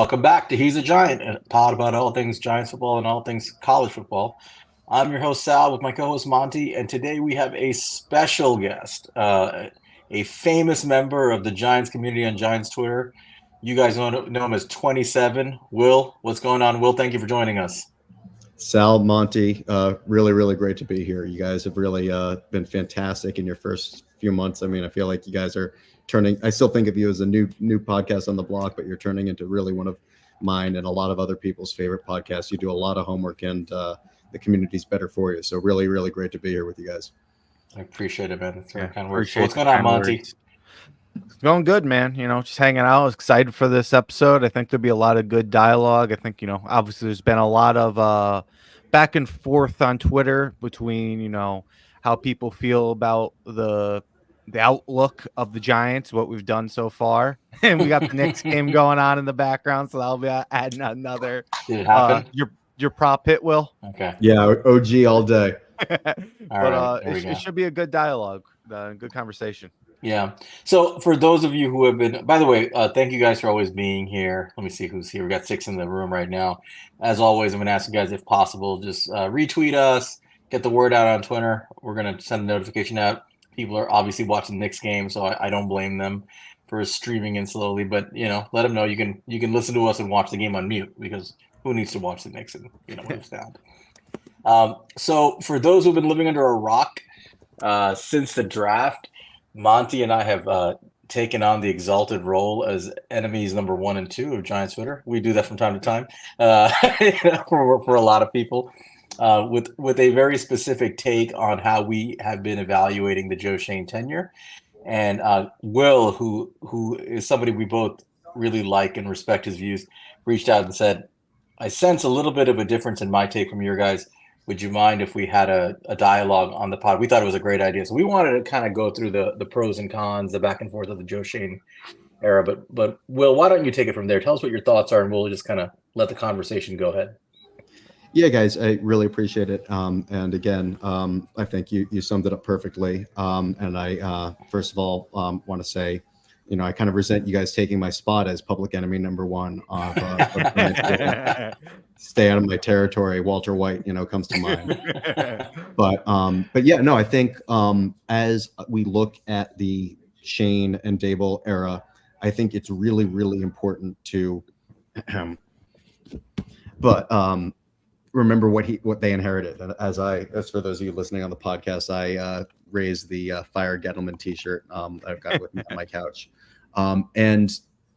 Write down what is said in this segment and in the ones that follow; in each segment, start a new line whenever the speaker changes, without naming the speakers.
Welcome back to He's a Giant, a pod about all things Giants football and all things college football. I'm your host, Sal, with my co-host, Monty, and today we have a special guest, a famous member of the Giants community on Giants Twitter. You guys know him as 27. Will, what's going on? Will, thank you for joining us.
Sal, Monty, really great to be here. You guys have really been fantastic in your first few months. I mean, I feel like you guys are turning. I still think of you as a new podcast on the block, but you're turning into really one of mine and a lot of other people's favorite podcasts. You do a lot of homework, and the community's better for you. So really great to be here with you guys.
I appreciate it, man. It's kind of work. So what's going on, Monty?
It's going good, man. Just hanging out. I was excited for this episode. I think there'll be a lot of good dialogue. I think, obviously there's been a lot of back and forth on Twitter between, how people feel about the outlook of the Giants, what we've done so far. And we got the Knicks game going on in the background, so that'll be adding another.
Did it happen?
Your prop hit, Will?
Okay.
Yeah, OG all day.
It should be a good dialogue, good conversation.
Yeah. So for those of you who have been, by the way, thank you guys for always being here. Let me see who's here. We got 6 in the room right now. As always, I'm going to ask you guys, if possible, just retweet us, get the word out on Twitter. We're going to send a notification out. People are obviously watching the Knicks game, so I don't blame them for streaming in slowly. But let them know you can listen to us and watch the game on mute, because who needs to watch the Knicks and understand. So for those who've been living under a rock since the draft, Monty and I have taken on the exalted role as enemies number 1 and 2 of Giants Twitter. We do that from time to time for a lot of people, with a very specific take on how we have been evaluating the Joe Schoen tenure. And Will, who is somebody we both really like and respect his views, reached out and said, I sense a little bit of a difference in my take from your guys. Would you mind if we had a dialogue on the pod? We thought it was a great idea. So we wanted to kind of go through the pros and cons, the back and forth of the Joe Schoen era. But Will, why don't you take it from there? Tell us what your thoughts are, and we'll just kind of let the conversation go ahead.
Yeah, guys, I really appreciate it. And again, I think you summed it up perfectly. And I, first of all, want to say, I kind of resent you guys taking my spot as public enemy number 1 of stay out of my territory. Walter White, comes to mind. But yeah, no, I think as we look at the Schoen and Daboll era, I think it's really important to, remember what they inherited. And as for those of you listening on the podcast, I raised the Fire Gettleman T-shirt I've got with me on my couch. And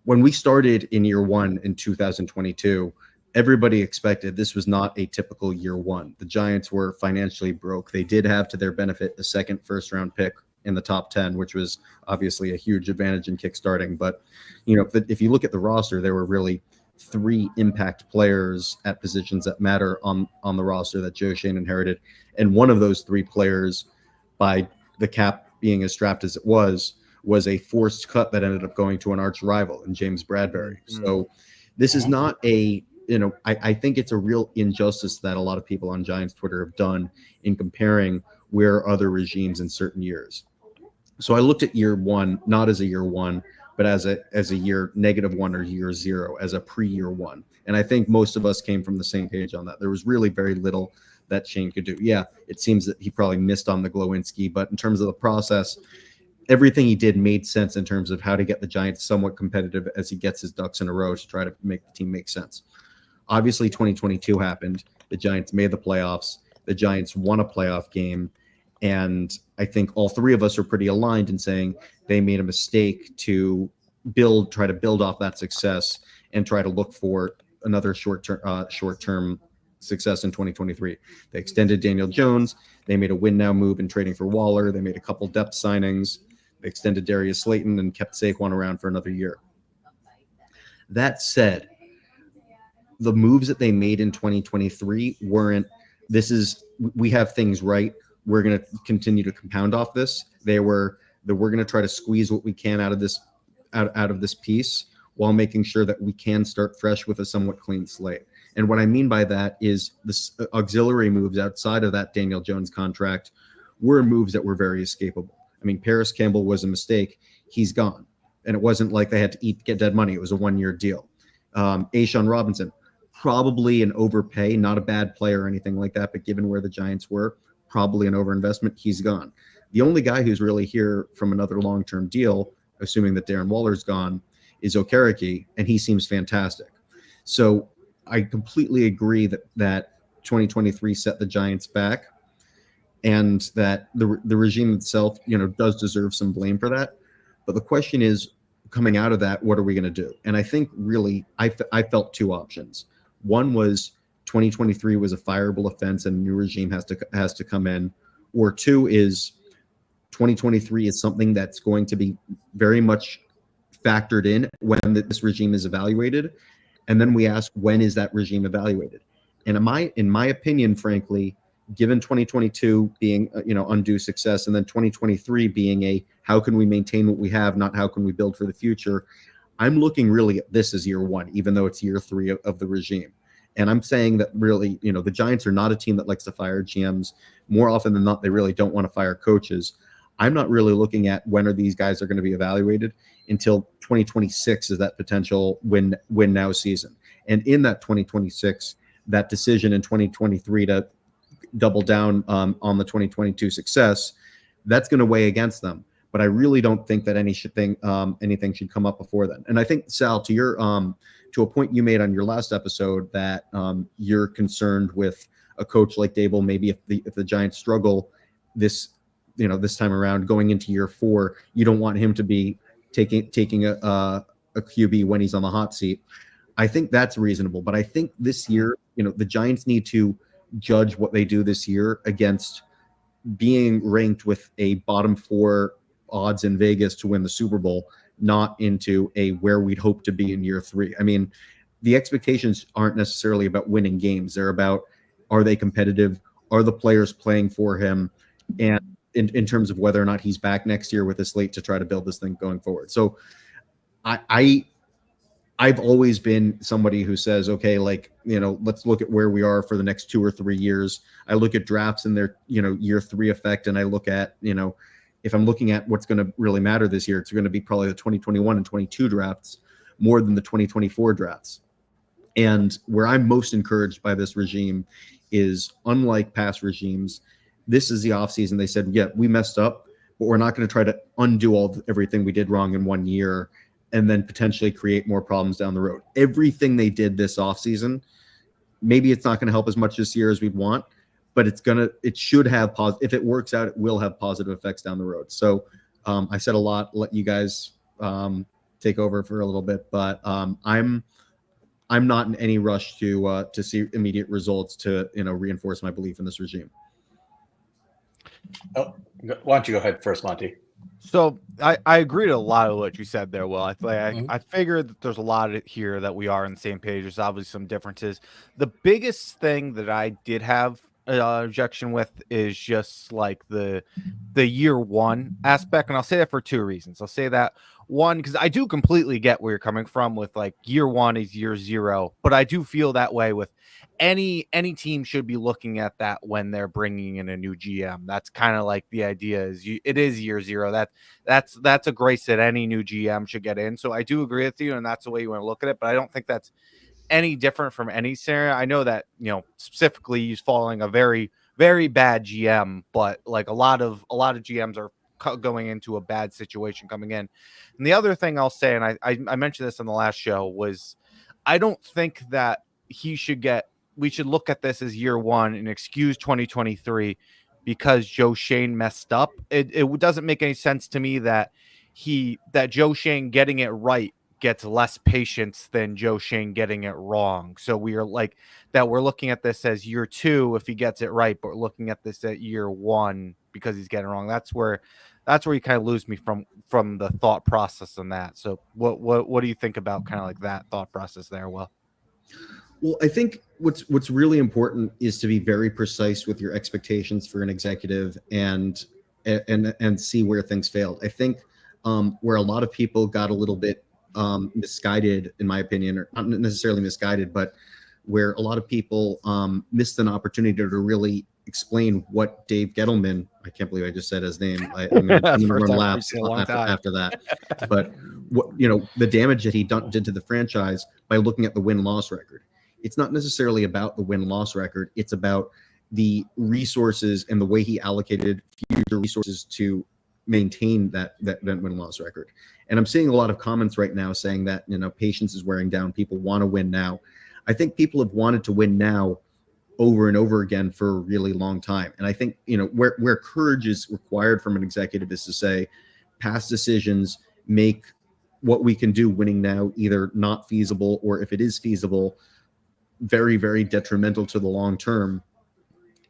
when we started in year 1 in 2022, everybody expected this was not a typical year 1. The Giants were financially broke. They did have to their benefit a second first-round pick in the top 10, which was obviously a huge advantage in kickstarting. But if you look at the roster, there were really 3 impact players at positions that matter on the roster that Joe Schoen inherited. And one of those 3 players, by the cap being as strapped as it was a forced cut that ended up going to an arch rival in James Bradbury. So this is not I think it's a real injustice that a lot of people on Giants Twitter have done in comparing where other regimes in certain years. So I looked at year 1, not as a year 1, but as a year -1 or year 0, as a pre-year 1. And I think most of us came from the same page on that. There was really very little that Schoen could do. Yeah, it seems that he probably missed on the Glowinski, but in terms of the process, everything he did made sense in terms of how to get the Giants somewhat competitive as he gets his ducks in a row to try to make the team make sense. Obviously, 2022 happened. The Giants made the playoffs. The Giants won a playoff game. And I think all 3 of us are pretty aligned in saying they made a mistake to try to build off that success and try to look for another short-term success in 2023. They extended Daniel Jones. They made a win-now move in trading for Waller. They made a couple depth signings. They extended Darius Slayton and kept Saquon around for another year. That said, the moves that they made in 2023 weren't, we have things right. We're going to continue to compound off this. We're going to try to squeeze what we can out of this piece while making sure that we can start fresh with a somewhat clean slate. And what I mean by that is the auxiliary moves outside of that Daniel Jones contract were moves that were very escapable. I mean, Paris Campbell was a mistake. He's gone. And it wasn't like they had to get dead money. It was a 1-year deal. Ashawn Robinson, probably an overpay, not a bad player or anything like that, but given where the Giants were, probably an overinvestment. He's gone. The only guy who's really here from another long-term deal, assuming that Darren Waller's gone, is Okereke, and he seems fantastic. So I completely agree that 2023 set the Giants back, and that the regime itself, does deserve some blame for that. But the question is, coming out of that, what are we going to do? And I think really, I felt two options. One was 2023 was a fireable offense and a new regime has to come in, or two is 2023 is something that's going to be very much factored in when this regime is evaluated. And then we ask, when is that regime evaluated? And in my opinion, frankly, given 2022 being undue success, and then 2023 being how can we maintain what we have, not how can we build for the future, I'm looking really at this as year one, even though it's year three of the regime. And I'm saying that really, the Giants are not a team that likes to fire GMs. More often than not, they really don't want to fire coaches. I'm not really looking at when are these guys are going to be evaluated until 2026 is that potential win now season. And in that 2026, that decision in 2023 to double down on the 2022 success, that's going to weigh against them. But I really don't think that anything should come up before then. And I think, Sal, to a point you made on your last episode, that you're concerned with a coach like Daboll. Maybe if the Giants struggle this time around, going into year four, you don't want him to be taking a QB when he's on the hot seat. I think that's reasonable. But I think this year, the Giants need to judge what they do this year against being ranked with a bottom four odds in Vegas to win the Super Bowl, not into where we'd hope to be in year three. I mean, the expectations aren't necessarily about winning games. They're about, are they competitive? Are the players playing for him? And in terms of whether or not he's back next year with a slate to try to build this thing going forward. So I've always been somebody who says, okay, let's look at where we are for the next 2 or 3 years. I look at drafts and their, year three effect. And I look at, if I'm looking at what's going to really matter this year, it's going to be probably the 2021 and 22 drafts more than the 2024 drafts. And where I'm most encouraged by this regime is, unlike past regimes, this is the offseason. They said, yeah, we messed up, but we're not going to try to undo everything we did wrong in 1 year and then potentially create more problems down the road. Everything they did this offseason, maybe it's not going to help as much this year as we'd want, but it should have if it works out, it will have positive effects down the road. So I said a lot, let you guys take over for a little bit, but I'm not in any rush to see immediate results to reinforce my belief in this regime.
Oh, why don't you go ahead first, Monty?
So I agree to a lot of what you said there, Will. I figured that there's a lot here that we are on the same page. There's obviously some differences. The biggest thing that I did have an objection with is just like the year one aspect. And I'll say that for two reasons. I'll say that one, because I do completely get where you're coming from with like year one is year zero, but I do feel that way with any team should be looking at that when they're bringing in a new GM. That's kind of like the idea is it is year zero. That's a grace that any new GM should get in. So I do agree with you, and that's the way you want to look at it. But I don't think that's any different from any scenario. I know that specifically he's following a very, very bad GM, but like a lot of GMs are going into a bad situation coming in. And the other thing I'll say, and I mentioned this on the last show, was I don't think that we should look at this as year one and excuse 2023 because Joe Schoen messed up. It doesn't make any sense to me that Joe Schoen getting it right gets less patience than Joe Schoen getting it wrong. So we are like that. We're looking at this as year two if he gets it right, but we're looking at this at year one because he's getting it wrong. That's where you kind of lose me from the thought process on that. So what do you think about kind of like that thought process there?
Well, I think what's really important is to be very precise with your expectations for an executive and see where things failed. I think where a lot of people got a little bit misguided, in my opinion, or not necessarily misguided, but where a lot of people missed an opportunity to really explain what Dave Gettleman, I can't believe I just said his name. I'm going to run laps after that. But the damage that he did to the franchise by looking at the win-loss record. It's not necessarily about the win-loss record. It's about the resources and the way he allocated future resources to maintain that win-loss record. And I'm seeing a lot of comments right now saying that, patience is wearing down. People want to win now. I think people have wanted to win now over and over again for a really long time. And I think, where courage is required from an executive is to say, past decisions make what we can do winning now either not feasible, or if it is feasible, very, very detrimental to the long term.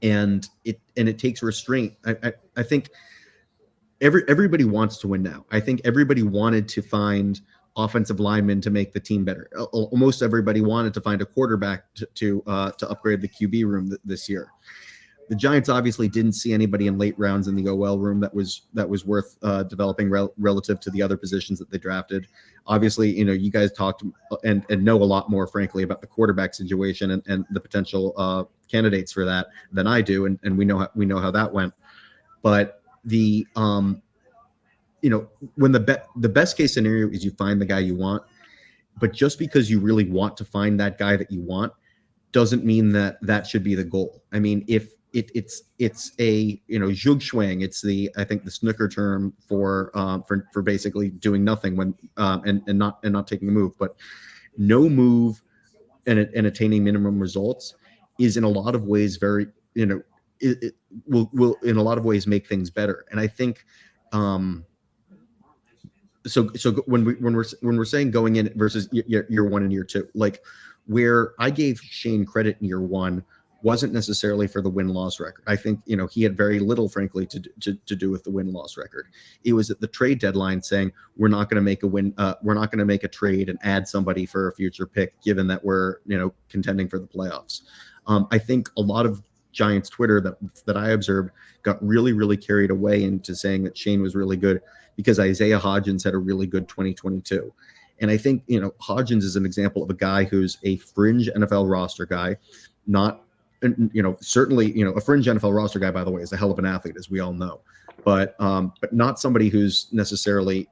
And it takes restraint. I think everybody wants to win now. I think everybody wanted to find offensive linemen to make the team better. Almost everybody wanted to find a quarterback to upgrade the QB room this year. The Giants obviously didn't see anybody in late rounds in the OL room that was worth developing relative to the other positions that they drafted. Obviously, you guys talked and know a lot more, frankly, about the quarterback situation and the potential candidates for that than I do, and we know how that went. But the when the best case scenario is you find the guy you want, but just because you really want to find that guy that you want doesn't mean that should be the goal. I mean, if it's a Zugschwang, it's I think the snooker term for basically doing nothing when and not taking a move, but no move and attaining minimum results is in a lot of ways very it will in a lot of ways make things better. And I think so when we're saying going in versus year one and year two, like where I gave Schoen credit in year one wasn't necessarily for the win-loss record. I think he had very little, frankly, to do with the win-loss record. It was at the trade deadline saying we're not going to make we're not going to make a trade and add somebody for a future pick, given that we're contending for the playoffs. I think a lot of Giants Twitter that I observed got really, really carried away into saying that Schoen was really good because Isaiah Hodgins had a really good 2022. And I think, Hodgins is an example of a guy who's a fringe NFL roster guy, not, certainly, a fringe NFL roster guy, by the way, is a hell of an athlete, as we all know, but not somebody who's necessarily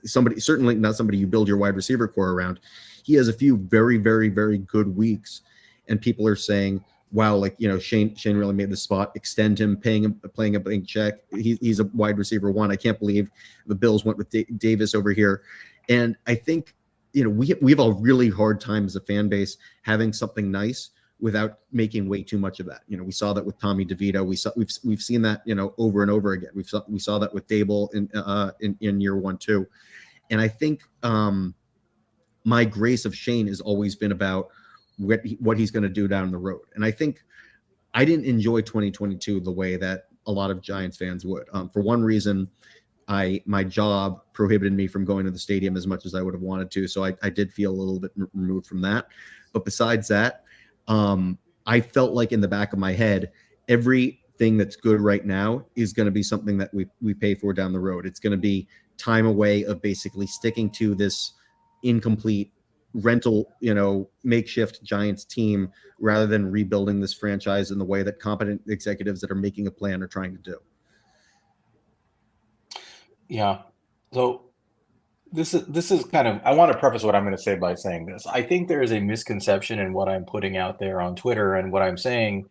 somebody, certainly not somebody you build your wide receiver core around. He has a few very, very, very good weeks, and people are saying, wow, Schoen really made the spot, extend him, playing a blank check. He's a wide receiver one. I can't believe the Bills went with Davis over here. And I think, we have a really hard time as a fan base having something nice without making way too much of that. We saw that with Tommy DeVito. We've seen that, over and over again. We saw that with Daboll in year one too. And I think my grace of Schoen has always been about what he's going to do down the road. And I think I didn't enjoy 2022 the way that a lot of Giants fans would. For one reason, my job prohibited me from going to the stadium as much as I would have wanted to. So I did feel a little bit removed from that. But besides that, I felt like in the back of my head, everything that's good right now is going to be something that we pay for down the road. It's going to be time away of basically sticking to this incomplete rental, makeshift Giants team rather than rebuilding this franchise in the way that competent executives that are making a plan are trying to do.
Yeah. So this is kind of, I want to preface what I'm going to say by saying this. I think there is a misconception in what I'm putting out there on Twitter and what I'm saying,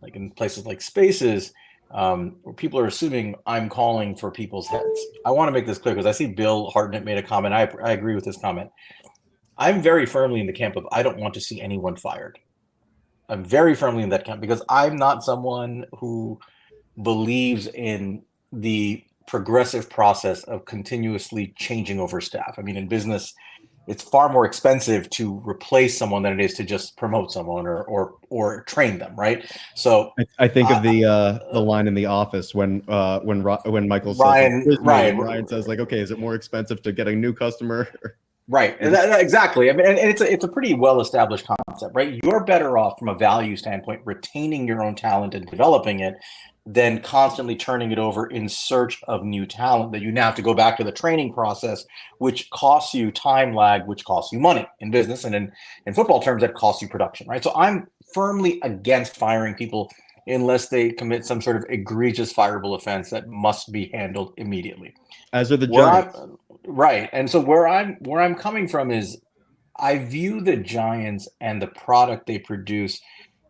like in places like Spaces, where people are assuming I'm calling for people's heads. I want to make this clear because I see Bill Hartnett made a comment. I agree with this comment. I'm very firmly in the camp of I don't want to see anyone fired. I'm very firmly in that camp because I'm not someone who believes in the progressive process of continuously changing over staff. I mean, in business, it's far more expensive to replace someone than it is to just promote someone or train them, right? So
I think of the line in The Office when Michael
Ryan
says, Ryan says, like, okay, is it more expensive to get a new customer?
Right. Exactly. I mean, and it's a pretty well-established concept, right? You're better off from a value standpoint retaining your own talent and developing it than constantly turning it over in search of new talent that you now have to go back to the training process, which costs you time lag, which costs you money in business. And in football terms, that costs you production, right? So I'm firmly against firing people unless they commit some sort of egregious fireable offense that must be handled immediately.
As are the
Where
Giants.
right, and so where I'm coming from is I view the Giants and the product they produce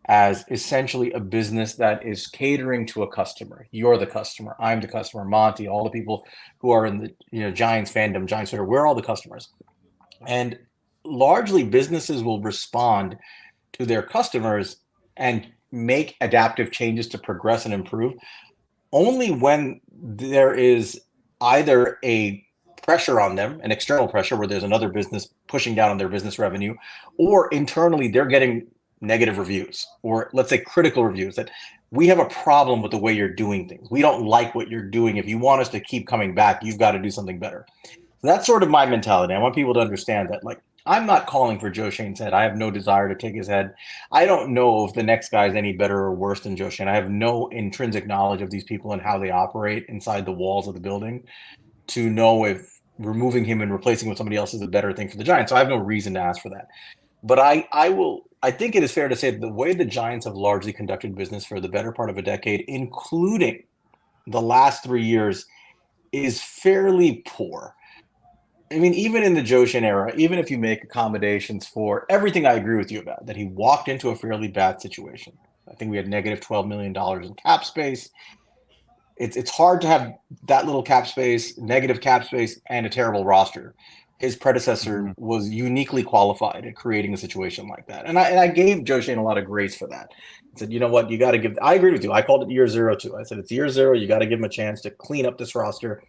as essentially a business that is catering to a customer. You're the customer. I'm the customer. Monty, all the people who are in the Giants fandom, Giants Twitter, we're all the customers. And largely, businesses will respond to their customers and make adaptive changes to progress and improve only when there is either a pressure on them, an external pressure where there's another business pushing down on their business revenue, or internally they're getting negative reviews, or let's say critical reviews that we have a problem with the way you're doing things. We don't like what you're doing. If you want us to keep coming back, you've got to do something better. So that's sort of my mentality. I want people to understand that, like, I'm not calling for Joe Schoen's head. I have no desire to take his head. I don't know if the next guy is any better or worse than Joe Schoen. I have no intrinsic knowledge of these people and how they operate inside the walls of the building to know if removing him and replacing with somebody else is a better thing for the Giants. So I have no reason to ask for that. But I think it is fair to say that the way the Giants have largely conducted business for the better part of a decade, including the last 3 years, is fairly poor. I mean, even in the Joe Schoen era, even if you make accommodations for everything I agree with you about, that he walked into a fairly bad situation. I think we had negative $12 million in cap space. It's hard to have that little cap space, negative cap space, and a terrible roster. His predecessor was uniquely qualified at creating a situation like that. And I gave Joe Schoen a lot of grace for that. I said, you know what, you got to give – I agree with you. I called it year zero too. I said it's year zero. You got to give him a chance to clean up this roster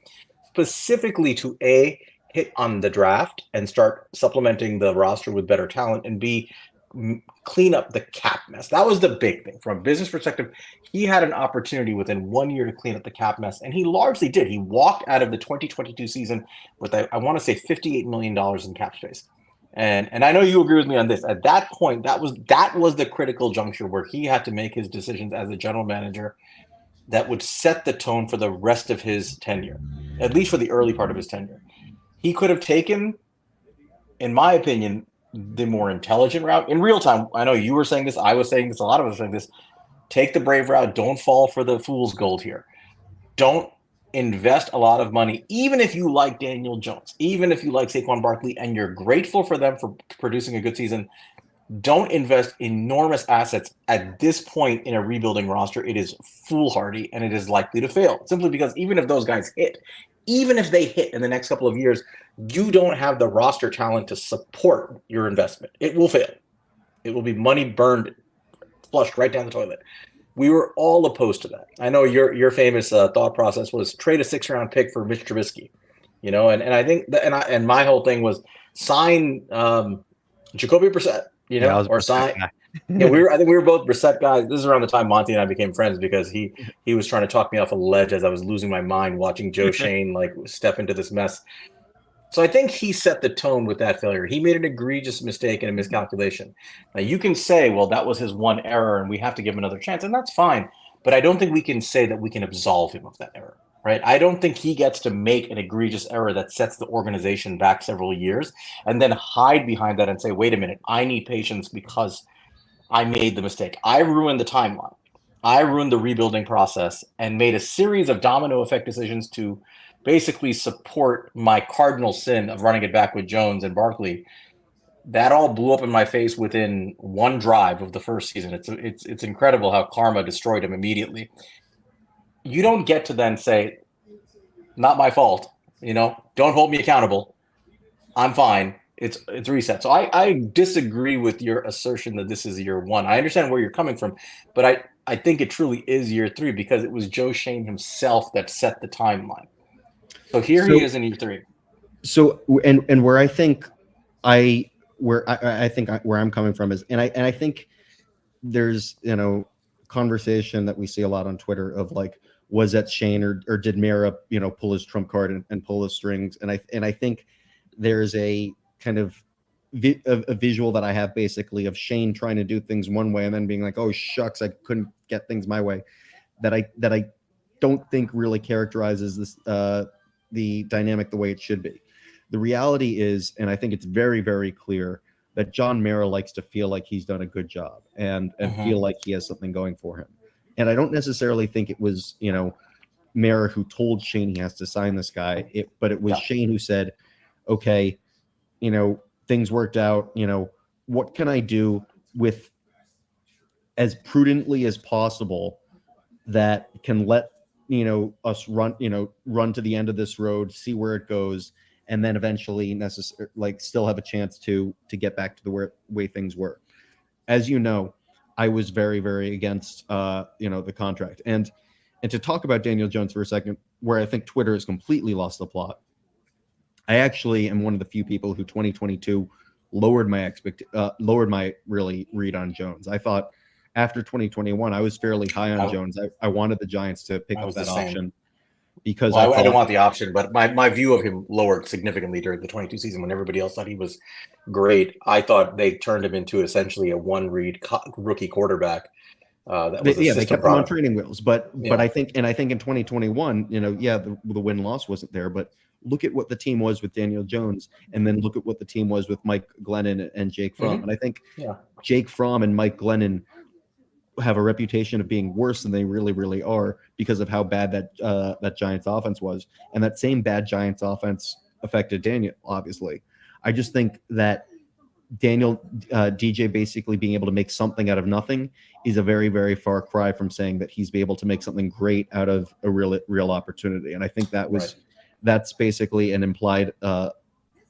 specifically to A – hit on the draft and start supplementing the roster with better talent, and B, clean up the cap mess. That was the big thing. From a business perspective, he had an opportunity within 1 year to clean up the cap mess, and he largely did. He walked out of the 2022 season with, I want to say, $58 million in cap space. And I know you agree with me on this. At that point, that was the critical juncture where he had to make his decisions as a general manager that would set the tone for the rest of his tenure, at least for the early part of his tenure. He could have taken, in my opinion, the more intelligent route in real time. I know you were saying this. I was saying this. A lot of us were saying this. Take the brave route. Don't fall for the fool's gold here. Don't invest a lot of money, even if you like Daniel Jones, even if you like Saquon Barkley, and you're grateful for them for producing a good season. Don't invest enormous assets at this point in a rebuilding roster. It is foolhardy, and it is likely to fail, simply because even if those guys hit, even if they hit in the next couple of years, you don't have the roster talent to support your investment. It will fail. It will be money burned, flushed right down the toilet. We were all opposed to that. I know your famous thought process was trade a 6th-round pick for Mitch Trubisky, and I think that, and my whole thing was sign Jacoby Brissett, or sign. Yeah, I think we were both Brissett guys. This is around the time Monty and I became friends, because he was trying to talk me off a ledge as I was losing my mind watching Joe Schoen step into this mess. So I think he set the tone with that failure. He made an egregious mistake and a miscalculation. Now you can say, well, that was his one error and we have to give him another chance, and that's fine. But I don't think we can say that we can absolve him of that error. Right? I don't think he gets to make an egregious error that sets the organization back several years and then hide behind that and say, wait a minute, I need patience because I made the mistake. I ruined the timeline. I ruined the rebuilding process and made a series of domino effect decisions to basically support my cardinal sin of running it back with Jones and Barkley. That all blew up in my face within one drive of the first season. It's incredible how karma destroyed him immediately. You don't get to then say, not my fault, don't hold me accountable. I'm fine. It's reset. So I disagree with your assertion that this is year one. I understand where you're coming from, but I think it truly is year 3, because it was Joe Schoen himself that set the timeline. So he is in year 3.
So and where I think where I'm coming from is, and I think there's conversation that we see a lot on Twitter of like, was that Schoen or did Mara pull his trump card and pull the strings, and I think there's a kind of a visual that I have basically of Schoen trying to do things one way and then being like, oh shucks, I couldn't get things my way, that I don't think really characterizes this the dynamic the way it should be. The reality is, and I think it's very, very clear, that John Mara likes to feel like he's done a good job and feel like he has something going for him. And I don't necessarily think it was, Mara who told Shane he has to sign this guy. But it was Shane who said, okay, things worked out. What can I do with as prudently as possible that can let us run to the end of this road, see where it goes, and then eventually still have a chance to get back to the way things were. As you know, I was very, very against the contract. And to talk about Daniel Jones for a second, where I think Twitter has completely lost the plot. I actually am one of the few people who 2022 lowered my really read on Jones. I thought after 2021, I was fairly high on Jones. I wanted the Giants to pick up that option because
I didn't want the option, but my view of him lowered significantly during the 22 season when everybody else thought he was great. I thought they turned him into essentially a one-read rookie quarterback.
They kept him on training wheels, but I think in 2021, the win-loss wasn't there, but look at what the team was with Daniel Jones, and then look at what the team was with Mike Glennon and Jake Fromm. And I think Jake Fromm and Mike Glennon have a reputation of being worse than they really, really are because of how bad that Giants offense was. And that same bad Giants offense affected Daniel, obviously. I just think that Daniel DJ basically being able to make something out of nothing is a very, very far cry from saying that he's be able to make something great out of a real opportunity. And I think that's basically an implied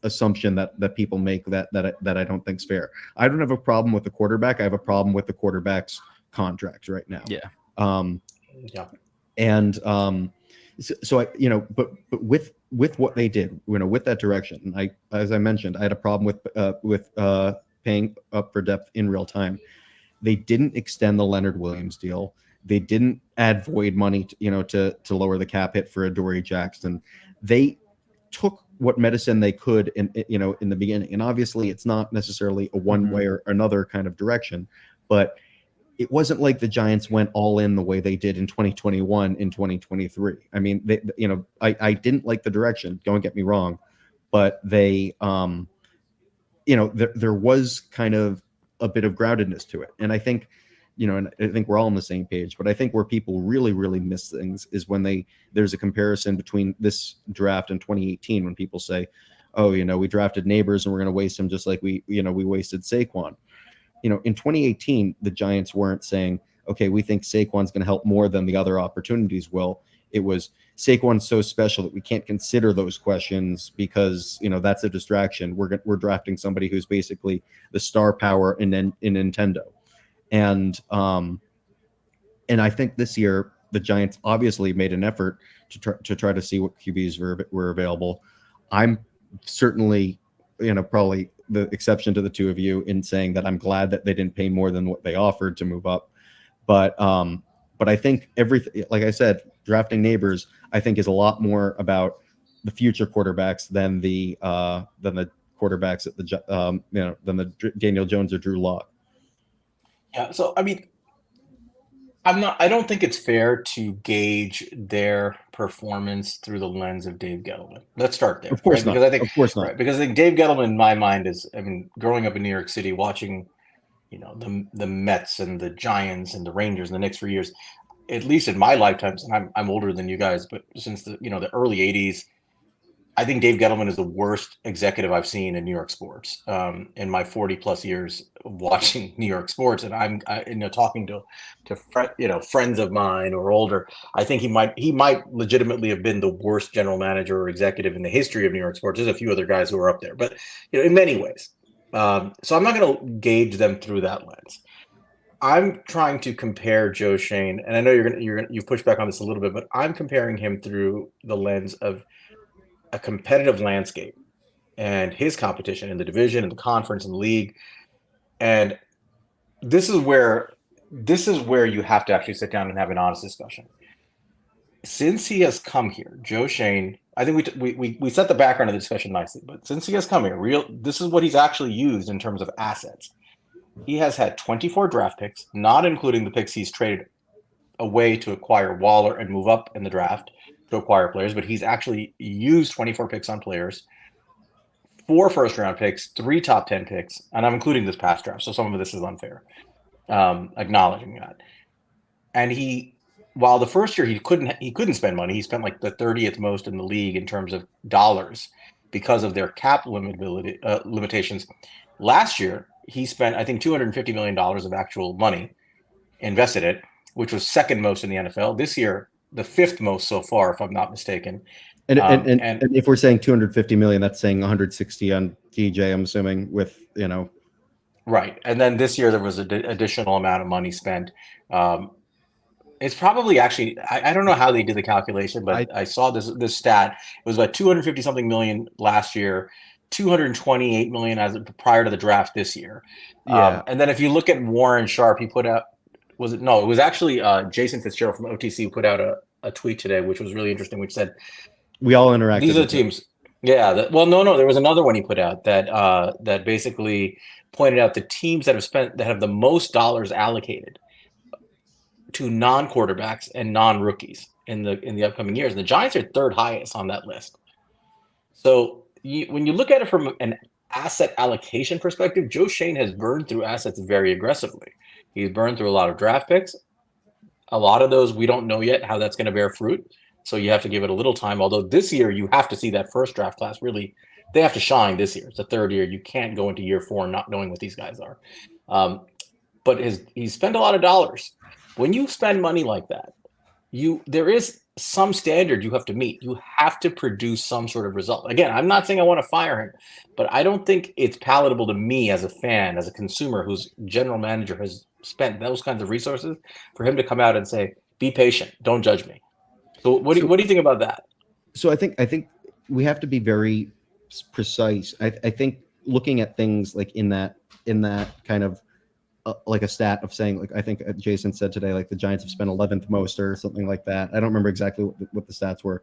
assumption that people make that I don't think is fair. I don't have a problem with the quarterback. I have a problem with the quarterback's contract right now. And so I, but with what they did, with that direction, and as I mentioned, I had a problem with paying up for depth in real time. They didn't extend the Leonard Williams deal. They didn't add void money to lower the cap hit for Adoree Jackson. They took what medicine they could in the beginning, and obviously it's not necessarily a one way or another kind of direction, but it wasn't like the Giants went all in the way they did in 2021 in 2023. I mean, I didn't like the direction, don't get me wrong, but they, there was kind of a bit of groundedness to it. And I think, and I think we're all on the same page, but I think where people really, really miss things is when there's a comparison between this draft and 2018, when people say, oh, we drafted Neighbors and we're going to waste him just like we wasted Saquon. In 2018, the Giants weren't saying, okay, we think Saquon's going to help more than the other opportunities will. It was Saquon's so special that we can't consider those questions because, that's a distraction. We're drafting somebody who's basically the star power in Nintendo. And I think this year the Giants obviously made an effort to try to see what QBs were available. I'm certainly, probably the exception to the two of you in saying that I'm glad that they didn't pay more than what they offered to move up. But I think everything, like I said, drafting Neighbors, I think is a lot more about the future quarterbacks than the quarterbacks at than the Daniel Jones or Drew Lock.
Yeah. So, I mean, I don't think it's fair to gauge their performance through the lens of Dave Gettleman. Let's start there.
Of course not.
Because I think,
of course not.
Right, because I think Dave Gettleman, in my mind, growing up in New York City, watching, the Mets and the Giants and the Rangers and the Knicks for years, at least in my lifetimes, and I'm older than you guys, but since the early 80s, I think Dave Gettleman is the worst executive I've seen in New York sports in my 40 plus years of watching New York sports. And I'm talking to friends of mine or older. I think he might legitimately have been the worst general manager or executive in the history of New York sports. There's a few other guys who are up there, but in many ways. So I'm not going to gauge them through that lens. I'm trying to compare Joe Schoen, and I know you've pushed back on this a little bit, but I'm comparing him through the lens of a competitive landscape and his competition in the division and the conference and the league. And this is where you have to actually sit down and have an honest discussion. Since he has come here, Joe Schoen, I think we set the background of the discussion nicely, but since he has come here, this is what he's actually used in terms of assets. He has had 24 draft picks, not including the picks he's traded away to acquire Waller and move up in the draft to acquire players, but he's actually used 24 picks on players, 4 first-round picks, 3 top 10 picks, and I'm including this past draft, so some of this is unfair, acknowledging that. and while the first year he couldn't spend money, he spent like the 30th most in the league in terms of dollars because of their cap limitations. Last year he spent, I think, $250 million of actual money invested it, which was second most in the NFL. This year, the fifth most so far, if I'm not mistaken.
And if we're saying 250 million, that's saying 160 on DJ, I'm assuming, with,
right. And then this year there was an additional amount of money spent. It's probably actually, I don't know how they did the calculation, but I saw this stat. It was about 250 something million last year, 228 million as prior to the draft this year.
Yeah.
And then if you look at Warren Sharp, he put out, it was actually Jason Fitzgerald from OTC who put out a tweet today, which was really interesting, which said,
we all interacted.
These are the teams. Yeah. No. There was another one he put out that basically pointed out the teams that have the most dollars allocated to non-quarterbacks and non-rookies in the upcoming years. And the Giants are third highest on that list. So when you look at it from an asset allocation perspective, Joe Schoen has burned through assets very aggressively. He's burned through a lot of draft picks. A lot of those we don't know yet how that's going to bear fruit. So you have to give it a little time. Although this year you have to see that first draft class really, they have to shine this year. It's the third year. You can't go into year 4 not knowing what these guys are. But he's spent a lot of dollars. When you spend money like that, there is some standard you have to meet. You have to produce some sort of result. Again, I'm not saying I want to fire him, but I don't think it's palatable to me as a fan, as a consumer whose general manager has spent those kinds of resources, for him to come out and say, "Be patient, don't judge me." So what do you think about that?
So I think we have to be very precise. I think looking at things like in that kind of like a stat of saying, like, I think Jason said today, like the Giants have spent 11th most or something like that. I don't remember exactly what the stats were,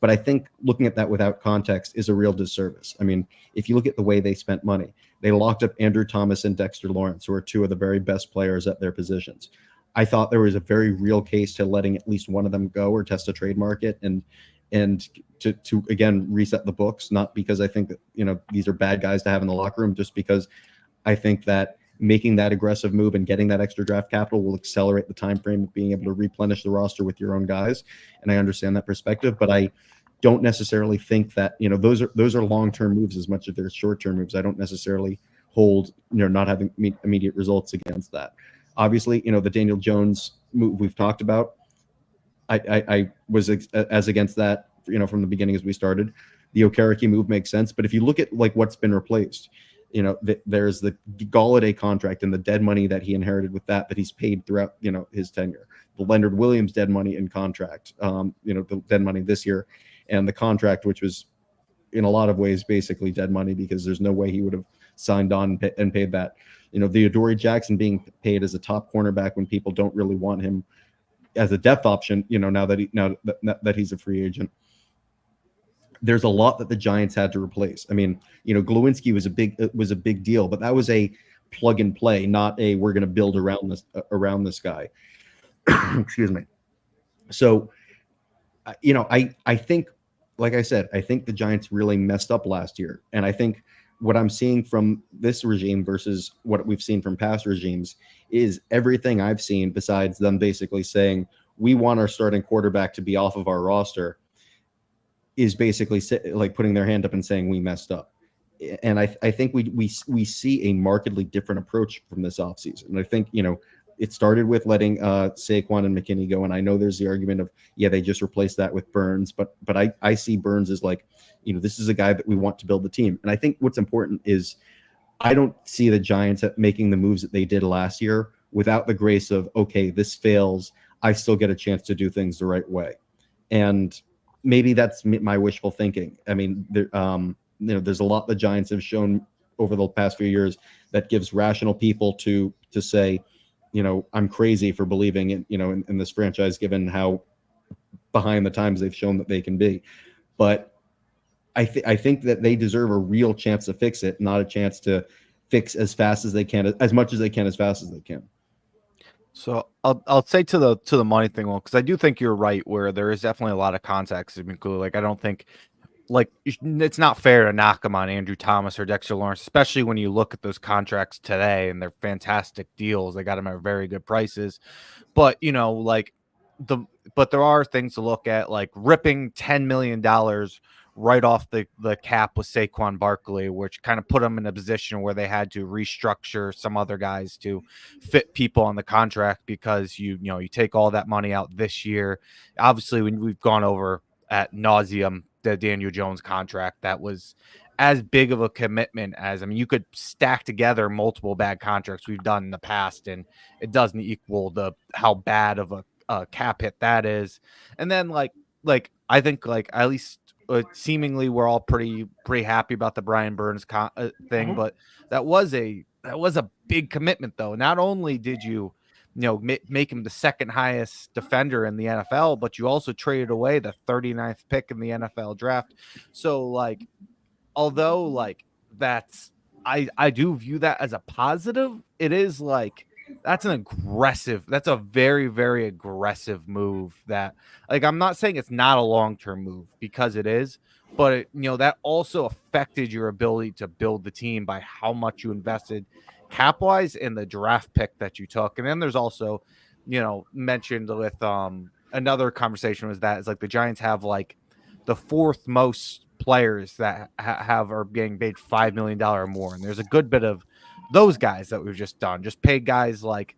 but I think looking at that without context is a real disservice. I mean, if you look at the way they spent money, they locked up Andrew Thomas and Dexter Lawrence, who are two of the very best players at their positions. I thought there was a very real case to letting at least one of them go or test a trade market and to again reset the books, not because I think that these are bad guys to have in the locker room, just because I think that making that aggressive move and getting that extra draft capital will accelerate the time frame of being able to replenish the roster with your own guys. And I understand that perspective, but I don't necessarily think that those are long-term moves as much as they're short-term moves. I don't necessarily hold not having immediate results against that. Obviously, the Daniel Jones move we've talked about, I was as against that, from the beginning as we started. The Okereke move makes sense, but if you look at like what's been replaced, there's the Golladay contract and the dead money that he inherited with that he's paid throughout his tenure. The Leonard Williams dead money in contract, the dead money this year, and the contract, which was in a lot of ways basically dead money because there's no way he would have signed on and paid that. The Adoree Jackson being paid as a top cornerback when people don't really want him as a depth option, now that he's a free agent. There's a lot that the Giants had to replace. I mean, Glowinski was a big deal, but that was a plug and play, not a we're going to build around this guy. Excuse me. So, I think, like I said, I think the Giants really messed up last year, and I think what I'm seeing from this regime versus what we've seen from past regimes is everything I've seen, besides them basically saying we want our starting quarterback to be off of our roster, is basically like putting their hand up and saying we messed up. And I think we see a markedly different approach from this offseason. And I think, it started with letting Saquon and McKinney go. And I know there's the argument of, they just replaced that with Burns, but I see Burns as like, this is a guy that we want to build the team. And I think what's important is I don't see the Giants making the moves that they did last year without the grace of, okay, this fails, I still get a chance to do things the right way. And maybe that's my wishful thinking. I mean, there's a lot the Giants have shown over the past few years that gives rational people to say, I'm crazy for believing in this franchise, given how behind the times they've shown that they can be. But I think that they deserve a real chance to fix it, not a chance to fix as fast as they can, as much as they can, as fast as they can.
So I'll say to the money thing, well, because I do think you're right, where there is definitely a lot of context. I mean, cool. Like, I don't think like it's not fair to knock him on Andrew Thomas or Dexter Lawrence, especially when you look at those contracts today and they're fantastic deals. They got them at very good prices. But like but there are things to look at, like ripping $10 million right off the cap with Saquon Barkley, which kind of put them in a position where they had to restructure some other guys to fit people on the contract, because you take all that money out this year. Obviously, when we've gone over at nauseum the Daniel Jones contract, that was as big of a commitment as, I mean, you could stack together multiple bad contracts we've done in the past, and it doesn't equal the how bad of a cap hit that is. And then like I think like at least seemingly we're all pretty happy about the Brian Burns thing, but that was a big commitment though. Not only did you make him the second highest defender in the NFL, but you also traded away the 39th pick in the NFL draft. So like, although like that's I do view that as a positive, it is like that's a very, very aggressive move. That, like, I'm not saying it's not a long-term move, because it is, but that also affected your ability to build the team by how much you invested cap-wise in the draft pick that you took. And then there's also mentioned with another conversation was that it's like the Giants have like the fourth most players that are getting paid $5 million or more. And there's a good bit of those guys that we've just done, just paid guys like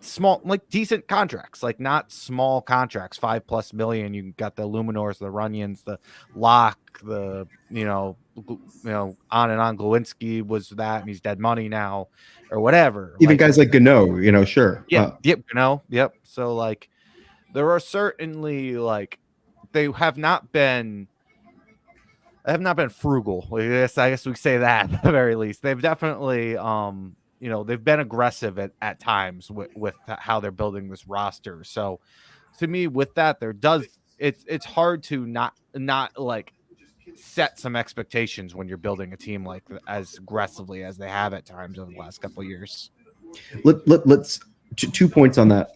small, like decent contracts, like not small contracts, $5+ million. You got the Luminors, the Runyons, the Locke, the, on and on. Glowinski was that, and he's dead money now or whatever.
Even guys like Gano, sure.
Yep. Yep. So like, there are certainly like, they have not been frugal. I guess we say that at the very least. They've definitely they've been aggressive at times with how they're building this roster. So to me, with that, it's hard to not like set some expectations when you're building a team like as aggressively as they have at times over the last couple of years.
Let's 2 points on that.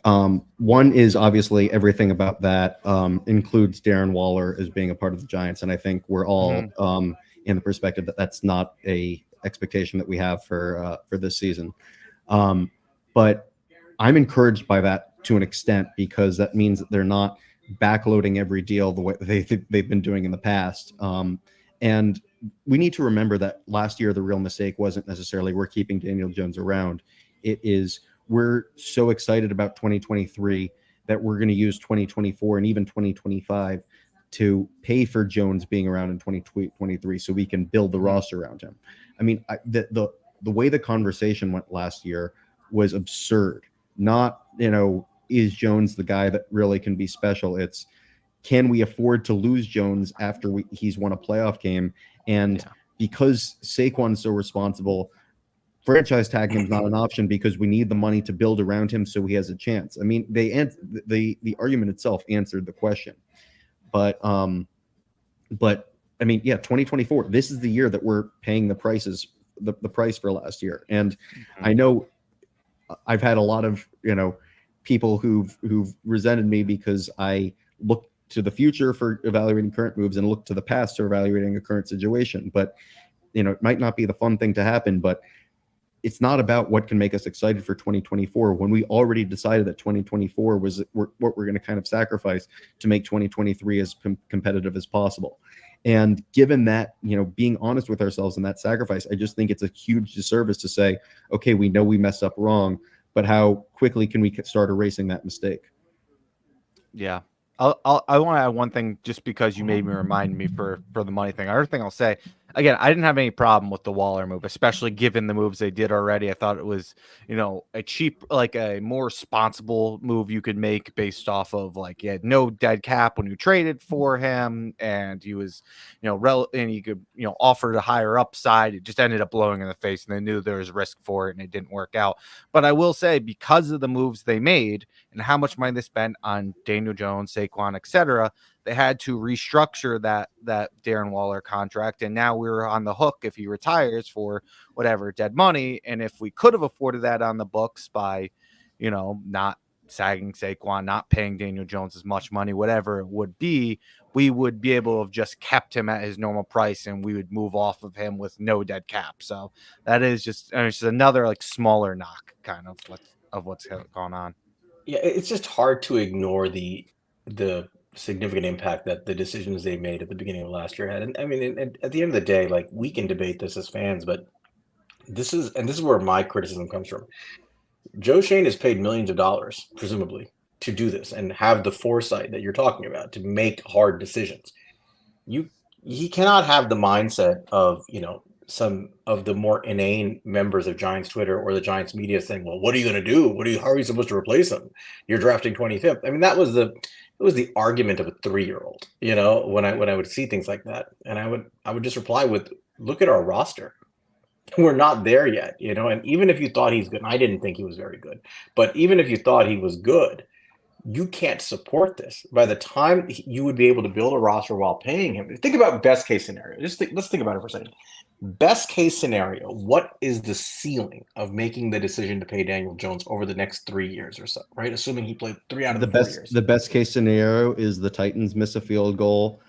One is obviously everything about that includes Darren Waller as being a part of the Giants, and I think we're all in the perspective that that's not a expectation that we have for this season. But I'm encouraged by that to an extent, because that means that they're not backloading every deal the way they've been doing in the past. And we need to remember that last year the real mistake wasn't necessarily we're keeping Daniel Jones around. It is we're so excited about 2023 that we're going to use 2024 and even 2025 to pay for Jones being around in 2023 so we can build the roster around him. I mean, the way the conversation went last year was absurd. Not, is Jones the guy that really can be special? It's, can we afford to lose Jones after he's won a playoff game? And because Saquon's so responsible, franchise tagging him is not an option, because we need the money to build around him so he has a chance. I mean, the argument itself answered the question. But I mean, 2024, this is the year that we're paying the prices, the price for last year. And I know I've had a lot of, people who've resented me because I look to the future for evaluating current moves and look to the past for evaluating a current situation. But, it might not be the fun thing to happen, but it's not about what can make us excited for 2024 when we already decided that 2024 was what we're going to kind of sacrifice to make 2023 as competitive as possible. And given that, being honest with ourselves in that sacrifice, I just think it's a huge disservice to say, okay, we know we messed up wrong, but how quickly can we start erasing that mistake?
Yeah. I want to add one thing, just because you made me remind me for the money thing. Another thing I'll say, again, I didn't have any problem with the Waller move, especially given the moves they did already. I thought it was, a cheap, like a more responsible move you could make based off of like, you had no dead cap when you traded for him, and he was, and you could, offer a higher upside. It just ended up blowing in the face, and they knew there was risk for it, and it didn't work out. But I will say, because of the moves they made and how much money they spent on Daniel Jones, Saquon, etc., they had to restructure that Darren Waller contract, and now we're on the hook if he retires for whatever dead money. And if we could have afforded that on the books by, not sagging Saquon, not paying Daniel Jones as much money, whatever it would be, we would be able to have just kept him at his normal price and we would move off of him with no dead cap. So that is just, it's just another like smaller knock kind of what's going on.
Yeah, it's just hard to ignore the significant impact that the decisions they made at the beginning of last year had. And I mean, and at the end of the day, like, we can debate this as fans, but this is where my criticism comes from. Joe Schoen is paid millions of dollars, presumably, to do this and have the foresight that you're talking about to make hard decisions. He cannot have the mindset of, some of the more inane members of Giants Twitter or the Giants media saying, "Well, what are you going to do? How are you supposed to replace him? You're drafting 25th." I mean, it was the argument of a 3-year-old, when I would see things like that, and I would just reply with, "Look at our roster. We're not there yet, and even if you thought he's good, and I didn't think he was very good, but even if you thought he was good, you can't support this. By the time you would be able to build a roster while paying him, think about best case scenario. Let's think about it for a second. Best case scenario, what is the ceiling of making the decision to pay Daniel Jones over the next 3 years or so, right? Assuming he played 3 out of the 4 years.
The best case scenario is the Titans miss a field goal.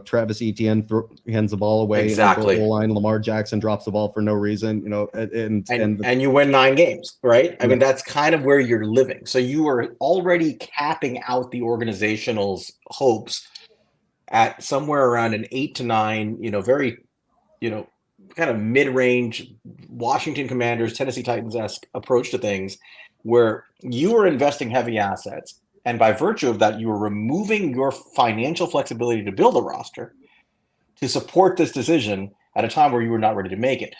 Travis Etienne hands the ball away.
Exactly.
In the goal line, Lamar Jackson drops the ball for no reason. And
you win 9 games, right? I mean, that's kind of where you're living. So you are already capping out the organizational's hopes at somewhere around an 8 to 9. Very, kind of mid-range Washington Commanders, Tennessee Titans-esque approach to things, where you are investing heavy assets. And by virtue of that, you are removing your financial flexibility to build a roster to support this decision at a time where you were not ready to make it.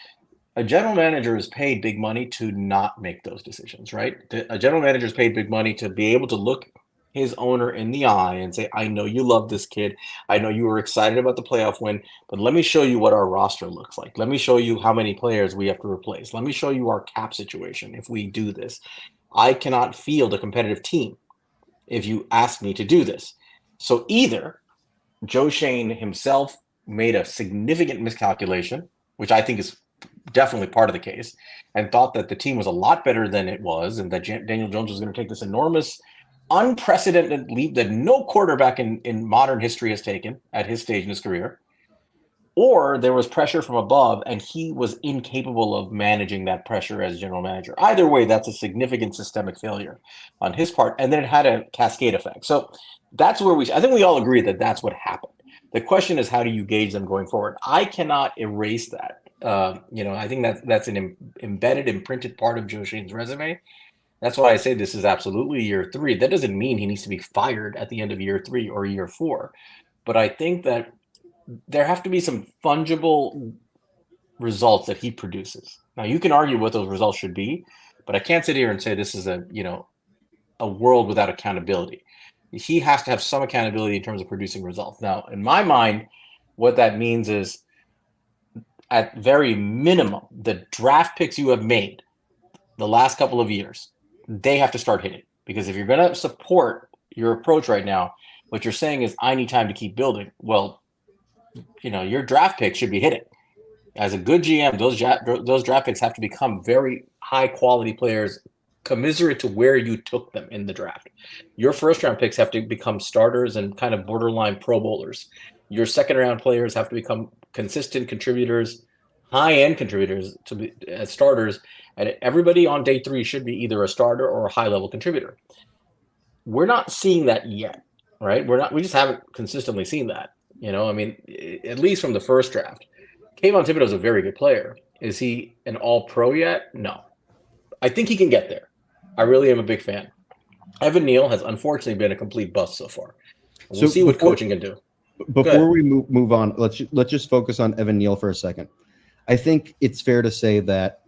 A general manager is paid big money to not make those decisions, right? A general manager is paid big money to be able to look his owner in the eye and say, "I know you love this kid. I know you were excited about the playoff win, but let me show you what our roster looks like. Let me show you how many players we have to replace. Let me show you our cap situation if we do this. I cannot field a competitive team if you ask me to do this." So either Joe Schoen himself made a significant miscalculation, which I think is definitely part of the case, and thought that the team was a lot better than it was, and that Daniel Jones was going to take this enormous, unprecedented leap that no quarterback in modern history has taken at his stage in his career. Or there was pressure from above, and he was incapable of managing that pressure as general manager. Either way, that's a significant systemic failure on his part, and then it had a cascade effect. So that's where I think we all agree that that's what happened. The question is, how do you gauge them going forward? I cannot erase that. I think that's an embedded, imprinted part of Joe Schoen's resume. That's why I say this is absolutely year 3. That doesn't mean he needs to be fired at the end of year 3 or year 4. But I think that there have to be some fungible results that he produces. Now, you can argue what those results should be, but I can't sit here and say this is a world without accountability. He has to have some accountability in terms of producing results. Now, in my mind, what that means is, at very minimum, the draft picks you have made the last couple of years, they have to start hitting. Because if you're going to support your approach right now, what you're saying is, I need time to keep building. Well, your draft picks should be hitting. As a good GM, those draft picks have to become very high quality players, commensurate to where you took them in the draft. Your first round picks have to become starters and kind of borderline Pro Bowlers. Your second round players have to become consistent contributors, high end contributors to be as starters. And everybody on day 3 should be either a starter or a high level contributor. We're not seeing that yet, right? We just haven't consistently seen that. At least from the first draft. Kayvon Thibodeau is a very good player. Is he an all-pro yet? No. I think he can get there. I really am a big fan. Evan Neal has unfortunately been a complete bust so far. We'll see what coaching can do.
Before we move on, let's just focus on Evan Neal for a second. I think it's fair to say that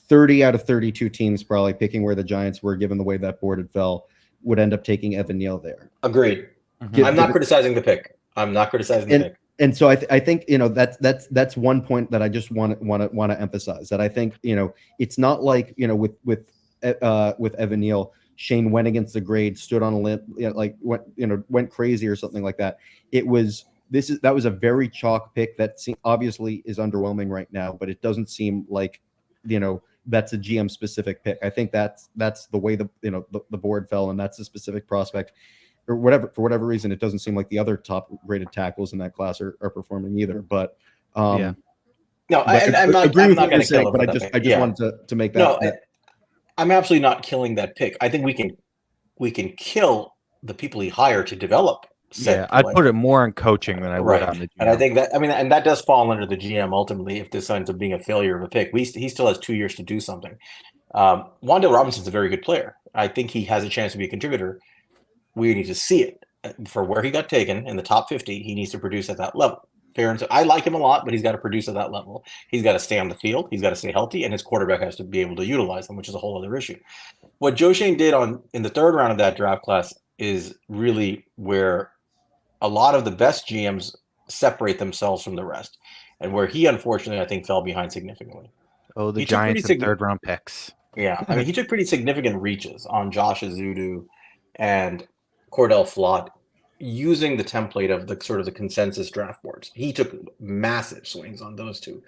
30 out of 32 teams, probably picking where the Giants were, given the way that board had fell, would end up taking Evan Neal there.
Agreed. Mm-hmm. I'm not criticizing the pick. And
so I think that's one point that I just want to emphasize, that I think it's not like with Evan Neal, Shane went against the grade, stood on a limb, went crazy or something like that. That was a very chalk pick that obviously is underwhelming right now, but it doesn't seem like that's a GM specific pick. I think that's the way the board fell, and that's a specific prospect, or whatever. For whatever reason, it doesn't seem like the other top rated tackles in that class are performing either. But
Yeah.
No,
but
I'm
I
not.
agree
I'm
with
not
what
going
you're
to kill
saying.
him
But
for
I
that
just
pick.
wanted to make that.
No, I'm absolutely not killing that pick. I think we can kill the people he hired to develop said
Yeah, I'd
player.
put it more on coaching than I would
Right.
on the GM.
And I think that, and that does fall under the GM ultimately if this ends up being a failure of a pick. He still has 2 years to do something. Wan'Dale Robinson's a very good player. I think he has a chance to be a contributor. We need to see it. For where he got taken in the top 50, he needs to produce at that level. Fair and so I like him a lot, but he's got to produce at that level. He's got to stay on the field. He's got to stay healthy, and his quarterback has to be able to utilize him, which is a whole other issue. What Joe Schoen did in the 3rd round of that draft class is really where a lot of the best GMs separate themselves from the rest, and where he unfortunately I think fell behind significantly.
Oh, the
He took pretty
Giants and 3rd round picks.
Yeah, I mean he took pretty significant reaches on Josh Azudu and Cordell Flott using the template of the sort of the consensus draft boards. He took massive swings on those two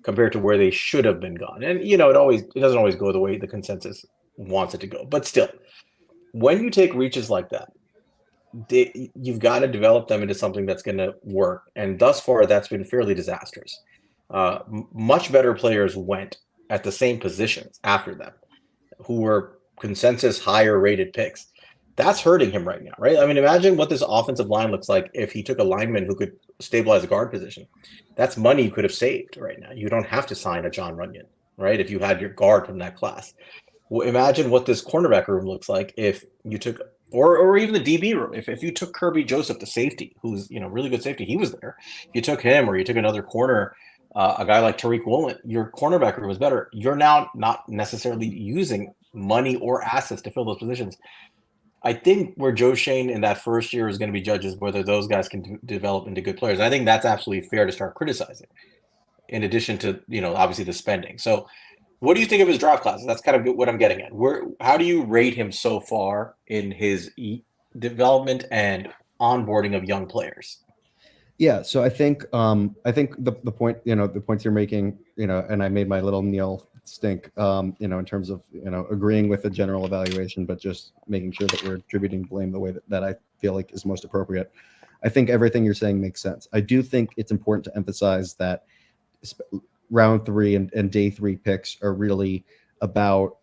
compared to where they should have been gone. And it doesn't always go the way the consensus wants it to go. But still, when you take reaches like that, you've got to develop them into something that's going to work. And thus far, that's been fairly disastrous. Much better players went at the same positions after them, who were consensus higher rated picks. That's hurting him right now, right? I mean, imagine what this offensive line looks like if he took a lineman who could stabilize a guard position. That's money you could have saved right now. You don't have to sign a John Runyon, right? If you had your guard from that class. Well, imagine what this cornerback room looks like if you took, or even the DB room. If you took Kirby Joseph, the safety, who's really good safety, he was there. If you took him, or you took another corner, a guy like Tariq Woolen, your cornerback room is better. You're now not necessarily using money or assets to fill those positions. I think where Joe Schoen in that first year is going to be judges whether those guys can develop into good players. And I think that's absolutely fair to start criticizing. In addition to obviously the spending. So, what do you think of his draft class? That's kind of what I'm getting at. How do you rate him so far in his development and onboarding of young players?
Yeah, so I think the point, the points you're making, and I made my little Neil stink, in terms of agreeing with the general evaluation, but just making sure that we're attributing blame the way that I feel like is most appropriate. I think everything you're saying makes sense. I do think it's important to emphasize that round 3 and day 3 picks are really about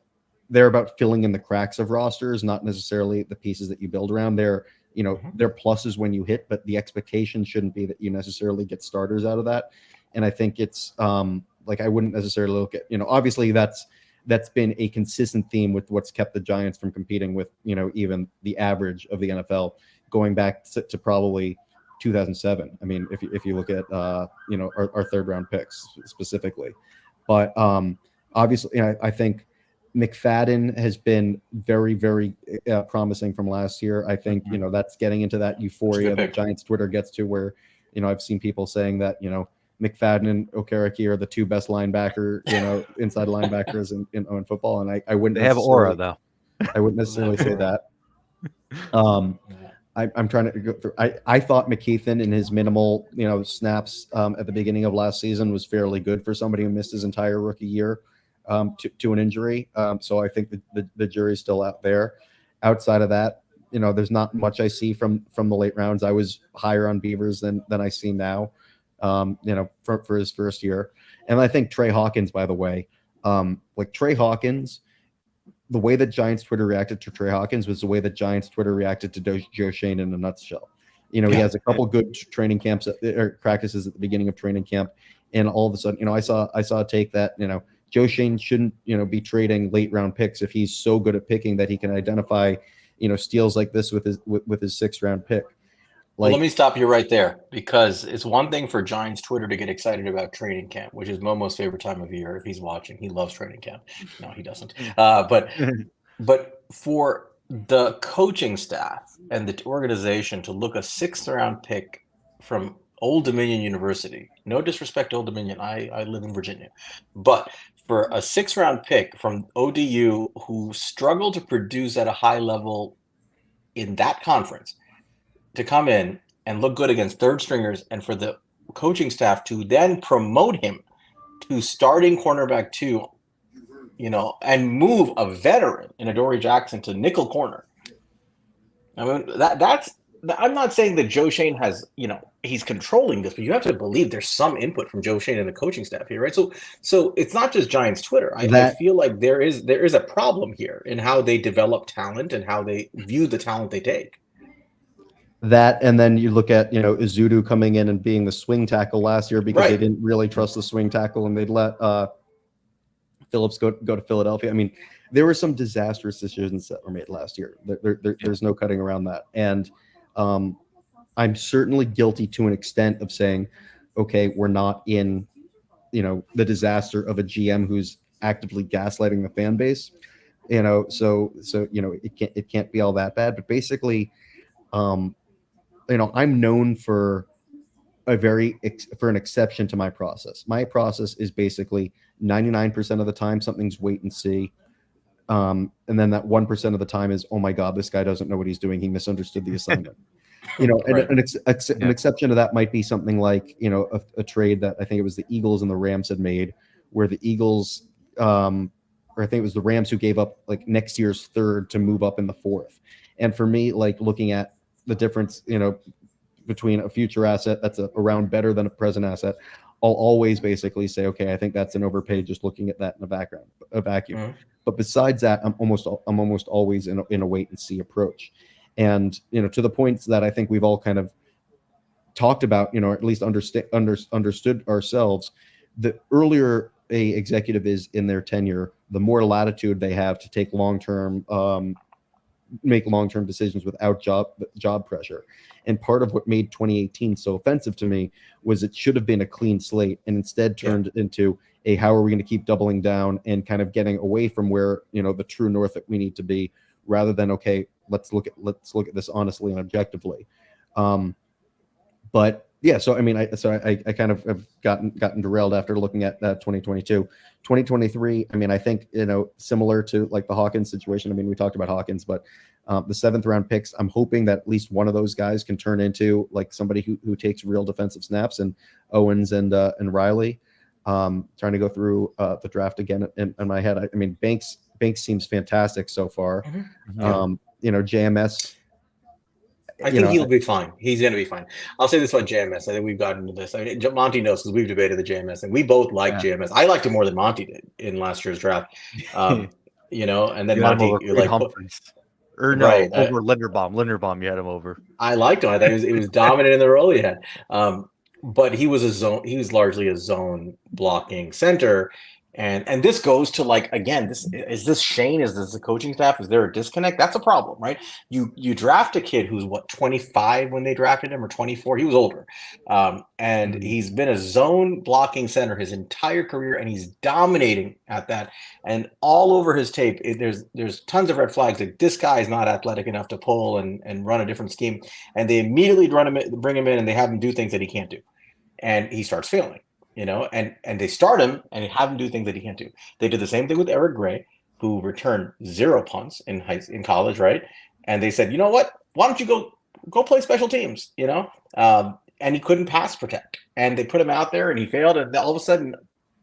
filling in the cracks of rosters, not necessarily the pieces that you build around. They're pluses when you hit, but the expectation shouldn't be that you necessarily get starters out of that. And I think it's like I wouldn't necessarily look at obviously that's been a consistent theme with what's kept the Giants from competing with even the average of the NFL going back to probably 2007. I mean, if you look at our 3rd round picks specifically, but obviously I think McFadden has been very, very promising from last year. I think that's getting into that euphoria that Giants Twitter gets to, where I've seen people saying that McFadden and Okereke are the 2 best linebacker inside linebackers in football, and I wouldn't.
They have aura though.
I wouldn't necessarily say that. I'm trying to go through. I thought McKeithen in his minimal snaps at the beginning of last season was fairly good for somebody who missed his entire rookie year to an injury. So I think the jury's still out there. Outside of that, there's not much I see from the late rounds. I was higher on Beavers than I see now, for his first year. And I think Trey Hawkins, by the way, like Trey Hawkins, the way that Giants Twitter reacted to Trey Hawkins was the way that Giants Twitter reacted to Joe Schoen in a nutshell. He has a couple good training camps or practices at the beginning of training camp, and all of a sudden, I saw a take that Joe Schoen shouldn't be trading late round picks if he's so good at picking that he can identify steals like this with his 6th round pick.
Well, let me stop you right there, because it's one thing for Giants Twitter to get excited about training camp, which is Momo's favorite time of year. If he's watching, he loves training camp. No, he doesn't. But for the coaching staff and the organization to look a 6th round pick from Old Dominion University, no disrespect to Old Dominion, I live in Virginia, but for a 6th round pick from ODU who struggled to produce at a high level in that conference, to come in and look good against 3rd stringers, and for the coaching staff to then promote him to starting cornerback 2 and move a veteran in Adoree Jackson to nickel corner. I mean, that's. I'm not saying that Joe Schoen has, he's controlling this, but you have to believe there's some input from Joe Schoen and the coaching staff here, right? So it's not just Giants Twitter. I feel like there is a problem here in how they develop talent and how they view the talent they take.
That, and then you look at, Izudu coming in and being the swing tackle last year because they didn't really trust the swing tackle, and they'd let Phillips go to Philadelphia. I mean, there were some disastrous decisions that were made last year. There's no cutting around that. And I'm certainly guilty to an extent of saying, okay, we're not in, the disaster of a GM who's actively gaslighting the fan base, so it can't be all that bad. But basically, I'm known for for an exception to my process. My process is basically 99% of the time something's wait and see. And then that 1% of the time is, oh my God, this guy doesn't know what he's doing. He misunderstood the assignment. An exception to that might be something like, a trade that I think it was the Eagles and the Rams had made, where the Eagles, or I think it was the Rams who gave up like next year's third to move up in the fourth. And for me, like looking at the difference, between a future asset that's around better than a present asset, I'll always basically say, okay, I think that's an overpay just looking at that in a vacuum. Mm-hmm. But besides that, I'm almost always in a wait and see approach. And, to the points that I think we've all kind of talked about, or at least understood ourselves, the earlier a executive is in their tenure, the more latitude they have to take make long-term decisions without job pressure. And part of what made 2018 so offensive to me was it should have been a clean slate, and instead turned into how are we going to keep doubling down and kind of getting away from where, the true north that we need to be, rather than, okay, let's look at this honestly and objectively. But yeah, so I mean, I kind of have gotten derailed after looking at 2022, 2023. I mean, I think, similar to like the Hawkins situation. I mean, we talked about Hawkins, but the 7th round picks, I'm hoping that at least one of those guys can turn into like somebody who takes real defensive snaps, and Owens and Riley. Trying to go through the draft again in my head. I mean, Banks seems fantastic so far. Mm-hmm. JMS.
I think he'll be fine. He's going to be fine. I'll say this about JMS. I think we've gotten into this. I mean, Monty knows because we've debated the JMS, and we both like JMS. I liked him more than Monty did in last year's draft. And then Monty, like,
or no, right, over Linderbaum. Linderbaum, you had him over.
I liked him. I thought he was dominant in the role he had. But he was largely a zone blocking center. And this goes to, like, again, is this Shane? Is this the coaching staff? Is there a disconnect? That's a problem, right? You draft a kid who's 25 when they drafted him, or 24. He was older. And he's been a zone blocking center his entire career, and he's dominating at that. And all over his tape, there's tons of red flags. Like, this guy is not athletic enough to pull and run a different scheme. And they immediately bring him in, and they have him do things that he can't do. And he starts failing. And they start him and have him do things that he can't do. They did the same thing with Eric Gray, who returned 0 punts in college, right? And they said, you know what? Why don't you go play special teams, And he couldn't pass protect. And they put him out there, and he failed. And all of a sudden,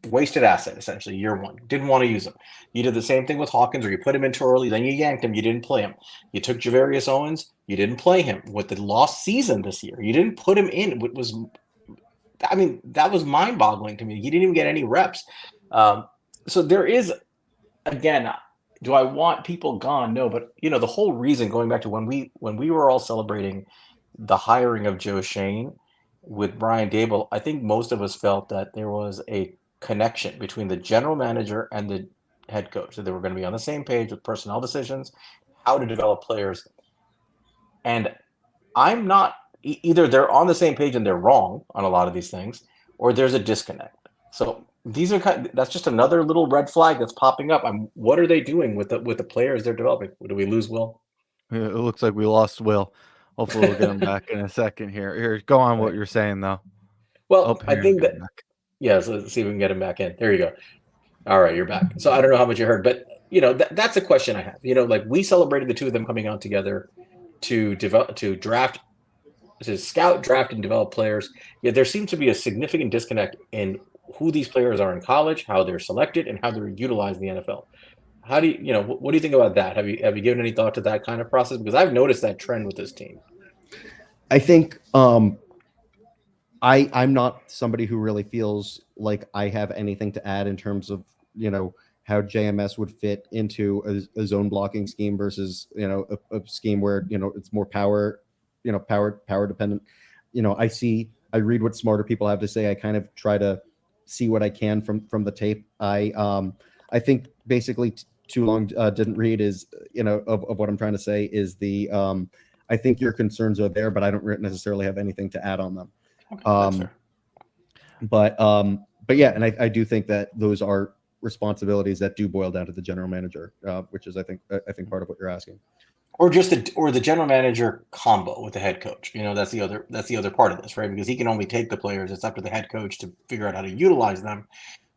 wasted asset, essentially, year one. Didn't want to use him. You did the same thing with Hawkins, or you put him in too early, then you yanked him. You didn't play him. You took Javarius Owens. You didn't play him with the lost season this year. You didn't put him in. That was mind-boggling to me. He didn't even get any reps. So there is, again, do I want people gone? No, but the whole reason, going back to when we were all celebrating the hiring of Joe Schoen with Brian Daboll, I think most of us felt that there was a connection between the general manager and the head coach, that they were going to be on the same page with personnel decisions, how to develop players. And I'm not. Either they're on the same page and they're wrong on a lot of these things, or there's a disconnect. So that's just another little red flag that's popping up. What are they doing with the players they're developing? Do we lose Will?
Yeah, it looks like we lost Will. Hopefully we'll get him back in a second here. Here, go on what you're saying though.
Well, I think that so let's see if we can get him back in. There you go. All right, you're back. So I don't know how much you heard, but that's a question I have. Like, we celebrated the two of them coming out together to draft. To scout, draft, and develop players, yet there seems to be a significant disconnect in who these players are in college, how they're selected, and how they're utilized in the NFL. How do you, what do you think about that? Have you given any thought to that kind of process? Because I've noticed that trend with this team.
I think I'm not somebody who really feels like I have anything to add in terms of how JMS would fit into a zone blocking scheme versus a scheme where it's more power dependent. I read what smarter people have to say. I kind of try to see what I can from the tape. I think basically too long didn't read is of what I'm trying to say is the I think your concerns are there, but I don't necessarily have anything to add on them.
Okay, that's fair.
But yeah, and I do think that those are responsibilities that do boil down to the general manager, which is I think part of what you're asking.
Or just the general manager combo with the head coach. That's the other part of this, right? Because he can only take the players. It's up to the head coach to figure out how to utilize them.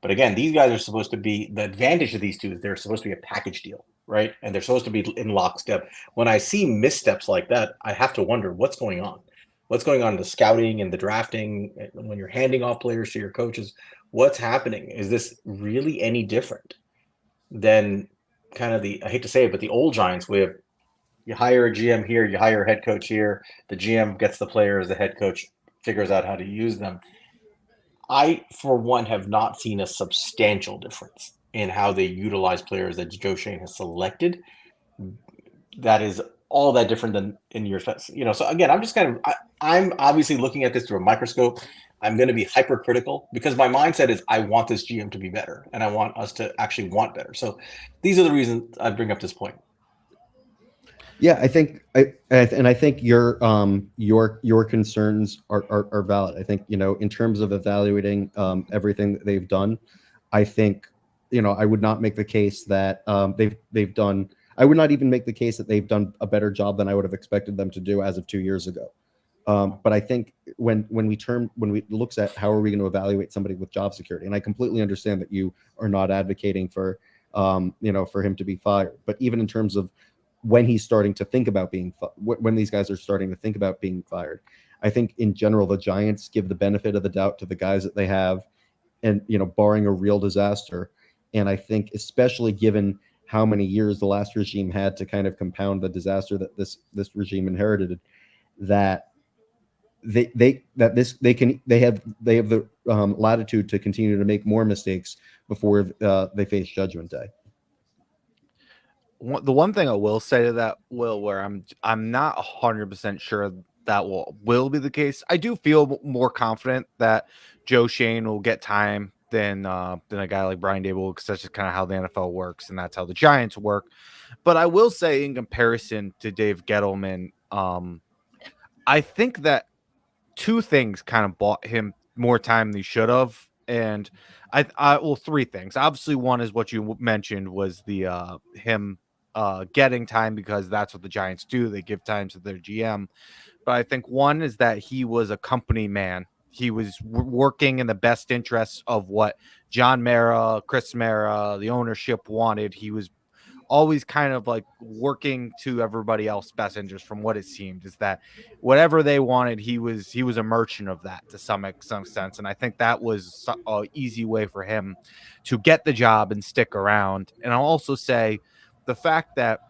But again, these guys are supposed to be, the advantage of these two is they're supposed to be a package deal, right? And they're supposed to be in lockstep. When I see missteps like that, I have to wonder what's going on. What's going on in the scouting and the drafting when you're handing off players to your coaches? What's happening? Is this really any different than kind of I hate to say it, but the old Giants where you hire a GM here, you hire a head coach here, the GM gets the players, the head coach figures out how to use them. I, for one, have not seen a substantial difference in how they utilize players that Joe Schoen has selected. That is all that different than in your, so again, I'm just I'm obviously looking at this through a microscope. I'm going to be hypercritical because my mindset is I want this GM to be better and I want us to actually want better. So these are the reasons I bring up this point.
Yeah, I think your concerns are valid. I think in terms of evaluating everything that they've done, I think I would not make the case that they've done. I would not even make the case that they've done a better job than I would have expected them to do as of 2 years ago. But I think when we looks at how are we going to evaluate somebody with job security, and I completely understand that you are not advocating for for him to be fired, but even in terms of when he's starting to think about when these guys are starting to think about being fired, I think in general the Giants give the benefit of the doubt to the guys that they have, and barring a real disaster. And I think especially given how many years the last regime had to kind of compound the disaster that this regime inherited, that they have the latitude to continue to make more mistakes before they face Judgment Day.
The one thing I will say to that, Will, where I'm not 100% sure that will be the case. I do feel more confident that Joe Schoen will get time than a guy like Brian Daboll, because that's just kind of how the NFL works, and that's how the Giants work. But I will say, in comparison to Dave Gettleman, I think that two things kind of bought him more time than he should have. And three things. Obviously, one is what you mentioned was the him getting time, because that's what the Giants do. They give time to their GM. But I think one is that he was a company man. He was working in the best interests of what John Mara, Chris Mara, the ownership wanted. He was always kind of like working to everybody else's best interest. From what it seemed, is that whatever they wanted, he was a merchant of that to some sense. And I think that was an easy way for him to get the job and stick around. And I'll also say the fact that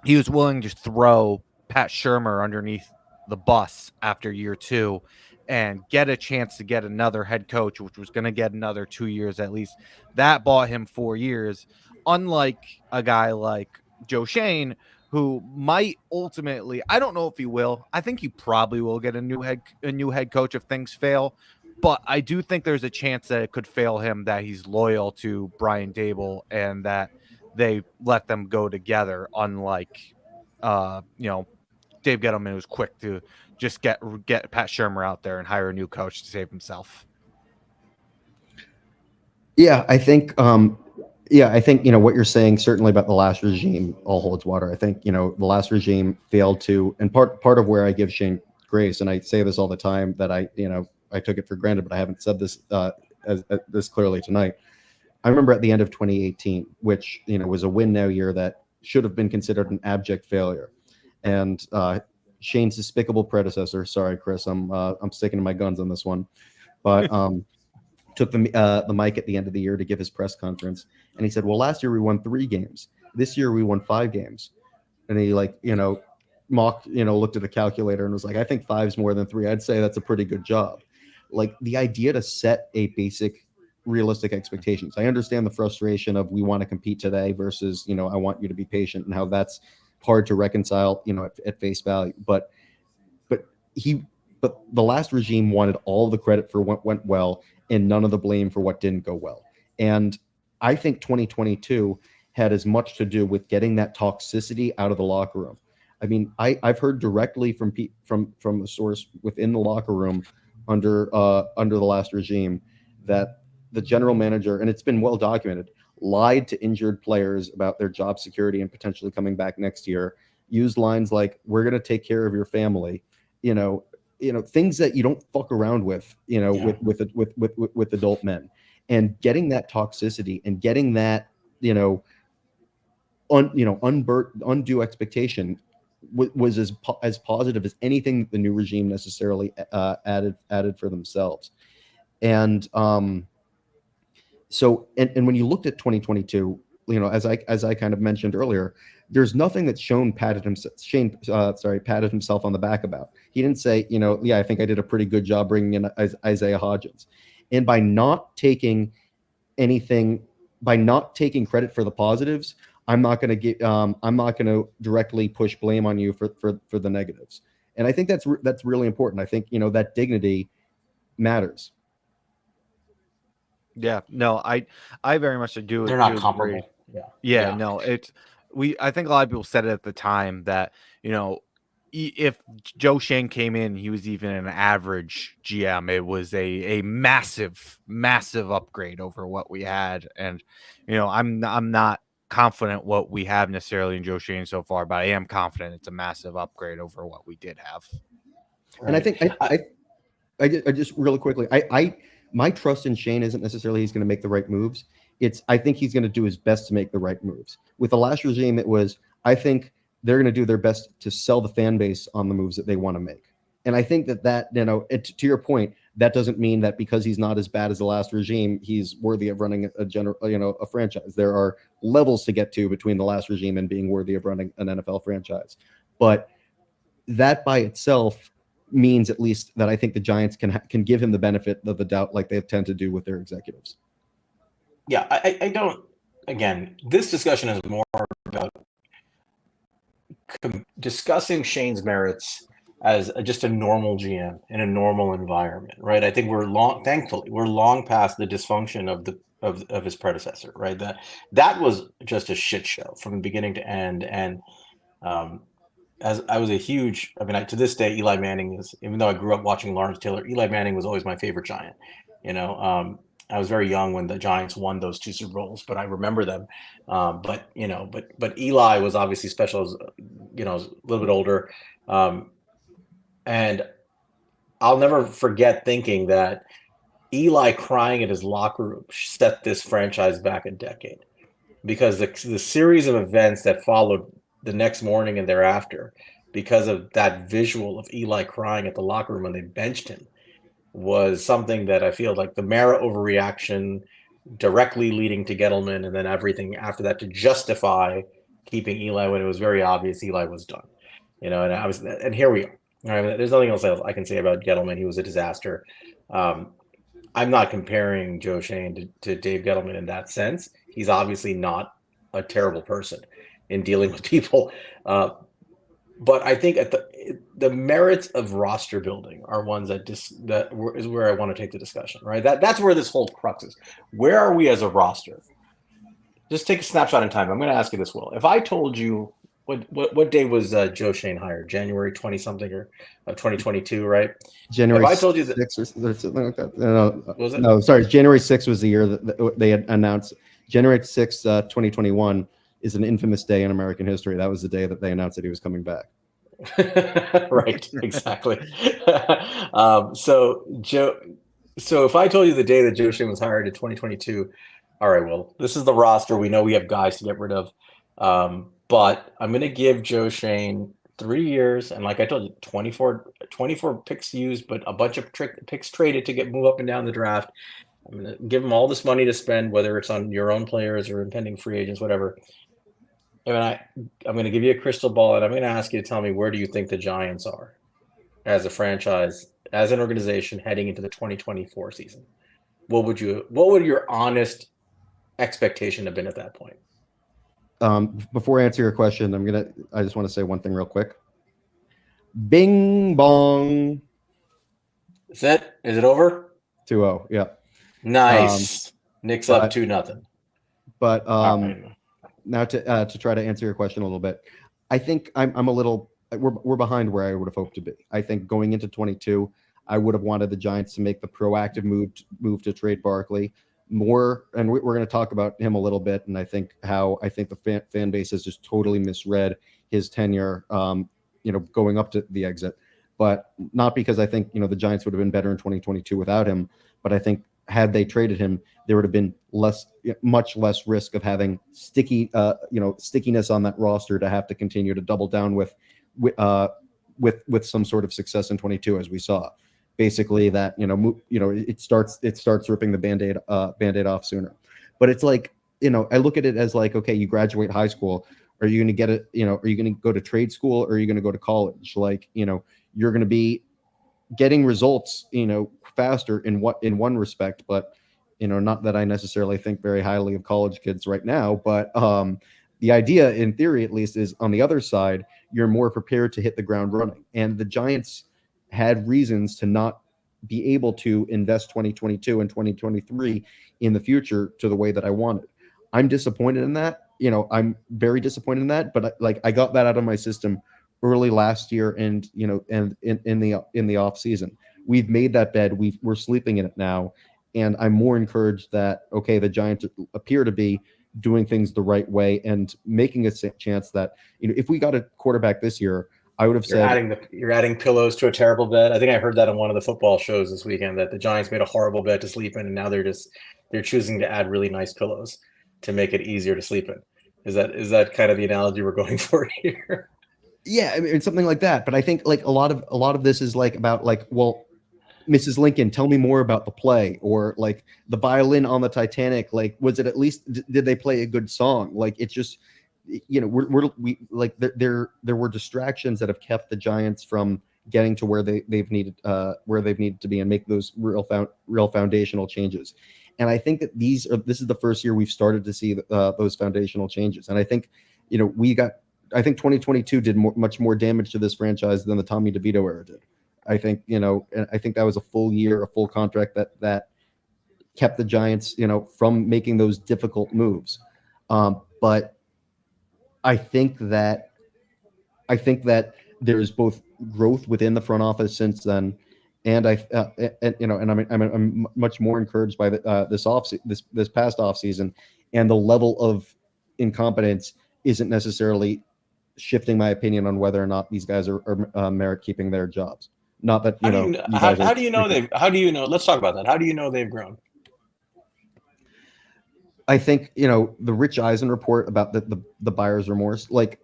he was willing to throw Pat Shurmur underneath the bus after year 2 and get a chance to get another head coach, which was going to get another 2 years at least, that bought him 4 years. Unlike a guy like Joe Schoen, who might ultimately, I don't know if he will. I think he probably will get a new head coach if things fail. But I do think there's a chance that it could fail him, that he's loyal to Brian Daboll and that they let them go together. Unlike, Dave Gettleman was quick to just get Pat Shurmur out there and hire a new coach to save himself.
Yeah, I think what you're saying certainly about the last regime all holds water. I think the last regime failed to, and part of where I give Shane grace, and I say this all the time, that I took it for granted, but I haven't said this as this clearly tonight. I remember at the end of 2018, which was a win now year that should have been considered an abject failure, and Shane's despicable predecessor. Sorry, Chris, I'm sticking to my guns on this one, but took the mic at the end of the year to give his press conference, and he said, "Well, last year we won 3 games. This year we won 5 games." And he looked at a calculator and was like, "I think 5's more than 3. I'd say that's a pretty good job." Like, the idea to set a basic realistic expectations. I understand the frustration of we want to compete today versus, I want you to be patient, and how that's hard to reconcile, at face value. But the last regime wanted all the credit for what went well and none of the blame for what didn't go well. And I think 2022 had as much to do with getting that toxicity out of the locker room. I mean, I've heard directly from a source within the locker room under the last regime that the general manager, and it's been well documented, lied to injured players about their job security and potentially coming back next year. Used lines like, "We're going to take care of your family," things that you don't fuck around with, with adult men. And getting that toxicity and getting that, undue expectation was as positive as anything the new regime necessarily added for themselves. And so when you looked at 2022, as I kind of mentioned earlier, there's nothing that Schoen patted himself on the back about. He didn't say, I think I did a pretty good job bringing in Isaiah Hodgins. And by not taking credit for the positives, I'm not going to directly push blame on you for the negatives. And I think that's really important. I think, that dignity matters.
Yeah, no, I very much do.
They're not
do
comparable.
agree. Yeah, no, I think a lot of people said it at the time that, if Joe Schoen came in, he was even an average GM. It was a massive, massive upgrade over what we had. And, I'm not confident what we have necessarily in Joe Schoen so far, but I am confident it's a massive upgrade over what we did have.
Right. And I think I just really quickly, my trust in Shane isn't necessarily he's going to make the right moves. I think he's going to do his best to make the right moves. With the last regime, I think they're going to do their best to sell the fan base on the moves that they want to make. And I think that to your point, that doesn't mean that because he's not as bad as the last regime, he's worthy of running a franchise. There are levels to get to between the last regime and being worthy of running an NFL franchise. But that by itself means at least that I think the Giants can give him the benefit of the doubt, like they tend to do with their executives.
Yeah, I don't. Again, this discussion is more about discussing Merritt's as just a normal GM in a normal environment, right? I think thankfully, we're long past the dysfunction of his predecessor, right? That was just a shit show from beginning to end. And as I was to this day, Eli Manning is, even though I grew up watching Lawrence Taylor, Eli Manning was always my favorite Giant. I was very young when the Giants won those 2 Super Bowls, but I remember them. But Eli was obviously special, as a little bit older. And I'll never forget thinking that Eli crying in his locker room set this franchise back a decade, because the series of events that followed the next morning and thereafter, because of that visual of Eli crying at the locker room when they benched him, was something that I feel like the Mara overreaction directly leading to Gettleman, and then everything after that to justify keeping Eli when it was very obvious Eli was done. And here we are. There's nothing else I can say about Gettleman. He was a disaster. I'm not comparing Joe Schoen to Dave Gettleman in that sense. He's obviously not a terrible person in dealing with people. But I think at the merits of roster building are ones that is where I want to take the discussion, right? That's where this whole crux is. Where are we as a roster? Just take a snapshot in time. I'm going to ask you this, Will. If I told you what day was Joe Schoen hired? January 20-something or 2022, right?
January.
If I told you that,
6th or something like that. Was it? No, sorry. January 6th was the year that they had announced. January 6th, 2021 is an infamous day in American history. That was the day that they announced that he was coming back.
Right, exactly. So if I told you the day that Joe Schoen was hired in 2022, all right, well, this is the roster. We know we have guys to get rid of. But I'm going to give Joe Schoen 3 years. And like I told you, 24 picks used, but a bunch of picks traded to move up and down the draft. I'm going to give them all this money to spend, whether it's on your own players or impending free agents, whatever. And I'm going to give you a crystal ball, and I'm going to ask you to tell me, where do you think the Giants are as a franchise, as an organization heading into the 2024 season? What would your honest expectation have been at that point?
Before I answer your question, I just want to say one thing real quick. Bing bong.
Is it over?
2-0. Yeah.
Nice. Knicks up 2-0.
But
right.
Now to try to answer your question a little bit, I think I'm a little we're behind where I would have hoped to be. I think going into 22, I would have wanted the Giants to make the proactive move to trade Barkley more, and we're going to talk about him a little bit. And I think the fan base has just totally misread his tenure, going up to the exit, but not because I think the Giants would have been better in 2022 without him, but I think had they traded him, there would have been much less risk of having stickiness on that roster to have to continue to double down with some sort of success in 22, as we saw. Basically, that it starts ripping the band-aid off sooner. But it's like, I look at it as like, okay, you graduate high school. Are you going to get it? Are you going to go to trade school, or are you going to go to college? Like, you're going to be getting results, faster in one respect, but not that I necessarily think very highly of college kids right now, but the idea, in theory at least, is on the other side, you're more prepared to hit the ground running. And the Giants had reasons to not be able to invest 2022 and 2023 in the future to the way that I wanted. I'm disappointed in that. I'm very disappointed in that, but I got that out of my system early last year, and and in the off season. We've made that bed. We're sleeping in it now, and I'm more encouraged that, okay, the Giants appear to be doing things the right way and making a chance that if we got a quarterback this year, I would have
you're adding pillows to a terrible bed. I think I heard that on one of the football shows this weekend, that the Giants made a horrible bed to sleep in, and now they're choosing to add really nice pillows to make it easier to sleep in. Is that kind of the analogy we're going for here?
Yeah, I mean, something like that. But I think like a lot of this is like about like, well, Mrs. Lincoln, tell me more about the play, or like the violin on the Titanic. Like, was it at least, did they play a good song? Like, it's just, there were distractions that have kept the Giants from getting to where they've needed to be and make those real foundational changes. And I think that this is the first year we've started to see those foundational changes. And I think, I think 2022 did much more damage to this franchise than the Tommy DeVito era did. I think, I think that was a full year, a full contract that kept the Giants, from making those difficult moves. But I think that there's both growth within the front office since then, and I'm much more encouraged by this past offseason, and the level of incompetence isn't necessarily shifting my opinion on whether or not these guys are merit keeping their jobs. Not that
how do you know? Let's talk about that. How do you know they've grown?
I think the Rich Eisen report about the buyer's remorse. Like,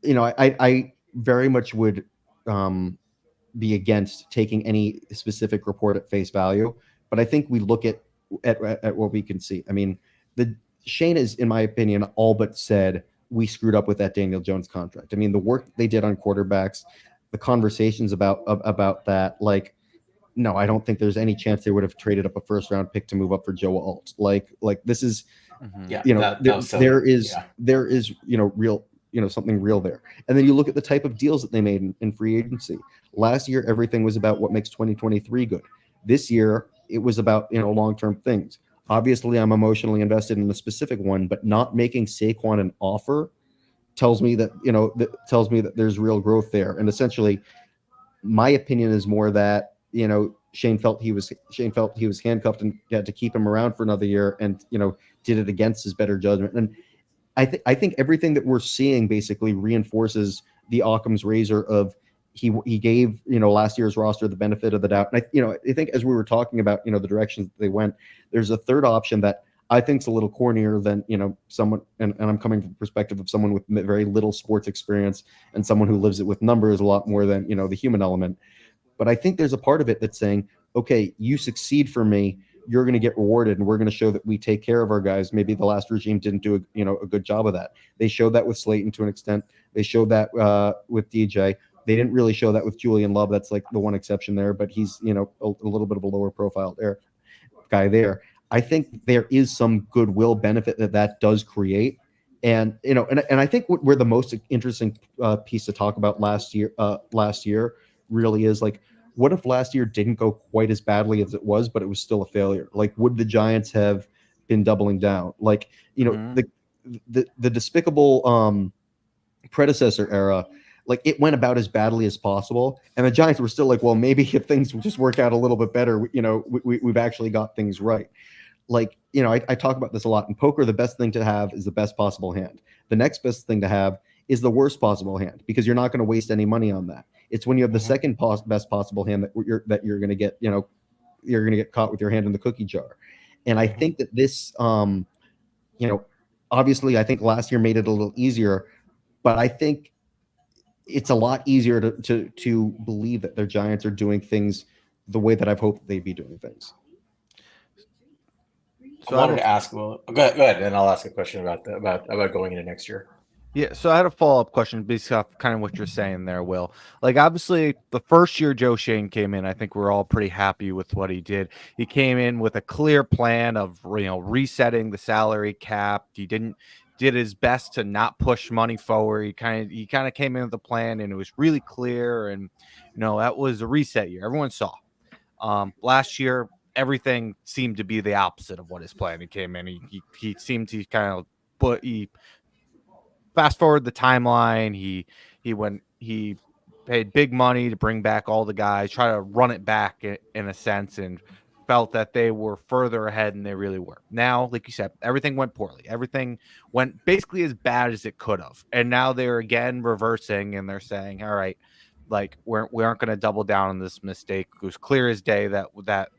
I very much would be against taking any specific report at face value, but I think we look at what we can see. I mean, Shane is, in my opinion, all but said we screwed up with that Daniel Jones contract. I mean, the work they did on quarterbacks, the conversations about that, like, no, I don't think there's any chance they would have traded up a first round pick to move up for Joe Alt. Like this is, there is real, something real there. And then you look at the type of deals that they made in free agency. Last year, everything was about what makes 2023 good. This year, it was about, long-term things. Obviously, I'm emotionally invested in a specific one, but not making Saquon an offer tells me that there's real growth there. And essentially, my opinion is more that Shane felt he was handcuffed and had to keep him around for another year, and did it against his better judgment. And I think everything that we're seeing basically reinforces the Occam's razor of he gave last year's roster the benefit of the doubt. And I think as we were talking about the directions they went, there's a third option that I think is a little cornier than someone, and I'm coming from the perspective of someone with very little sports experience and someone who lives it with numbers a lot more than the human element. But I think there's a part of it that's saying, okay, you succeed for me. you're going to get rewarded, and we're going to show that we take care of our guys. Maybe the last regime didn't do a good job of that. They showed that with Slayton to an extent. They showed that with DJ. They didn't really show that with Julian Love. That's like the one exception there, but he's a little bit of a lower profile guy there. I think there is some goodwill benefit that does create. And and I think where the most interesting piece to talk about last year really is, like, what if last year didn't go quite as badly as it was, but it was still a failure? Like, would the Giants have been doubling down? Like, the despicable predecessor era, like, it went about as badly as possible, and the Giants were still like, well, maybe if things just work out a little bit better, we've actually got things right. Like, I talk about this a lot in poker. The best thing to have is the best possible hand. The next best thing to have is the worst possible hand, because you're not going to waste any money on that. It's when you have the second best possible hand that you're going to get, you're going to get caught with your hand in the cookie jar. And I think that this, obviously, I think last year made it a little easier, but I think it's a lot easier to believe that their Giants are doing things the way that I've hoped they'd be doing things.
So I wanted to ask. Well, go ahead, and I'll ask a question about going into next year.
Yeah, so I had a follow-up question based off kind of what you're saying there, Will. Like, obviously, the first year Joe Schoen came in, I think we're all pretty happy with what he did. He came in with a clear plan of, resetting the salary cap. He did his best to not push money forward. He kind of came in with a plan, and it was really clear. And that was a reset year. Everyone saw. Last year, everything seemed to be the opposite of what his plan. He came in. He seemed to kind of fast forward the timeline. He paid big money to bring back all the guys, try to run it back in a sense, and felt that they were further ahead than they really were. Now, like you said, everything went poorly. Everything went basically as bad as it could have. And now they're again reversing, and they're saying, all right, like, we aren't going to double down on this mistake. It was clear as day that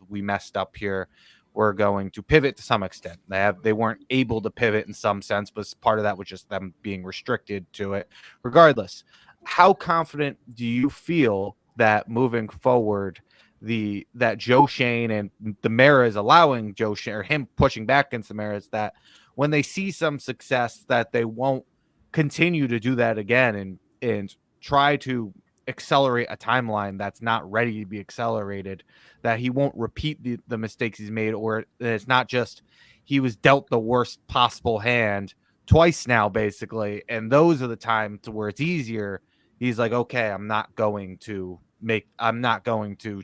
we messed up here. We're going to pivot to some extent. They weren't able to pivot in some sense, but part of that was just them being restricted to it. Regardless, how confident do you feel that moving forward, that Joe Schoen and the Maras allowing Joe Schoen, or him pushing back against the Maras, that when they see some success, that they won't continue to do that again and try to accelerate a timeline that's not ready to be accelerated, that he won't repeat the mistakes he's made, or it's not just he was dealt the worst possible hand twice now, basically, and those are the times where it's easier. He's like, okay, I'm not going to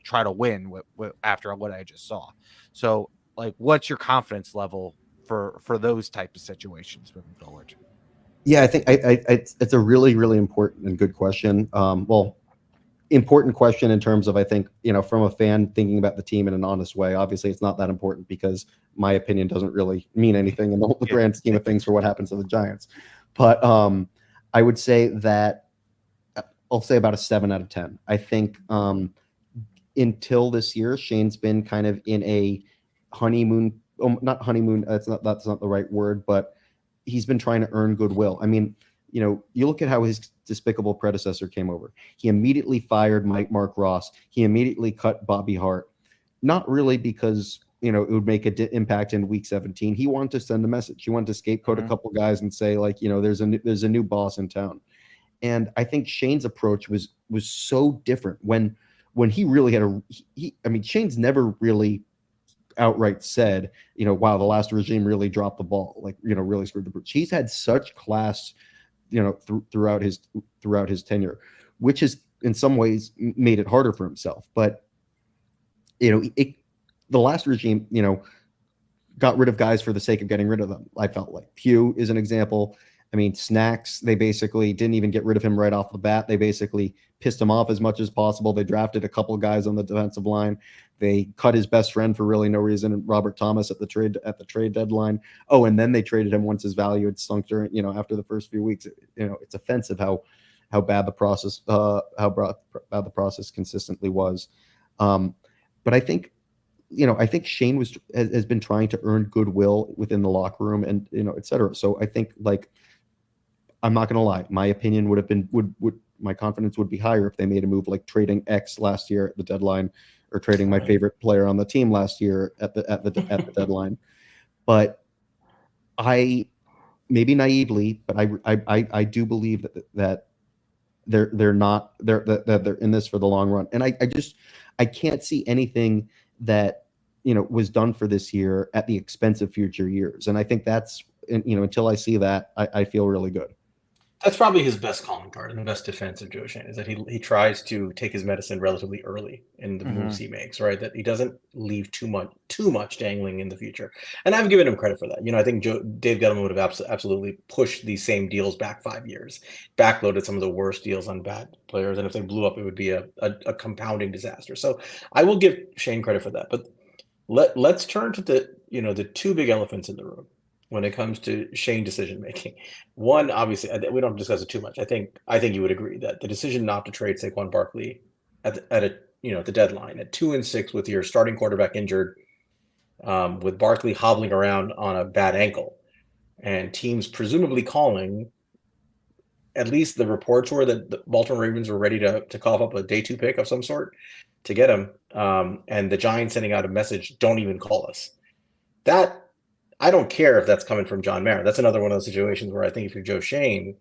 try to win after what I just saw. So, like, what's your confidence level for those types of situations moving forward?
Yeah, I think it's a really, really important and good question. Important question in terms of, I think, from a fan thinking about the team in an honest way. Obviously, it's not that important because my opinion doesn't really mean anything in the grand scheme of things for what happens to the Giants. But I would say that I'll say about a 7 out of 10. I think until this year, Shane's been kind of in a honeymoon. Not honeymoon. That's not the right word, but he's been trying to earn goodwill. I mean, you look at how his despicable predecessor came over. He immediately fired Mark Ross. He immediately cut Bobby Hart. Not really because, it would make an impact in week 17. He wanted to send a message. He wanted to scapegoat a couple guys and say, like, there's a new boss in town. And I think Shane's approach was so different when he really had Shane's never really outright said, wow, the last regime really dropped the ball, like, really screwed the boots. He's had such class, throughout his tenure, which has in some ways made it harder for himself. But, the last regime, got rid of guys for the sake of getting rid of them. I felt like Pugh is an example. I mean, Snacks, they basically didn't even get rid of him right off the bat. They basically pissed him off as much as possible. They drafted a couple of guys on the defensive line. They cut his best friend for really no reason, Robert Thomas, at the trade deadline. Oh, and then they traded him once his value had sunk during, after the first few weeks. It's offensive how bad the process consistently was. But I think Shane has been trying to earn goodwill within the locker room and, et cetera. So I think, like, I'm not going to lie. My opinion my confidence would be higher if they made a move like trading X last year at the deadline, or trading my favorite player on the team last year at the deadline. But I, maybe naively, but I do believe that they're not that they're in this for the long run. And I can't see anything that was done for this year at the expense of future years. And I think that's, until I see that, I feel really good.
That's probably his best calling card and the best defense of Joe Schoen is that he tries to take his medicine relatively early in the moves he makes, right? That he doesn't leave too much dangling in the future. And I've given him credit for that. I think Dave Gettleman would have absolutely pushed these same deals back 5 years, backloaded some of the worst deals on bad players, and if they blew up, it would be a compounding disaster. So I will give Shane credit for that. But let's turn to the two big elephants in the room when it comes to Shane decision making. One, obviously, we don't discuss it too much. I think you would agree that the decision not to trade Saquon Barkley at the deadline at 2-6 with your starting quarterback injured, with Barkley hobbling around on a bad ankle, and teams presumably calling. At least the reports were that the Baltimore Ravens were ready to cough up a day 2 pick of some sort to get him, and the Giants sending out a message, "Don't even call us." That. I don't care if that's coming from John Mara. That's another one of those situations where I think if you're Joe Schoen,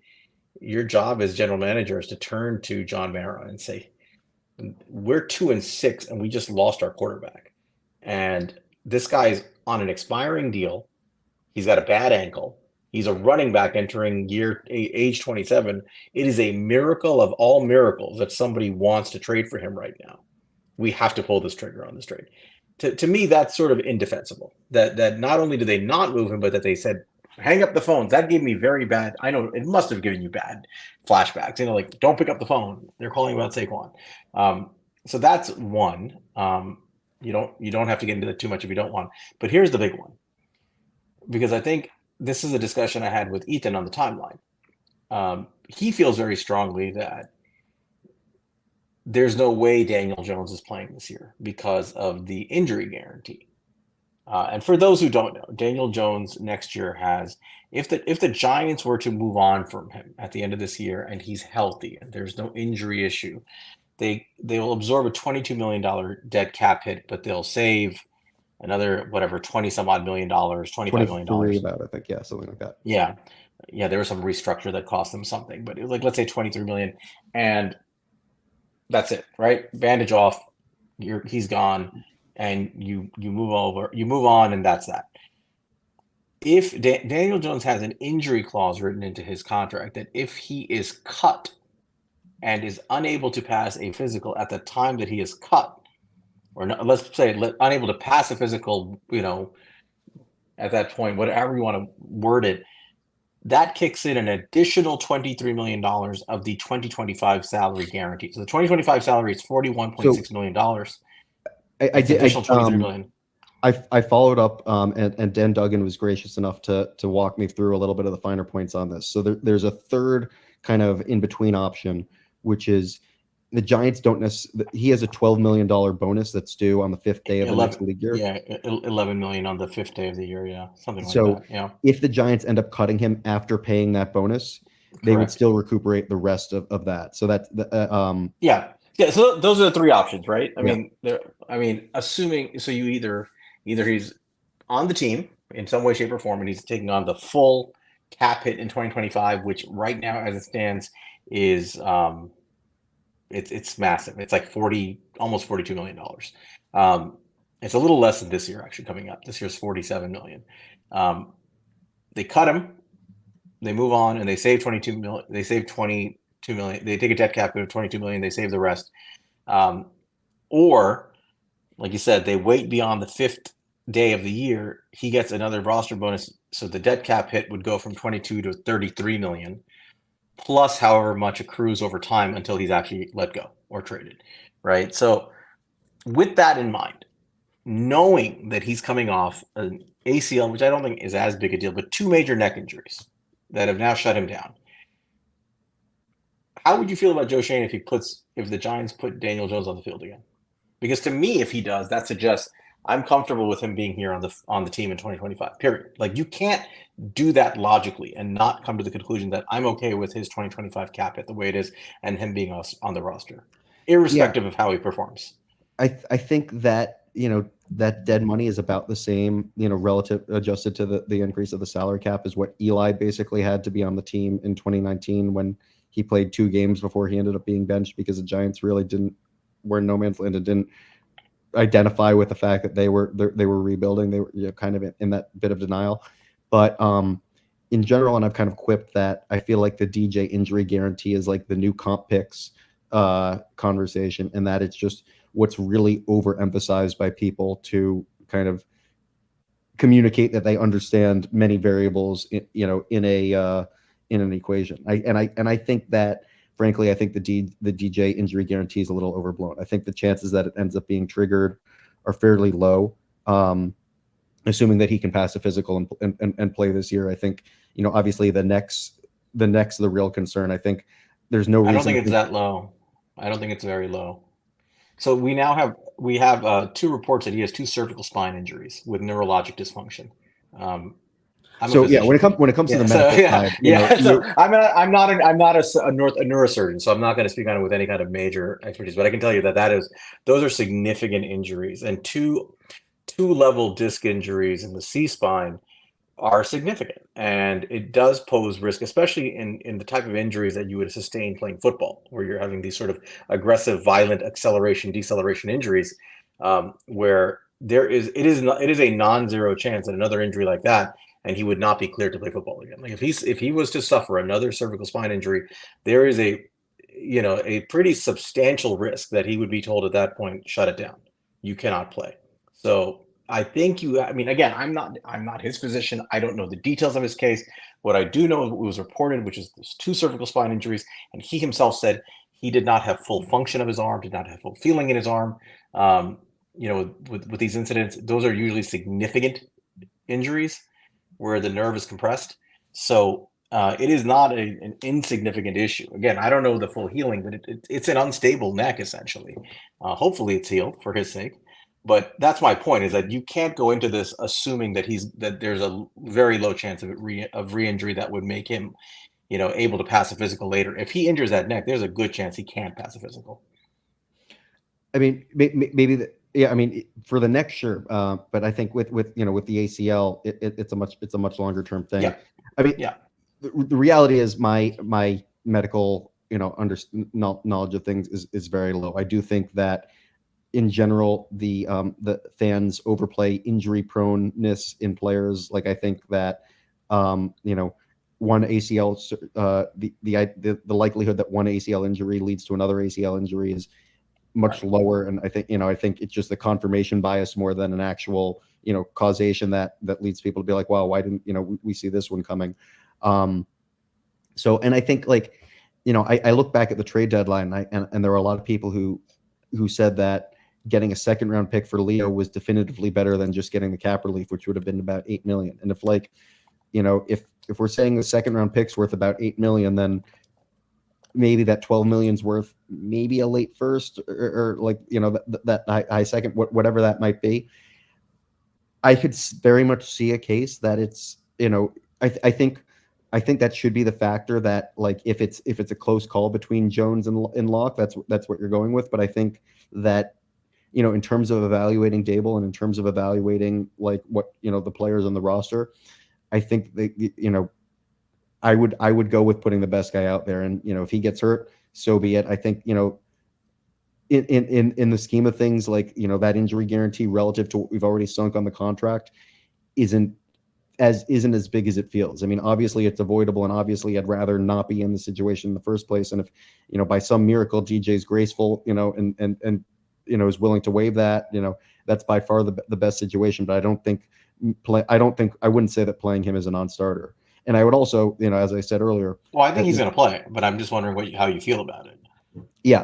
your job as general manager is to turn to John Mara and say, we're 2-6 and we just lost our quarterback. And this guy's on an expiring deal. He's got a bad ankle. He's a running back entering age 27. It is a miracle of all miracles that somebody wants to trade for him right now. We have to pull this trigger on this trade. To me, that's sort of indefensible. That not only do they not move him, but that they said, hang up the phones. That gave me very bad. I know it must have given you bad flashbacks. Like, don't pick up the phone. They're calling about Saquon. So that's one. You don't have to get into that too much if you don't want. But here's the big one, because I think this is a discussion I had with Ethan on the timeline. He feels very strongly that there's no way Daniel Jones is playing this year because of the injury guarantee. And for those who don't know, Daniel Jones next year has, if the Giants were to move on from him at the end of this year and he's healthy and there's no injury issue, they will absorb a $22 million dead cap hit, but they'll save another whatever $20-some odd million, $25 million.
About, I think, something like that.
Yeah, there was some restructure that cost them something, but it was like, let's say $23 million, and that's it, right? Bandage off, he's gone, and you move on, and that's that. If Daniel Jones has an injury clause written into his contract that if he is cut and is unable to pass a physical at the time that he is cut, or not, let's say unable to pass a physical, at that point, whatever you want to word it, that kicks in an additional $23 million of the 2025 salary guarantee. So the 2025 salary is $41.6 million.
I did
additional $23 million.
I followed up, and Dan Duggan was gracious enough to walk me through a little bit of the finer points on this. So there's a third kind of in between option, which is the Giants don't necessarily. He has a $12 million bonus that's due on the 5th day of the next league year.
Yeah, $11 million on the 5th day of the year. Yeah, something like
that.
So yeah,
if the Giants end up cutting him after paying that bonus, they would still recuperate the rest of that. So that's the
yeah. So those are the three options, right? I mean, assuming so, you either he's on the team in some way, shape, or form, and he's taking on the full cap hit in 2025, which right now, as it stands, is it's massive. It's like almost $42 million. It's a little less than this year actually coming up. This year's $47 million. They cut him, they move on, and they save $22 million. They save $22 million. They take a debt cap of $22 million. They save the rest. Or, like you said, they wait beyond the 5th day of the year. He gets another roster bonus, so the debt cap hit would go from 22 to 33 million. Plus however much accrues over time until he's actually let go or traded, right? So with that in mind, knowing that he's coming off an ACL, which I don't think is as big a deal, but 2 major neck injuries that have now shut him down, how would you feel about Joe Schoen if the Giants put Daniel Jones on the field again? Because to me, if he does, that suggests I'm comfortable with him being here on the team in 2025, period. Like, you can't do that logically and not come to the conclusion that I'm okay with his 2025 cap hit the way it is and him being on the roster, irrespective of how he performs.
I think that, that dead money is about the same, relative adjusted to the increase of the salary cap as what Eli basically had to be on the team in 2019 when he played 2 games before he ended up being benched because the Giants really were in no man's land and didn't identify with the fact that they were rebuilding. They were, kind of in that bit of denial. But in general, and I've kind of quipped that I feel like the DJ injury guarantee is like the new comp picks conversation, and that it's just what's really overemphasized by people to kind of communicate that they understand many variables in an equation. I think that, frankly, I think the DJ injury guarantee is a little overblown. I think the chances that it ends up being triggered are fairly low, assuming that he can pass a physical and play this year. I think, obviously the real concern. I think there's no reason.
I don't think it's that low. I don't think it's very low. So we have 2 reports that he has 2 cervical spine injuries with neurologic dysfunction. I'm
So
a physician.
when it comes to the
so,
medical
yeah,
side,
yeah. So I'm not a neurosurgeon, so I'm not going to speak on it with any kind of major expertise. But I can tell you that those are significant injuries, and two level disc injuries in the C spine are significant, and it does pose risk, especially in the type of injuries that you would sustain playing football, where you're having these sort of aggressive, violent acceleration, deceleration injuries, where it is a non-zero chance that another injury like that, and he would not be cleared to play football again. Like if he was to suffer another cervical spine injury, there is a pretty substantial risk that he would be told at that point, shut it down. You cannot play. So I think again, I'm not his physician. I don't know the details of his case. What I do know is what was reported, which is there's 2 cervical spine injuries, and he himself said he did not have full function of his arm, did not have full feeling in his arm. With these incidents, those are usually significant injuries where the nerve is compressed. So it is not an insignificant issue. Again, I don't know the full healing, but it's an unstable neck, essentially. Hopefully it's healed for his sake. But that's my point, is that you can't go into this assuming that there's a very low chance of re-injury that would make him, able to pass a physical later. If he injures that neck, there's a good chance he can't pass a physical.
I mean, maybe yeah. I mean, for the next, sure, but I think with the ACL, it's a much longer term thing.
Yeah.
I mean,
yeah.
The reality is my medical knowledge of things is very low. I do think that in general the fans overplay injury proneness in players. Like I think that one ACL the likelihood that one ACL injury leads to another ACL injury is much lower, and I think it's just the confirmation bias more than an actual causation that leads people to be like, wow, why didn't we see this one coming? So, and I think I look back at the trade deadline, and there were a lot of people who said that getting a 2nd round pick for Leo was definitively better than just getting the cap relief, which would have been about $8 million. And if we're saying the 2nd round pick's worth about $8 million, then maybe that $12 million's worth maybe a late first or that high second, whatever that might be. I could very much see a case that it's I think that should be the factor, that if it's a close call between Jones and Locke, that's what you're going with. But I think that in terms of evaluating Daboll and in terms of evaluating what the players on the roster, I think I would go with putting the best guy out there, and if he gets hurt, so be it. I think in the scheme of things, that injury guarantee relative to what we've already sunk on the contract isn't as big as it feels. I mean, obviously it's avoidable, and obviously I'd rather not be in the situation in the first place. And if by some miracle DJ's graceful, and is willing to waive that, that's by far the best situation. But I wouldn't say that playing him is a non-starter. And I would also, as I said earlier,
well, I think he's going to play, but I'm just wondering how you feel about it.
Yeah,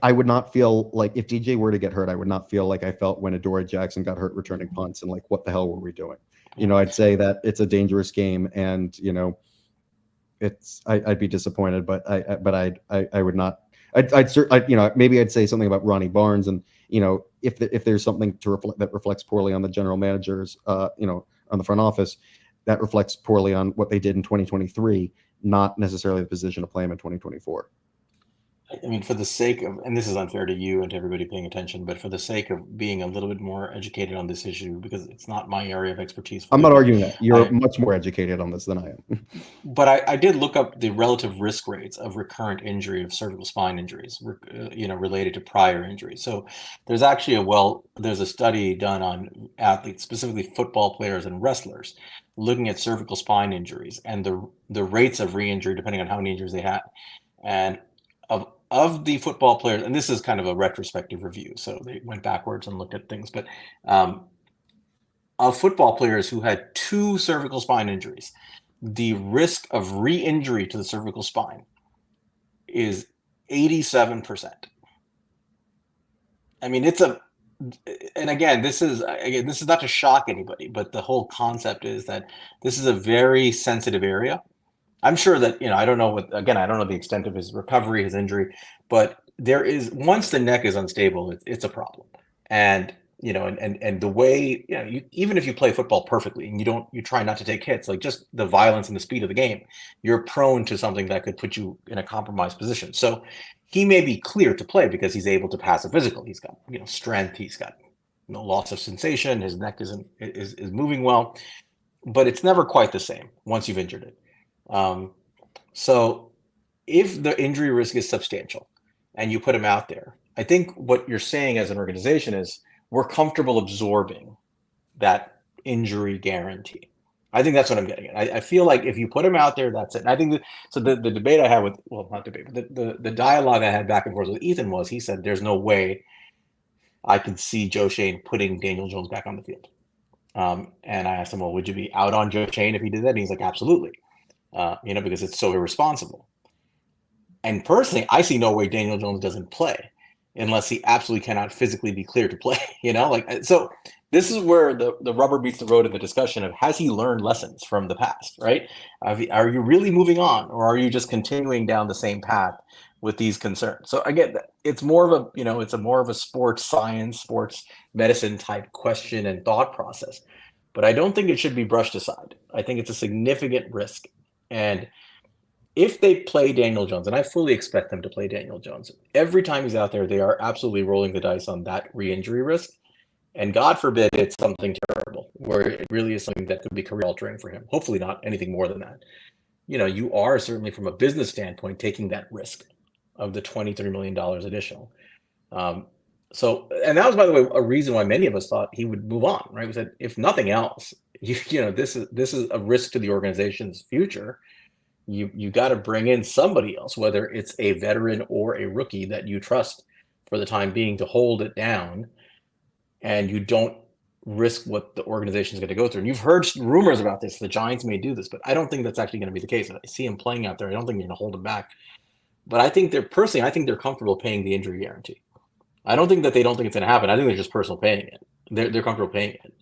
I would not feel like, if DJ were to get hurt, I would not feel like I felt when Adoree Jackson got hurt returning punts, and what the hell were we doing? I'd say that it's a dangerous game, and I'd be disappointed, but I would not. Maybe I'd say something about Ronnie Barnes, and if there's something that reflects poorly on the general managers, on the front office, that reflects poorly on what they did in 2023, not necessarily the position to play him in 2024.
I mean, for the sake of, and this is unfair to you and to everybody paying attention, but for the sake of being a little bit more educated on this issue, because it's not my area of expertise
I'm
fully,
not
but
arguing that. You're
I,
much more educated on this than I am.
I did look up the relative risk rates of recurrent injury of cervical spine injuries, related to prior injuries. So there's actually there's a study done on athletes, specifically football players and wrestlers, looking at cervical spine injuries and the rates of re-injury depending on how many injuries they had. And of the football players, and this is kind of a retrospective review, so they went backwards and looked at things, but of football players who had 2 cervical spine injuries, the risk of re-injury to the cervical spine is 87%. I mean, and again, this is not to shock anybody, but the whole concept is that this is a very sensitive area. I'm sure that, I don't know I don't know the extent of his recovery, his injury, but once the neck is unstable, it's a problem. And, and the way, even if you play football perfectly and you try not to take hits, like just the violence and the speed of the game, you're prone to something that could put you in a compromised position. So he may be clear to play because he's able to pass a physical. He's got, strength. He's got no loss of sensation. His neck is moving well, but it's never quite the same once you've injured it. So if the injury risk is substantial and you put him out there, I think what you're saying as an organization is we're comfortable absorbing that injury guarantee. I think that's what I'm getting at. I feel like if you put him out there, that's it. And I think so the debate I had not debate, but the dialogue I had back and forth with Ethan was, he said, there's no way I could see Joe Schoen putting Daniel Jones back on the field. And I asked him, well, would you be out on Joe Schoen if he did that? And he's like, absolutely. Because it's so irresponsible. And personally, I see no way Daniel Jones doesn't play unless he absolutely cannot physically be clear to play, so this is where the rubber meets the road in the discussion of, has he learned lessons from the past, right? Are you really moving on, or are you just continuing down the same path with these concerns? So again, it's more of a sports science, sports medicine type question and thought process, but I don't think it should be brushed aside. I think it's a significant risk. And if they play Daniel Jones, and I fully expect them to play Daniel Jones, every time he's out there, they are absolutely rolling the dice on that re-injury risk. And God forbid it's something terrible, where it really is something that could be career altering for him. Hopefully not anything more than that. You are certainly, from a business standpoint, taking that risk of the $23 million additional. And that was, by the way, a reason why many of us thought he would move on, right? We said, if nothing else, this is a risk to the organization's future. You got to bring in somebody else, whether it's a veteran or a rookie that you trust for the time being, to hold it down, and you don't risk what the organization is going to go through. And you've heard rumors about this. The Giants may do this, but I don't think that's actually going to be the case. I see him playing out there. I don't think you're going to hold him back. But I think they're comfortable paying the injury guarantee. I don't think that they don't think it's going to happen. I think they're just personal paying it. They're comfortable paying it.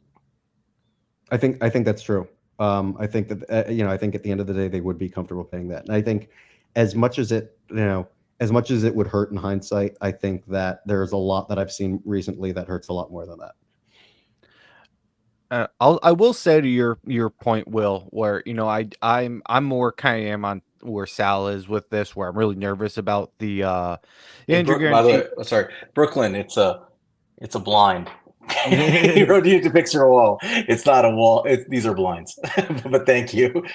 I think that's true. I think that I think at the end of the day they would be comfortable paying that. And I think as much as it would hurt in hindsight, I think that there's a lot that I've seen recently that hurts a lot more than that.
I will say to your point, Will, where I'm more kind of am on where Sal is with this, where I'm really nervous about the injury guarantee.
By the way, sorry, Brooklyn, it's a blind. You don't need to fix your wall. It's not a wall. These are blinds. But thank you.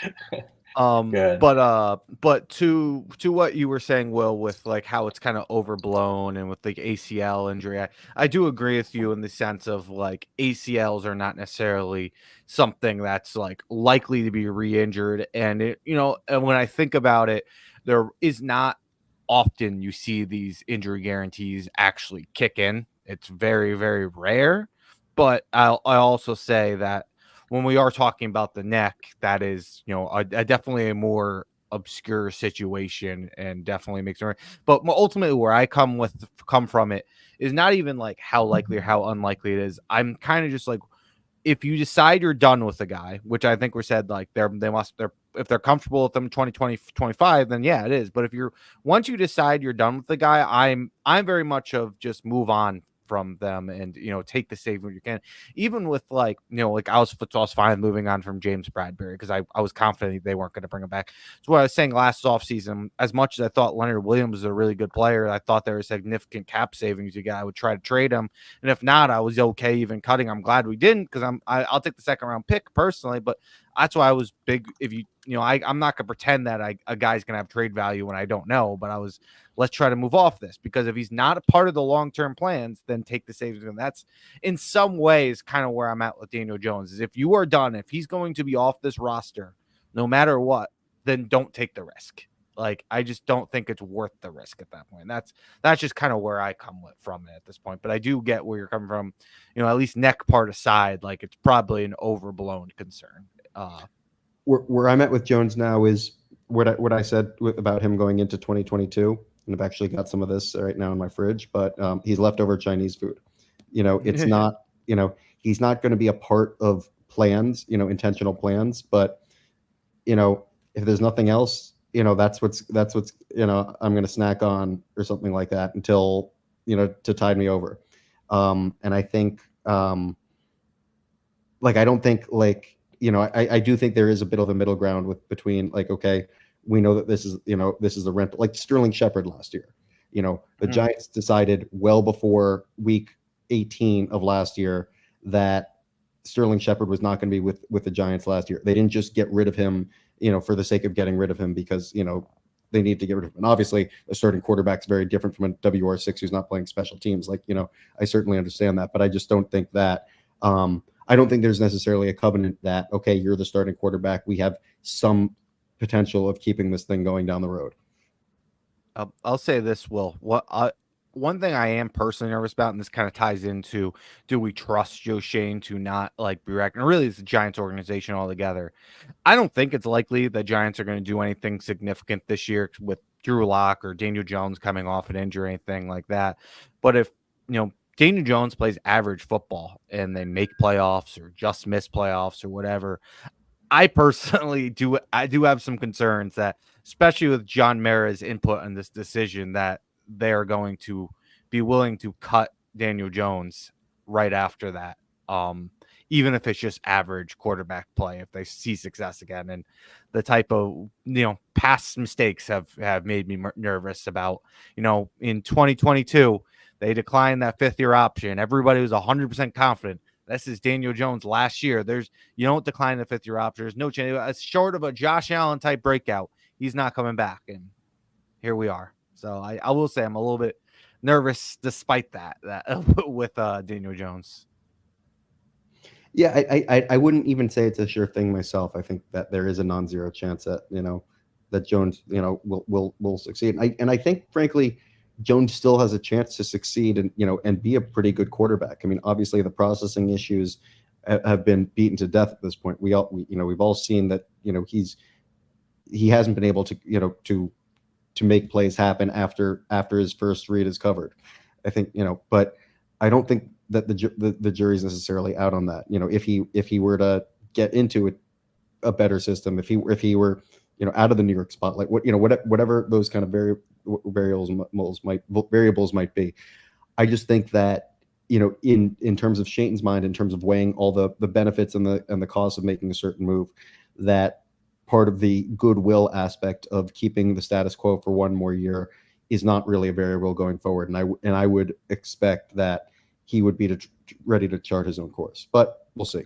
Good. But to what you were saying, Will, with like how it's kind of overblown and with the ACL injury, I do agree with you in the sense of like ACLs are not necessarily something that's like likely to be re-injured. And and when I think about it, there is not often you see these injury guarantees actually kick in. It's very, very rare. But I also say that when we are talking about the neck, that is, a definitely a more obscure situation and definitely makes it. But ultimately, where I come from it is not even like how likely or how unlikely it is. I'm kind of just like, if you decide you're done with the guy, which I think we said like if they're comfortable with them 2025, then yeah, it is. But once you decide you're done with the guy, I'm very much of just move on from them and, take the save when you can. Even with like I was fine moving on from James Bradbury because I was confident they weren't going to bring him back. So what I was saying last offseason, as much as I thought Leonard Williams was a really good player, I thought there was significant cap savings you got. I would try to trade him. And if not, I was okay even cutting. I'm glad we didn't because I'll take the second round pick personally, but that's why I was big. If I'm not going to pretend that a guy's going to have trade value when I don't know, but let's try to move off this because if he's not a part of the long-term plans, then take the savings. And that's in some ways kind of where I'm at with Daniel Jones is if you are done, if he's going to be off this roster, no matter what, then don't take the risk. Like, I just don't think it's worth the risk at that point. That's just kind of where I come from it at this point. But I do get where you're coming from, at least neck part aside, like it's probably an overblown concern.
Where I'm at with Jones now is what I said about him going into 2022, and I've actually got some of this right now in my fridge, but he's leftover Chinese food. It's not, he's not going to be a part of plans, intentional plans, but, if there's nothing else, that's what's, I'm going to snack on or something like that until, to tide me over. And I think, I don't think I do think there is a bit of a middle ground between okay, we know that this is the rental, like Sterling Shepard last year. The Giants decided well before week 18 of last year that Sterling Shepard was not going to be with the Giants last year. They didn't just get rid of him, for the sake of getting rid of him because, they need to get rid of him. And obviously a starting quarterback is very different from a WR6 who's not playing special teams. I certainly understand that, but I just don't think that, I don't think there's necessarily a covenant that, okay, you're the starting quarterback. We have some potential of keeping this thing going down the road.
I'll say this, Will. One thing I am personally nervous about, and this kind of ties into, do we trust Joe Schoen to not be wrecked? And really, it's the Giants organization altogether. I don't think it's likely the Giants are going to do anything significant this year with Drew Lock or Daniel Jones coming off an injury or anything like that. But if, Daniel Jones plays average football and they make playoffs or just miss playoffs or whatever, I personally do have some concerns that, especially with John Mara's input on this decision, that they are going to be willing to cut Daniel Jones right after that. Even if it's just average quarterback play, if they see success again. And the type of, past mistakes have made me nervous about, in 2022, they declined that 5th-year option. Everybody was 100% confident. This is Daniel Jones last year. You don't decline the 5th-year option. There's no chance. Short of a Josh Allen type breakout, he's not coming back. And here we are. So I will say I'm a little bit nervous despite that with Daniel Jones.
Yeah, I wouldn't even say it's a sure thing myself. I think that there is a non-zero chance that, that Jones, will succeed. And I think, frankly, Jones still has a chance to succeed and, and be a pretty good quarterback. I mean, obviously the processing issues have been beaten to death at this point. We've all seen that, he hasn't been able to, to make plays happen after his first read is covered. I think, but I don't think that the jury's necessarily out on that. If he were to get into a better system, if he were, out of the New York spotlight, whatever those kind of variables might be. I just think that, in terms of Shane's mind, in terms of weighing all the benefits and the costs of making a certain move, that part of the goodwill aspect of keeping the status quo for one more year is not really a variable going forward. And I would expect that he would be ready to chart his own course, but we'll see.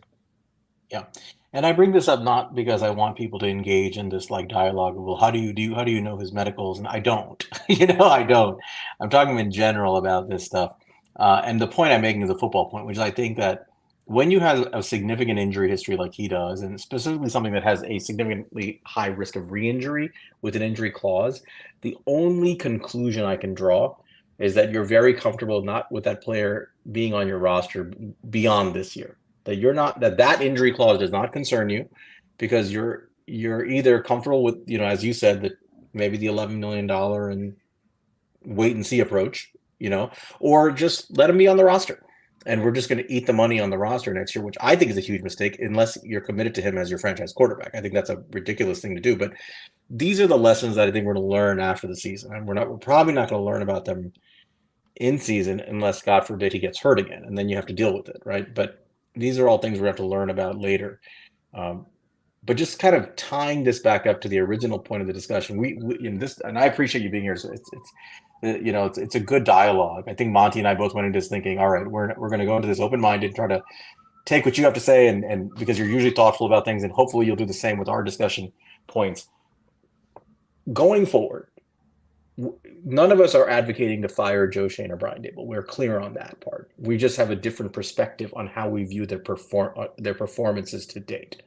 Yeah. And I bring this up not because I want people to engage in this dialogue of, well, how do you know his medicals? And I don't, I don't. I'm talking in general about this stuff. And the point I'm making is a football point, which is I think that when you have a significant injury history like he does, and specifically something that has a significantly high risk of re-injury with an injury clause, the only conclusion I can draw is that you're very comfortable not with that player being on your roster beyond this year. That you're not, that injury clause does not concern you because you're either comfortable with, as you said, that maybe the $11 million and wait and see approach, or just let him be on the roster. And we're just going to eat the money on the roster next year, which I think is a huge mistake unless you're committed to him as your franchise quarterback. I think that's a ridiculous thing to do. But these are the lessons that I think we're going to learn after the season. And we're probably not going to learn about them in season unless, God forbid, he gets hurt again, and then you have to deal with it, right? But these are all things we have to learn about later. But just kind of tying this back up to the original point of the discussion, and I appreciate you being here. So it's a good dialogue. I think Monty and I both went into this thinking, all right, we're going to go into this open-minded, try to take what you have to say, and because you're usually thoughtful about things, and hopefully you'll do the same with our discussion points. Going forward, none of us are advocating to fire Joe Schoen or Brian Daboll. We're clear on that part. We just have a different perspective on how we view their performances to date.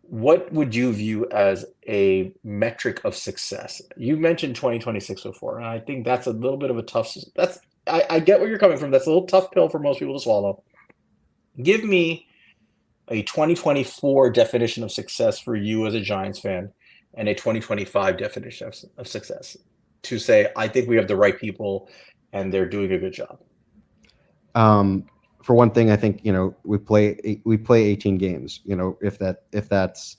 What would you view as a metric of success? You mentioned 2026 before, and I think that's a little bit of a tough. I get where you're coming from. That's a little tough pill for most people to swallow. Give me a 2024 definition of success for you as a Giants fan, and a 2025 definition of success to say, I think we have the right people and they're doing a good job.
For one thing, I think, we play 18 games, if that's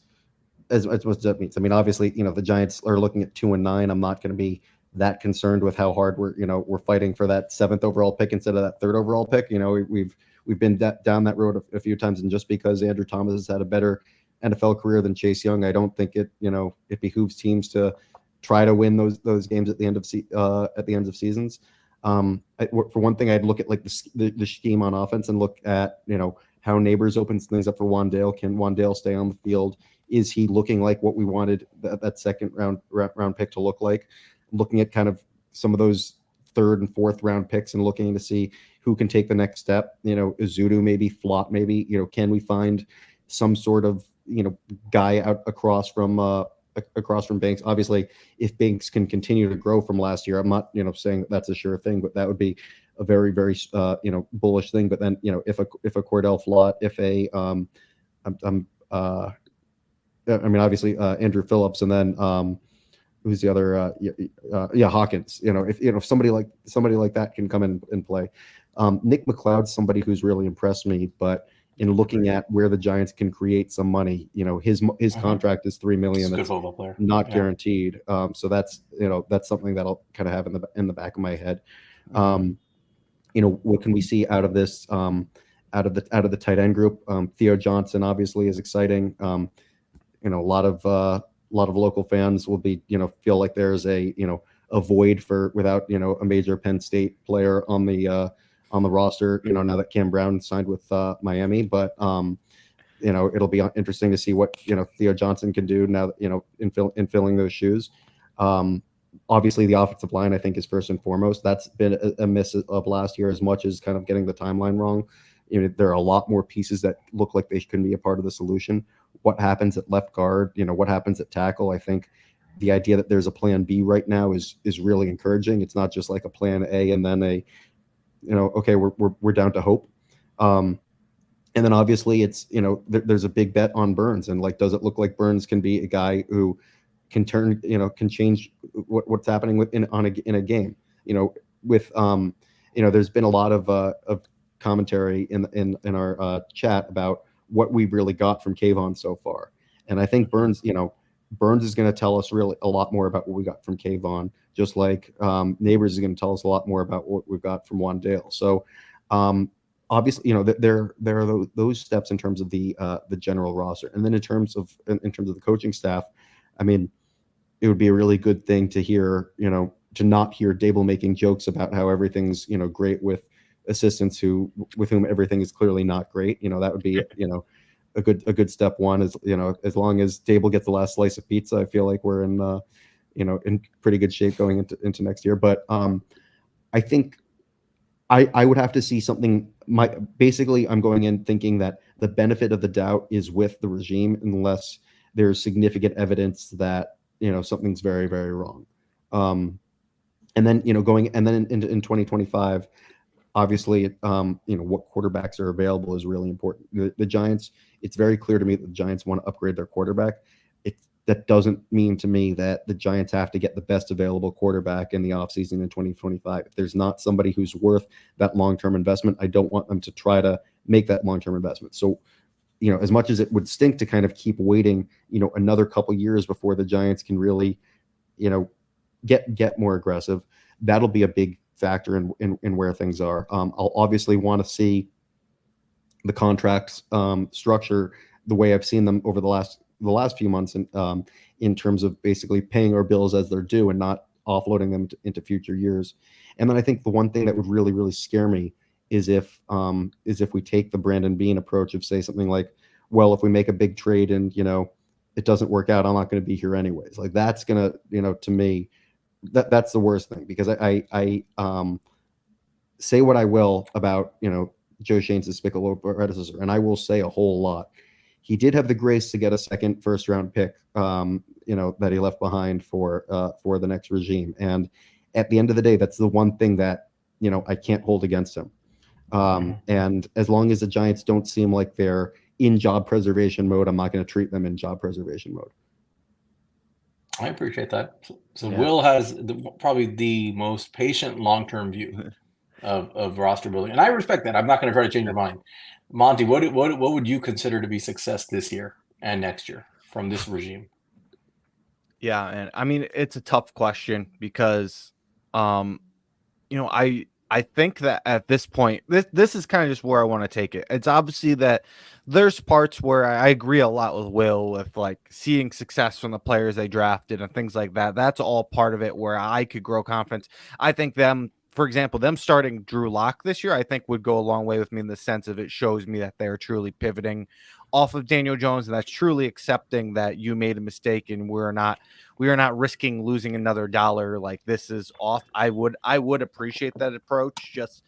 as what that means. I mean, obviously, the Giants are looking at 2-9. I'm not going to be that concerned with how hard we're fighting for that 7th overall pick instead of that 3rd overall pick. We've been down that road a few times, and just because Andrew Thomas has had a better NFL career than Chase Young, I don't think it behooves teams to try to win those games at the end of seasons. For one thing, I'd look at like the scheme on offense and look at how Neighbors opens things up for Wan'Dale. Can Wan'Dale stay on the field? Is he looking like what we wanted that second round pick to look like? Looking at kind of some of those 3rd and 4th round picks and looking to see who can take the next step. Izudu maybe, Flott maybe. Can we find some sort of guy out across from Banks? Obviously, if Banks can continue to grow from last year, I'm not saying that's a sure thing, but that would be a very, very bullish thing. But then if a Cordell Flott, if a obviously Andrew Phillips, and then who's the other? Hawkins. If somebody like that can come in and play. Nick McLeod's somebody who's really impressed me, but in looking at where the Giants can create some money, his contract is $3 million. That's not guaranteed. So that's something that I'll kind of have in the back of my head. What can we see out of this? Out of the tight end group, Theo Johnson obviously is exciting. A lot of local fans will be feel like there's a void without a major Penn State player on the roster, now that Cam Brown signed with Miami. But it'll be interesting to see what Theo Johnson can do now that, in filling those shoes. Obviously the offensive line, I think, is first and foremost. That's been a miss of last year, as much as kind of getting the timeline wrong. There are a lot more pieces that look like they can be a part of the solution. What happens at left guard, what happens at tackle? I think the idea that there's a plan B right now is really encouraging. It's not just like a plan A and then okay, we're down to hope. And then obviously it's, there's a big bet on Burns, and does it look like Burns can be a guy who can turn, can change what's happening in a game, there's been a lot of commentary in our chat about what we've really got from Kayvon so far. And I think Burns is going to tell us really a lot more about what we got from Kayvon, just like Neighbors is going to tell us a lot more about what we've got from Wan'Dale. So obviously, there are those steps in terms of the general roster. And then in terms of the coaching staff, I mean, it would be a really good thing to hear, to not hear Daboll making jokes about how everything's, great with assistants with whom everything is clearly not great. That would be, a good step one. Is, as long as Daboll gets the last slice of pizza, I feel like we're in in pretty good shape going into next year. But I think I would have to see something. Basically, I'm going in thinking that the benefit of the doubt is with the regime, unless there's significant evidence that something's very, very wrong. And then in 2025, obviously, what quarterbacks are available is really important. The Giants, it's very clear to me that the Giants want to upgrade their quarterback. That doesn't mean to me that the Giants have to get the best available quarterback in the offseason in 2025. If there's not somebody who's worth that long-term investment, I don't want them to try to make that long-term investment. So, as much as it would stink to kind of keep waiting, another couple years before the Giants can really, get more aggressive, that'll be a big factor in where things are. I'll obviously want to see the contracts structure the way I've seen them over the last few months, and in terms of basically paying our bills as they're due and not offloading them into future years. And then I think the one thing that would really, really scare me is if we take the Brandon Beane approach of, say, something like, well, if we make a big trade and it doesn't work out, I'm not going to be here anyways. Like, that's gonna, to me, that's the worst thing, because I say what I will about Joe Schoen's despicable predecessor, and I will say a whole lot. He did have the grace to get a second first round pick, that he left behind for the next regime. And at the end of the day, that's the one thing that I can't hold against him. And as long as the Giants don't seem like they're in job preservation mode, I'm not going to treat them in job preservation mode.
I appreciate that. So yeah. Will has probably the most patient long-term view of roster building, and I respect that. I'm not going to try to change your mind. Monty, what would you consider to be success this year and next year from this regime?
Yeah, and I mean, it's a tough question because, I think that at this point, this is kind of just where I want to take it. It's obviously that there's parts where I agree a lot with Will, with like seeing success from the players they drafted and things like that. That's all part of it where I could grow confidence. I think for example, them starting Drew Lock this year, I think would go a long way with me in the sense of it shows me that they're truly pivoting off of Daniel Jones, and that's truly accepting that you made a mistake and we are not risking losing another dollar. Like, this is off. I would appreciate that approach, just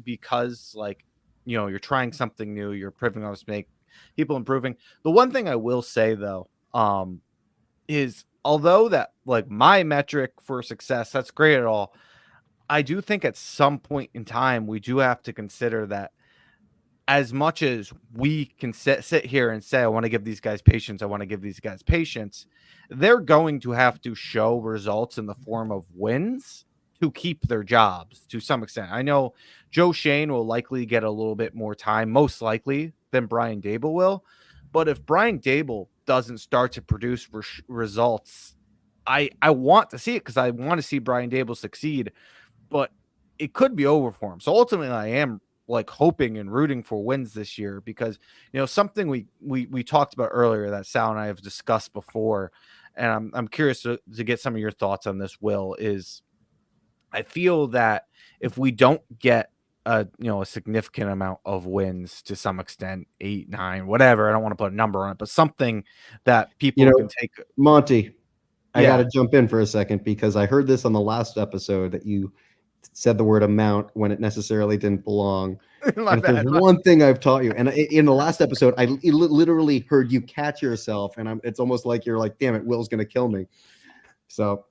because, like, you're trying something new, you're pivoting on a mistake, people improving. The one thing I will say though, is although that, like, my metric for success, that's great at all, I do think at some point in time we do have to consider that as much as we can sit here and say, I want to give these guys patience, they're going to have to show results in the form of wins to keep their jobs to some extent. I know Joe Schoen will likely get a little bit more time, most likely, than Brian Daboll will. But if Brian Daboll doesn't start to produce results, I want to see it, because I want to see Brian Daboll succeed, but it could be over for him. So ultimately, I am like hoping and rooting for wins this year, because something we talked about earlier that Sal and I have discussed before, and I'm curious to get some of your thoughts on this, Will, is I feel that if we don't get a significant amount of wins, to some extent, 8, 9, whatever, I don't want to put a number on it, but something that people can take.
Monty, I got to jump in for a second, because I heard this on the last episode that you said the word amount when it necessarily didn't belong. And if there's one thing I've taught you, and in the last episode, I literally heard you catch yourself, and it's almost like you're like, damn it, Will's going to kill me. So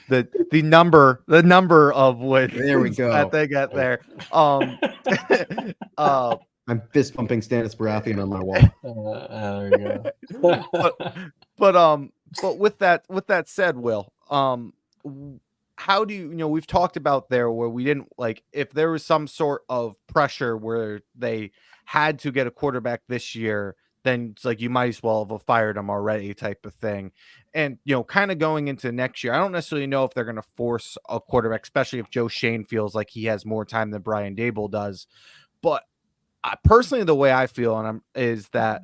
the number of wins,
there we go,
that they get there.
I'm fist pumping Stannis Baratheon on my wall.
There we
go. But with that said, Will, how do you, we've talked about there where we didn't, like, if there was some sort of pressure where they had to get a quarterback this year, then it's like you might as well have fired him already, type of thing. And, kind of going into next year, I don't necessarily know if they're going to force a quarterback, especially if Joe Schoen feels like he has more time than Brian Daboll does. But personally, the way I feel is that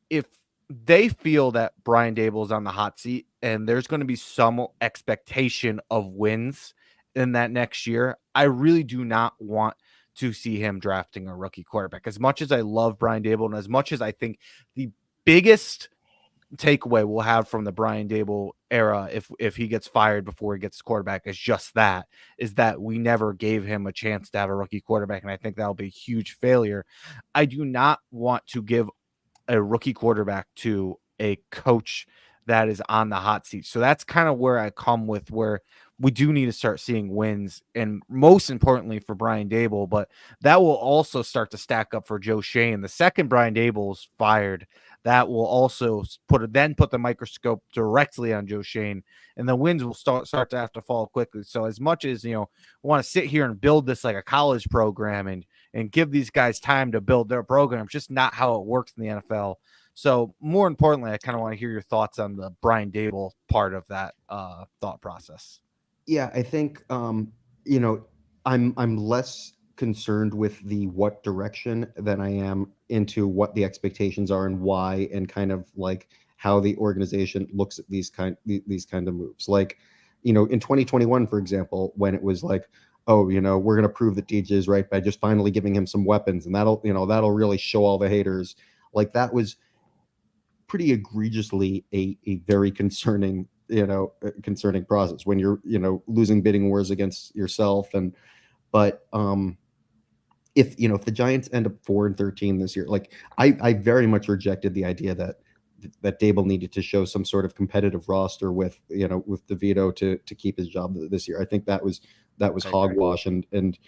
if they feel that Brian Daboll is on the hot seat and there's going to be some expectation of wins in that next year, I really do not want to see him drafting a rookie quarterback. As much as I love Brian Daboll, and as much as I think the biggest takeaway we'll have from the Brian Daboll era, if he gets fired before he gets his quarterback, is that we never gave him a chance to have a rookie quarterback, and I think that'll be a huge failure. I do not want to give a rookie quarterback to a coach that is on the hot seat. So that's kind of where I come with, where we do need to start seeing wins, and most importantly for Brian Daboll, but that will also start to stack up for Joe Schoen. The second Brian Daboll's fired, that will also put the microscope directly on Joe Schoen, and the wins will start to have to fall quickly. So as much as, want to sit here and build this like a college program and give these guys time to build their program, it's just not how it works in the NFL. So more importantly, I kind of want to hear your thoughts on the Brian Daboll part of that thought process.
Yeah, I think, I'm less concerned with the what direction than I am into what the expectations are and why, and kind of like how the organization looks at these kind of moves. Like, in 2021, for example, when it was like, oh, we're going to prove that DJ is right by just finally giving him some weapons, and that'll really show all the haters. Like, that was pretty egregiously a very concerning process when you're losing bidding wars against yourself. And but if the Giants end up 4-13 this year, like, I very much rejected the idea that Daboll needed to show some sort of competitive roster with DeVito to keep his job this year. I think that was hogwash, and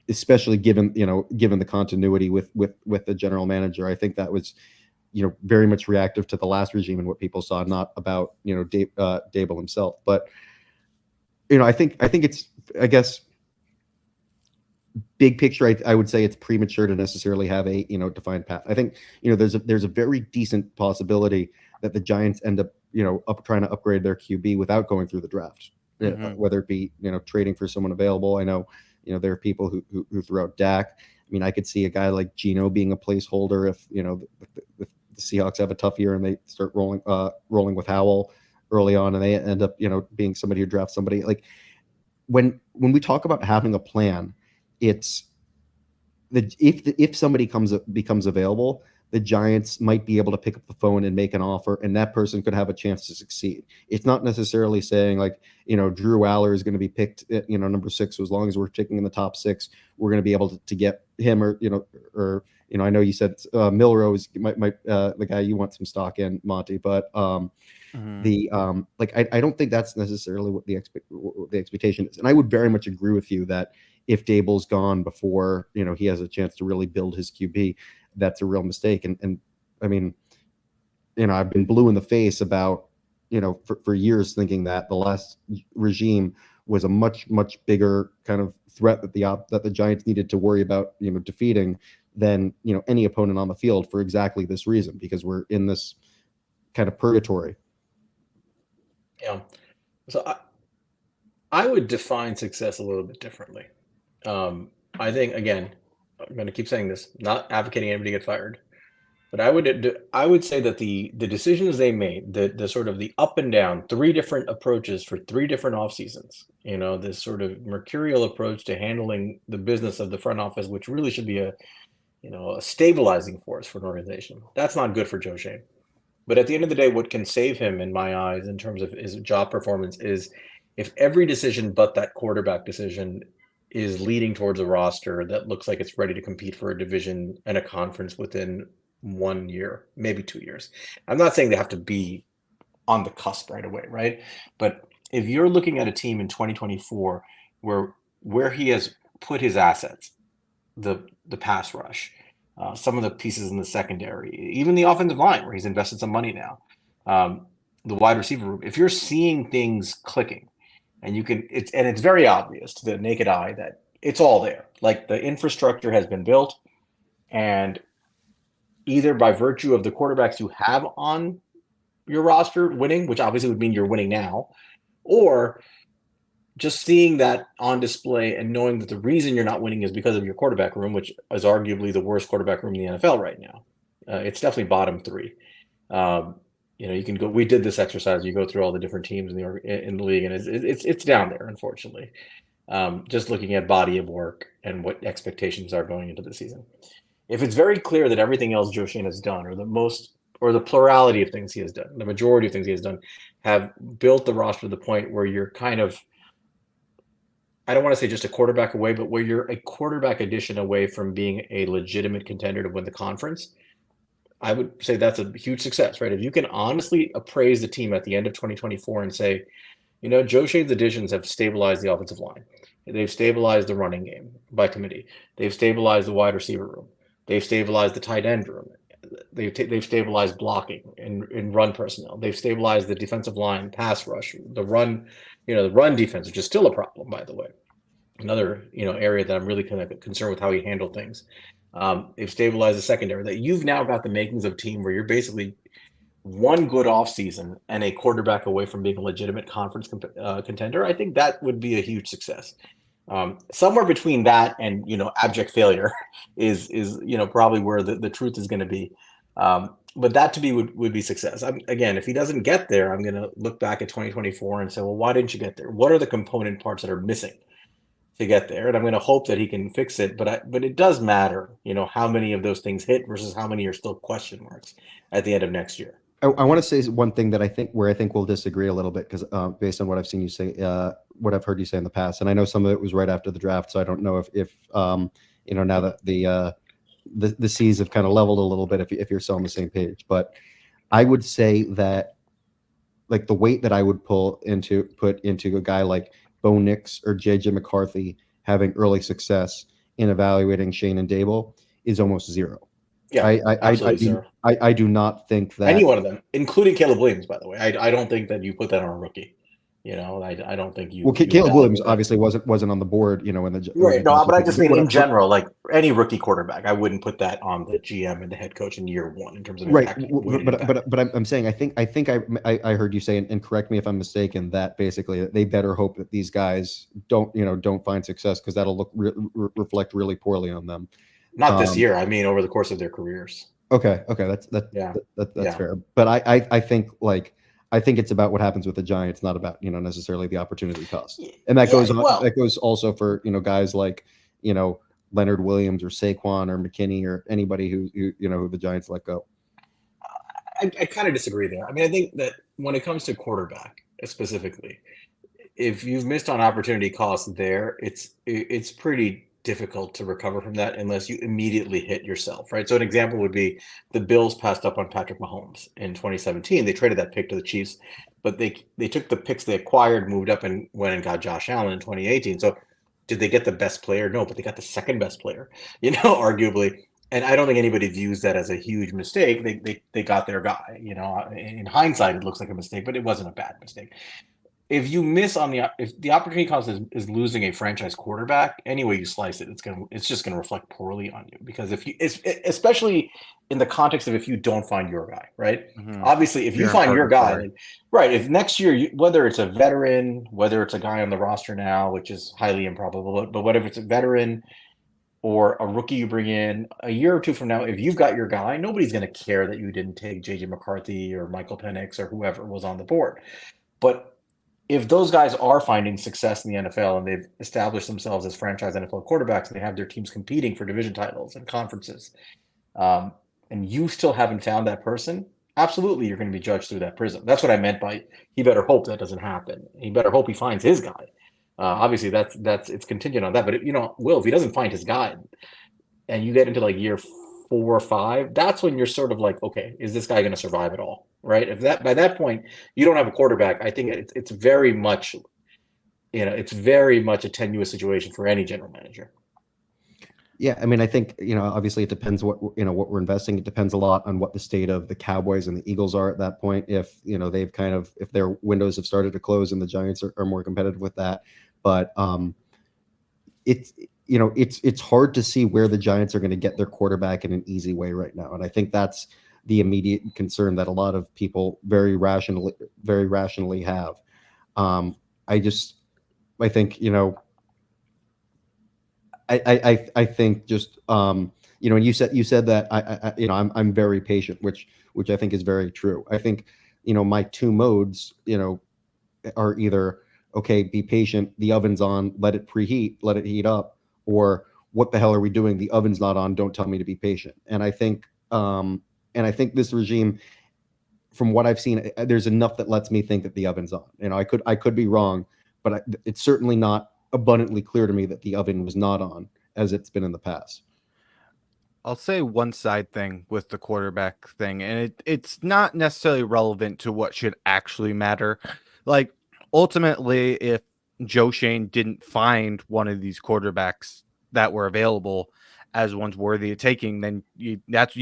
especially given the continuity with the general manager. I think that was very much reactive to the last regime and what people saw, not about Daboll himself. But I think it's, I guess, big picture, I would say it's premature to necessarily have a defined path. I think there's a very decent possibility that the Giants end up trying to upgrade their QB without going through the draft, whether it be trading for someone available. I know there are people who threw out Dak. I mean, I could see a guy like Geno being a placeholder if the Seahawks have a tough year and they start rolling with Howell early on, and they end up being somebody who drafts somebody. Like, when we talk about having a plan, it's if somebody becomes available, the Giants might be able to pick up the phone and make an offer, and that person could have a chance to succeed. It's not necessarily saying like, Drew Aller is going to be picked at, number 6. So as long as we're picking in the top 6, we're going to be able to get him, or I know you said Milrose might the guy you want some stock in, Monty, but I don't think that's necessarily what the expectation is. And I would very much agree with you that if Daboll's gone before he has a chance to really build his QB, that's a real mistake. And I mean, I've been blue in the face about for years thinking that the last regime was a much bigger kind of threat that the Giants needed to worry about defeating than any opponent on the field, for exactly this reason, because we're in this kind of purgatory.
Yeah. So I would define success a little bit differently. I think, again, I'm going to keep saying this, not advocating anybody get fired, but I would say that the decisions they made, the sort of the up and down, 3 different approaches for 3 different off seasons, this sort of mercurial approach to handling the business of the front office, which really should be a stabilizing force for an organization. That's not good for Joe Schoen. But at the end of the day, what can save him, in my eyes, in terms of his job performance, is if every decision but that quarterback decision is leading towards a roster that looks like it's ready to compete for a division and a conference within 1 year, maybe 2 years. I'm not saying they have to be on the cusp right away, right? But if you're looking at a team in 2024 where he has put his assets, the pass rush, some of the pieces in the secondary, even the offensive line where he's invested some money now, the wide receiver room, if you're seeing things clicking, and it's very obvious to the naked eye that it's all there. Like, the infrastructure has been built, and either by virtue of the quarterbacks you have on your roster winning, which obviously would mean you're winning now, or just seeing that on display and knowing that the reason you're not winning is because of your quarterback room, which is arguably the worst quarterback room in the NFL right now. It's definitely bottom 3. You can go. We did this exercise. You go through all the different teams in the league, and it's down there, unfortunately. Just looking at body of work and what expectations are going into the season. If it's very clear that everything else Joe Schoen has done, or the plurality of things he has done, the majority of things he has done, have built the roster to the point where you're kind of, I don't want to say just a quarterback away, but where you're a quarterback addition away from being a legitimate contender to win the conference, I would say that's a huge success, right? If you can honestly appraise the team at the end of 2024 and say, Joe Schoen's additions have stabilized the offensive line. They've stabilized the running game by committee. They've stabilized the wide receiver room. They've stabilized the tight end room. They've stabilized blocking and run personnel. They've stabilized the defensive line, pass rush, the run defense, which is still a problem, by the way. Another area that I'm really kind of concerned with how he handled things. They've stabilized the secondary. That you've now got the makings of a team where you're basically one good offseason and a quarterback away from being a legitimate conference contender. I think that would be a huge success. Somewhere between that and abject failure is probably where the truth is going to be. But that to me would be success. Again, if he doesn't get there, I'm going to look back at 2024 and say, well, why didn't you get there? What are the component parts that are missing to get there? And I'm going to hope that he can fix it. But it does matter, how many of those things hit versus how many are still question marks at the end of next year.
I want to say one thing that I think we'll disagree a little bit, because based on what I've seen you say, what I've heard you say in the past, and I know some of it was right after the draft, so I don't know if now that the seas have kind of leveled a little bit, if you're still on the same page. But I would say that, like, the weight that I would put into a guy like Bo Nix or JJ McCarthy having early success in evaluating Schoen and Daboll is almost zero.
Yeah, absolutely zero.
I do not think that
any one of them, including Caleb Williams, by the way. I don't think that you put that on a rookie. I don't think you.
Well, Caleb Williams obviously wasn't on the board. In the
right. No, but I just mean in general, like any rookie quarterback, I wouldn't put that on the GM and the head coach in year one in terms of
right. But I'm saying I think I heard you say, and correct me if I'm mistaken, that basically they better hope that these guys don't find success, because that'll reflect really poorly on them.
Not this year. I mean, over the course of their careers.
Okay, that's fair. But I think it's about what happens with the Giants, not about necessarily the opportunity cost. And that goes on. That goes also for guys like Leonard Williams or Saquon or McKinney or anybody who the Giants let go.
I kind of disagree there. I mean, I think that when it comes to quarterback specifically, if you've missed on opportunity costs there, it's pretty difficult to recover from that unless you immediately hit yourself, right? So an example would be the Bills passed up on Patrick Mahomes in 2017. They traded that pick to the Chiefs, but they took the picks they acquired, moved up, and went and got Josh Allen in 2018. So did they get the best player? No, but they got the second best player, arguably. And I don't think anybody views that as a huge mistake. They got their guy. In hindsight, it looks like a mistake, but it wasn't a bad mistake. If you miss on if the opportunity cost is losing a franchise quarterback, any way you slice it, it's just gonna reflect poorly on you, because especially in the context of if you don't find your guy, right? Mm-hmm. Obviously, if you find your guy, right? If next year, whether it's a veteran, whether it's a guy on the roster now, which is highly improbable, but whatever, it's a veteran or a rookie you bring in a year or two from now, if you've got your guy, nobody's gonna care that you didn't take JJ McCarthy or Michael Penix or whoever was on the board, but if those guys are finding success in the NFL and they've established themselves as franchise NFL quarterbacks and they have their teams competing for division titles and conferences, and you still haven't found that person, absolutely you're going to be judged through that prism. That's what I meant by he better hope that doesn't happen. He better hope he finds his guy. Obviously, that's it's contingent on that. But Will, if he doesn't find his guy, and you get into like year 4 or 5, that's when you're sort of like, okay, is this guy going to survive at all? Right? If by that point you don't have a quarterback, I think it's very much, it's very much a tenuous situation for any general manager.
Yeah, I mean, I think obviously it depends what we're investing. It depends a lot on what the state of the Cowboys and the Eagles are at that point. If they've if their windows have started to close and the Giants are more competitive with that, but it's hard to see where the Giants are going to get their quarterback in an easy way right now, and I think that's the immediate concern that a lot of people very rationally have. I think I think just and you said that I'm very patient, which I think is very true. I think my two modes are either, okay, be patient, the oven's on, let it preheat, let it heat up, or what the hell are we doing? The oven's not on, don't tell me to be patient. And I think this regime, from what I've seen, there's enough that lets me think that the oven's on. I could be wrong, but it's certainly not abundantly clear to me that the oven was not on as it's been in the past.
I'll say one side thing with the quarterback thing, and it's not necessarily relevant to what should actually matter. Like, ultimately, if Joe Schoen didn't find one of these quarterbacks that were available as one's worthy of taking, then you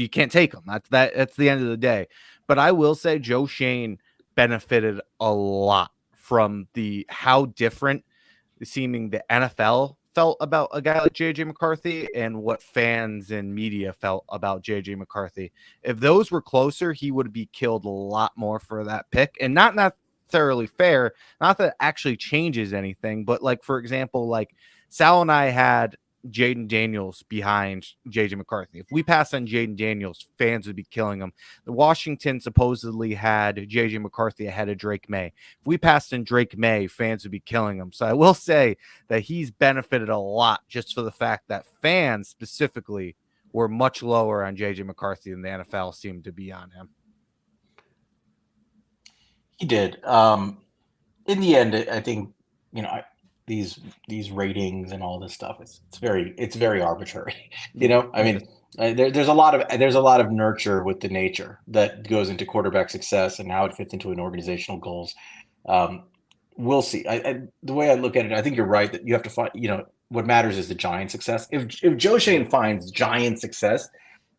can't take them. That's the end of the day. But I will say Joe Schoen benefited a lot from how different seeming the NFL felt about a guy like JJ McCarthy and what fans and media felt about JJ McCarthy. If those were closer, he would be killed a lot more for that pick, and not necessarily fair. Not that it actually changes anything, but like, for example, like Sal and I had Jaden Daniels behind JJ McCarthy. If we passed on Jaden Daniels, fans would be killing him. The Washington supposedly had JJ McCarthy ahead of Drake May. If we passed on Drake May, fans would be killing him. So I will say that he's benefited a lot just for the fact that fans specifically were much lower on JJ McCarthy than the NFL seemed to be on him.
He did. In the end, I think, these ratings and all this stuff, it's very arbitrary. I mean, there's a lot of nurture with the nature that goes into quarterback success and how it fits into an organizational goals. We'll see. The way I look at it, I think you're right that you have to find. What matters is the Giant success. If Joe Schoen finds Giant success,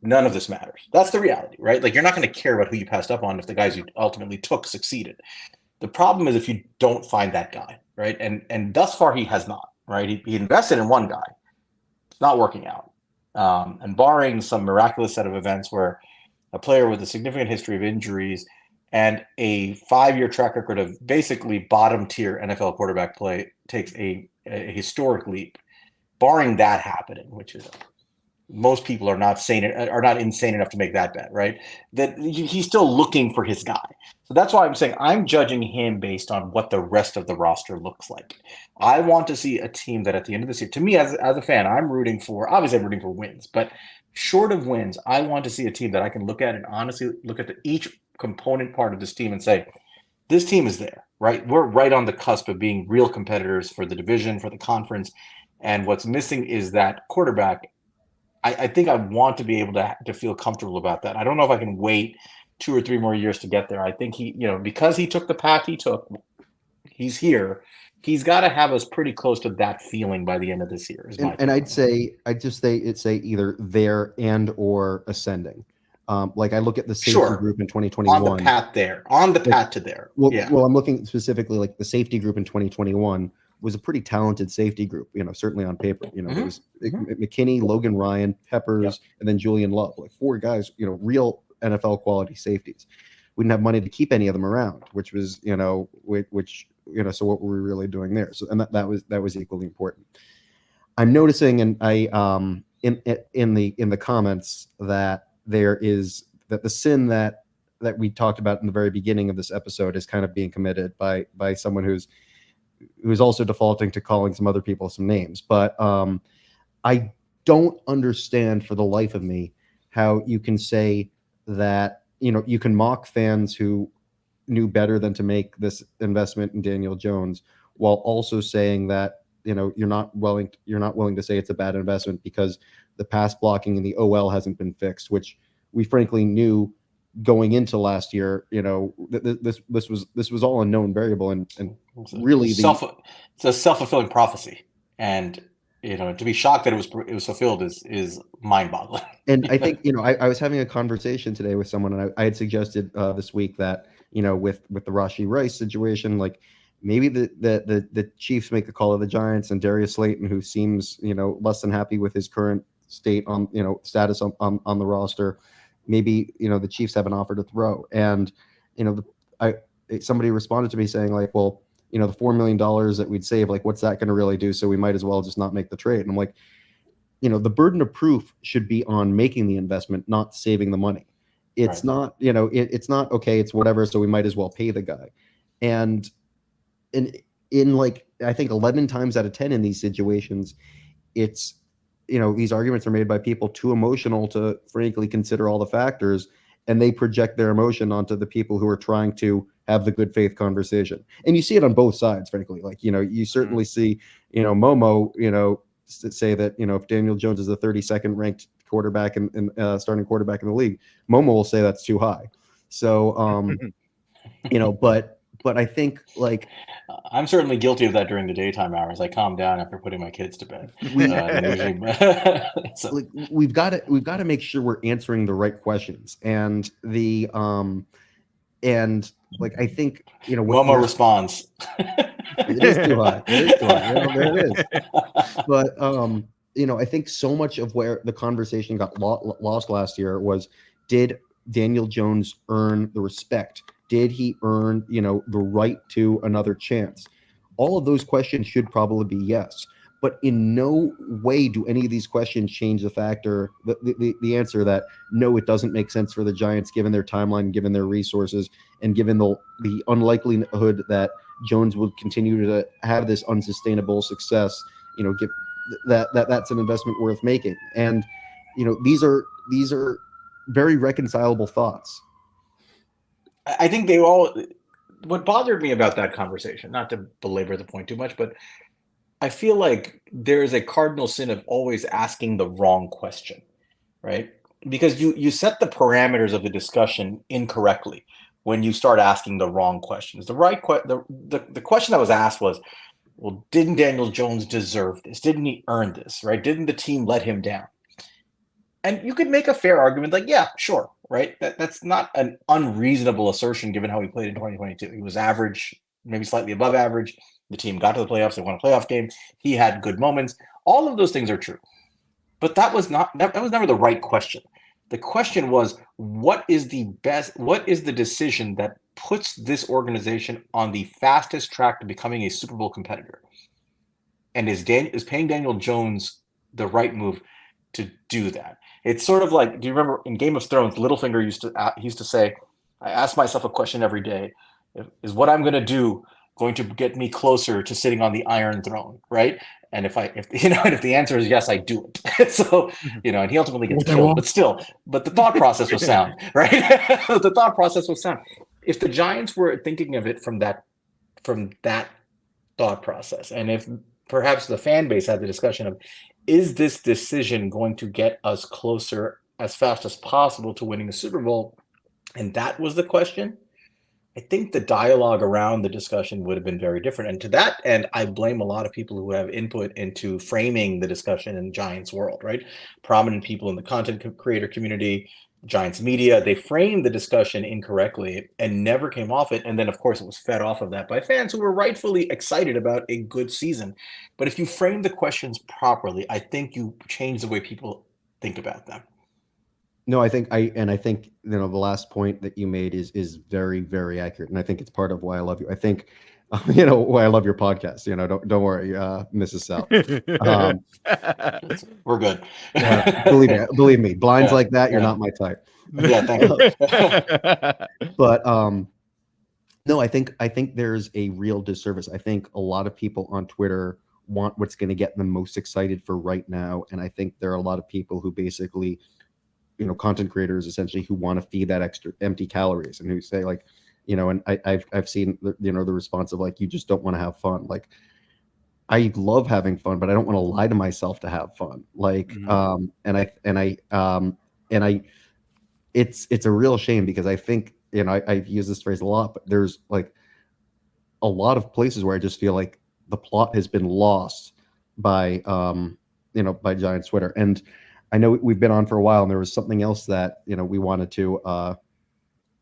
none of this matters. That's the reality, right? Like, you're not going to care about who you passed up on if the guys you ultimately took succeeded. The problem is if you don't find that guy, right? And thus far he has not, right? He invested in one guy. It's not working out. And barring some miraculous set of events where a player with a significant history of injuries and a 5-year track record of basically bottom tier NFL quarterback play takes a historic leap, barring that happening, which is most people are not insane enough to make that bet, right? That he's still looking for his guy. So that's why I'm saying I'm judging him based on what the rest of the roster looks like. I want to see a team that at the end of this year, to me as a fan, I'm rooting for wins, but short of wins, I want to see a team that I can look at and honestly look at each component part of this team and say, this team is there, right? We're right on the cusp of being real competitors for the division, for the conference. And what's missing is that quarterback. I think I want to be able to feel comfortable about that. I don't know if I can wait 2 or 3 more years to get there. I think because he took the path he took, he's here. He's got to have us pretty close to that feeling by the end of this year.
And I'd say either there and or ascending. Like I look at the safety group in 2021.
On the path to there.
Well, I'm looking specifically like the safety group in 2021 was a pretty talented safety group, certainly on paper. There was McKinney, Logan Ryan, Peppers, and then Julian Love, like 4 guys, real NFL quality safeties. We didn't have money to keep any of them around, which was, so what were we really doing there? So, and that was equally important. I'm noticing, and I, in the comments that that the sin that we talked about in the very beginning of this episode is kind of being committed by someone who's also defaulting to calling some other people some names. But I don't understand for the life of me how you can say that, you can mock fans who knew better than to make this investment in Daniel Jones while also saying that, you're not willing to say it's a bad investment because the pass blocking and the OL hasn't been fixed, which we frankly knew going into last year. This was all a known variable, and really
it's a self-fulfilling prophecy, and to be shocked that it was fulfilled is mind-boggling.
And I think I was having a conversation today with someone, and I had suggested this week that with the Rashee Rice situation, like maybe the Chiefs make the call of the Giants, and Darius Slayton, who seems less than happy with his current state on status on the roster. Maybe the Chiefs have an offer to throw, and somebody responded to me saying like, well, the $4 million that we'd save, like, what's that going to really do? So we might as well just not make the trade. And I'm like, the burden of proof should be on making the investment, not saving the money. It's not, it's not okay. It's whatever. So we might as well pay the guy. And in like, I think 11 times out of 10 in these situations, it's, these arguments are made by people too emotional to frankly consider all the factors, and they project their emotion onto the people who are trying to have the good faith conversation. And you see it on both sides, frankly. Like, you certainly see, Momo, say that, if Daniel Jones is the 32nd ranked quarterback and starting quarterback in the league, Momo will say that's too high. So, but I think like
I'm certainly guilty of that during the daytime hours. I calm down after putting my kids to bed.
So. Like, we've got to make sure we're answering the right questions, and and like I think
Momo responds.
It is too high. There it is. But I think so much of where the conversation got lost last year was, did Daniel Jones earn the respect? Did he earn, the right to another chance? All of those questions should probably be yes. But in no way do any of these questions change the answer that no, it doesn't make sense for the Giants given their timeline, given their resources, and given the unlikelihood that Jones will continue to have this unsustainable success. Give that's an investment worth making. And these are very reconcilable thoughts.
I think they all. What bothered me about that conversation, not to belabor the point too much, but I feel like there is a cardinal sin of always asking the wrong question, right? Because you set the parameters of the discussion incorrectly when you start asking the wrong questions. The question that was asked was, well, didn't Daniel Jones deserve this? Didn't he earn this? Right? Didn't the team let him down? And you could make a fair argument like, yeah, sure, right? That's not an unreasonable assertion given how he played in 2022. He was average, maybe slightly above average. The team got to the playoffs. They won a playoff game. He had good moments. All of those things are true. But that was never the right question. The question was, what is the decision that puts this organization on the fastest track to becoming a Super Bowl competitor? And is paying Daniel Jones the right move to do that? It's sort of like, do you remember in Game of Thrones, Littlefinger used to say, I ask myself a question every day. Is what I'm going to do going to get me closer to sitting on the Iron Throne, right? And if the answer is yes, I do it. So, and he ultimately gets killed, but the thought process was sound, right? The thought process was sound. If the Giants were thinking of it from that thought process, and if perhaps the fan base had the discussion of, is this decision going to get us closer as fast as possible to winning the Super Bowl? And that was the question. I think the dialogue around the discussion would have been very different. And to that end, I blame a lot of people who have input into framing the discussion in Giants world, right? Prominent people in the content creator community, Giants media, they framed the discussion incorrectly and never came off it. And then, of course, it was fed off of that by fans who were rightfully excited about a good season. But if you frame the questions properly, I think you change the way people think about them.
No, I think the last point that you made is very, very accurate, and I think it's part of why I love you. I think why I love your podcast. Don't worry, Mrs. Sal.
We're good.
Believe me, blinds like that, you're not my type.
Yeah, thank you.
But no, I think there's a real disservice. I think a lot of people on Twitter want what's going to get them most excited for right now, and I think there are a lot of people who basically, content creators essentially, who want to feed that extra empty calories, and who say like, and I've seen the response of like, you just don't want to have fun. Like, I love having fun, but I don't want to lie to myself to have fun. Like, it's a real shame, because I think, I've used this phrase a lot, but there's like a lot of places where I just feel like the plot has been lost by by Giants Twitter. And I know we've been on for a while, and there was something else that we wanted to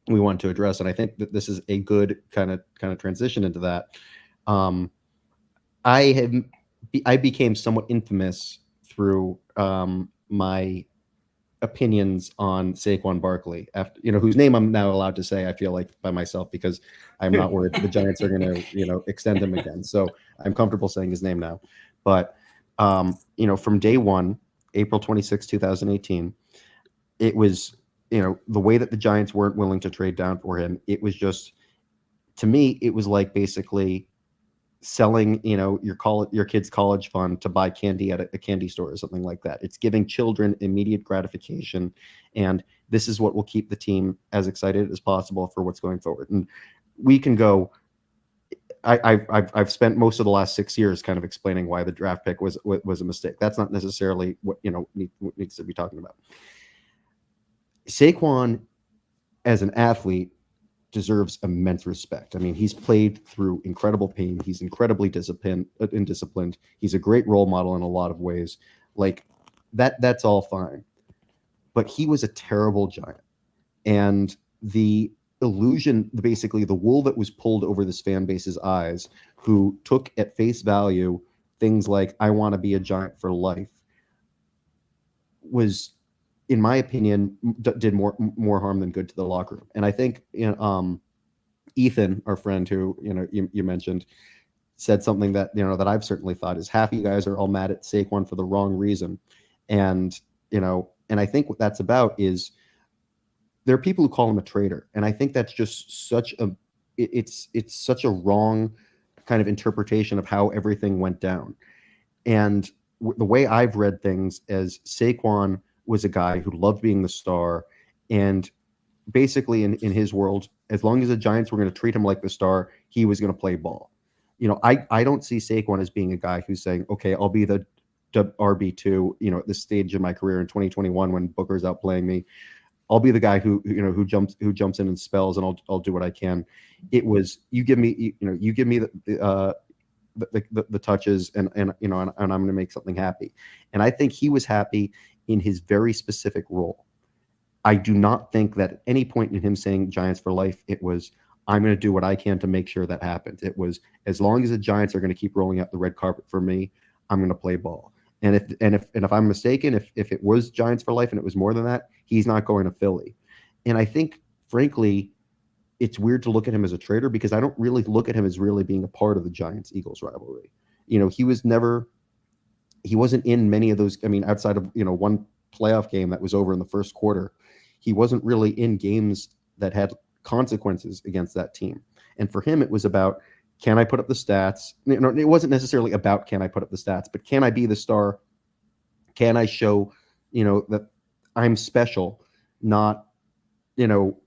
address, and I think that this is a good kind of transition into that. I became somewhat infamous through my opinions on Saquon Barkley, after whose name I'm now allowed to say, I feel like, by myself, because I'm not worried the Giants are going to extend him again. So I'm comfortable saying his name now. But from day one, April 26, 2018, it was, the way that the Giants weren't willing to trade down for him. It was just, to me, it was like basically selling, your kid's college fund to buy candy at a candy store or something like that. It's giving children immediate gratification, and this is what will keep the team as excited as possible for what's going forward. And we can go. I've spent most of the last 6 years kind of explaining why the draft pick was a mistake. That's not necessarily what needs to be talking about. Saquon, as an athlete, deserves immense respect. I mean, he's played through incredible pain. He's incredibly disciplined. He's a great role model in a lot of ways. Like that's all fine. But he was a terrible Giant, and the illusion, basically the wool that was pulled over this fan base's eyes, who took at face value things like, I want to be a Giant for life, was, in my opinion, did more harm than good to the locker room. And I think Ethan, our friend who you mentioned, said something that, you know, that I've certainly thought is, half you guys are all mad at Saquon for the wrong reason. And, you know, and I think what that's about is there are people who call him a traitor. And I think that's just such a, it's such a wrong kind of interpretation of how everything went down. And the way I've read things as Saquon was a guy who loved being the star, and basically in his world, as long as the Giants were going to treat him like the star, he was going to play ball. You know, I don't see Saquon as being a guy who's saying, okay, I'll be the RB2, you know, at this stage of my career in 2021 when Booker's out playing me. I'll be the guy who, you know, who jumps in and spells, and I'll do what I can. It was, you give me the touches, and you know, and I'm going to make something happy. And I think he was happy in his very specific role. I do not think that at any point in him saying Giants for life, it was, I'm going to do what I can to make sure that happens. It was, as long as the Giants are going to keep rolling out the red carpet for me, I'm going to play ball. And if I'm mistaken, if it was Giants for life and it was more than that, he's not going to Philly. And I think, frankly, it's weird to look at him as a traitor, because I don't really look at him as really being a part of the Giants-Eagles rivalry. You know, he wasn't in many of those. I mean, outside of, you know, one playoff game that was over in the first quarter, he wasn't really in games that had consequences against that team. And for him, it was about, can I put up the stats? You know, it wasn't necessarily about, can I put up the stats, but can I be the star? Can I show, you know, that I'm special? Not, you know,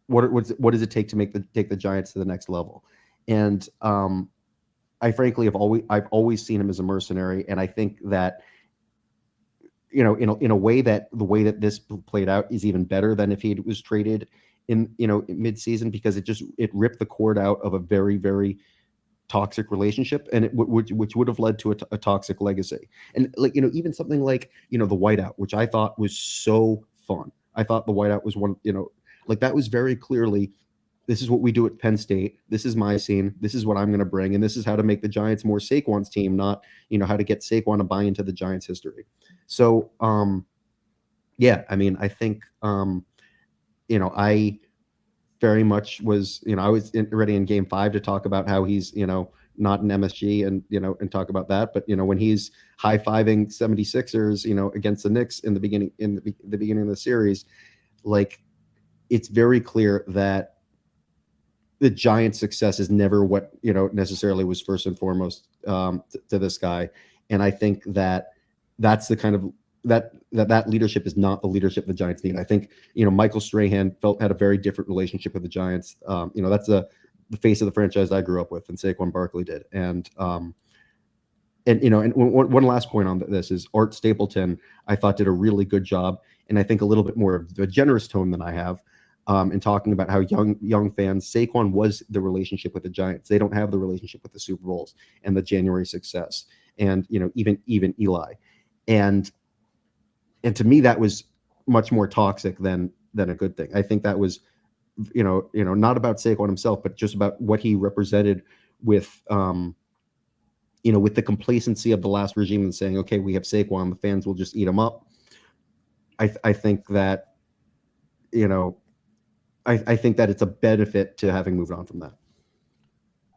what does it take to take the Giants to the next level? And I frankly I've always seen him as a mercenary, and I think that, you know, in a way that the way that this played out is even better than if he was traded in, you know, mid-season, because it ripped the cord out of a very, very toxic relationship, and which would have led to a toxic legacy. And, like, you know, even something like, you know, the whiteout, which I thought was so fun. I thought the whiteout was one, you know, like, that was very clearly, this is what we do at Penn State. This is my scene. This is what I'm going to bring. And this is how to make the Giants more Saquon's team, not, you know, how to get Saquon to buy into the Giants history. So, yeah, I mean, I think, you know, I very much was, you know, I was ready in game 5 to talk about how he's, you know, not an MSG, and, you know, and talk about that. But, you know, when he's high-fiving 76ers, you know, against the Knicks in the beginning, the beginning of the series, like, it's very clear that the Giants' success is never what, you know, necessarily was first and foremost to this guy. And I think that that's the kind of that leadership is not the leadership the Giants need. I think, you know, Michael Strahan had a very different relationship with the Giants. You know, that's the face of the franchise I grew up with, and Saquon Barkley did. And you know, and one last point on this is Art Stapleton, I thought, did a really good job, and I think a little bit more of a generous tone than I have, in talking about how young fans, Saquon was the relationship with the Giants. They don't have the relationship with the Super Bowls and the January success, and, you know, even Eli, and to me that was much more toxic than a good thing. I think that was, you know, not about Saquon himself, but just about what he represented with, you know, with the complacency of the last regime and saying, okay, we have Saquon, the fans will just eat him up. I think that, you know, I think that it's a benefit to having moved on from that.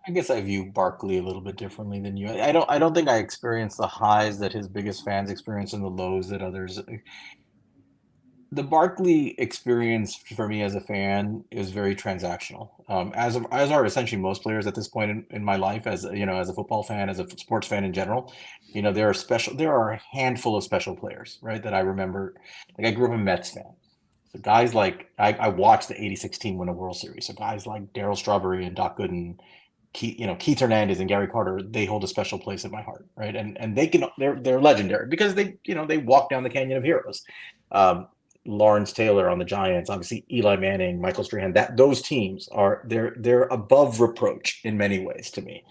I guess I view Barkley a little bit differently than you. I don't think I experienced the highs that his biggest fans experience and the lows that others. The Barkley experience for me as a fan is very transactional. As are essentially most players at this point in my life, as you know, as a football fan, as a sports fan in general. You know, there are a handful of special players, right, that I remember. Like, I grew up a Mets fan. So guys like, I watched the '86 team win a World Series. So guys like Darryl Strawberry and Doc Gooden, Keith Hernandez and Gary Carter, they hold a special place in my heart, right? And they're legendary because they walk down the Canyon of Heroes. Lawrence Taylor on the Giants, obviously Eli Manning, Michael Strahan. Those teams they're above reproach in many ways to me.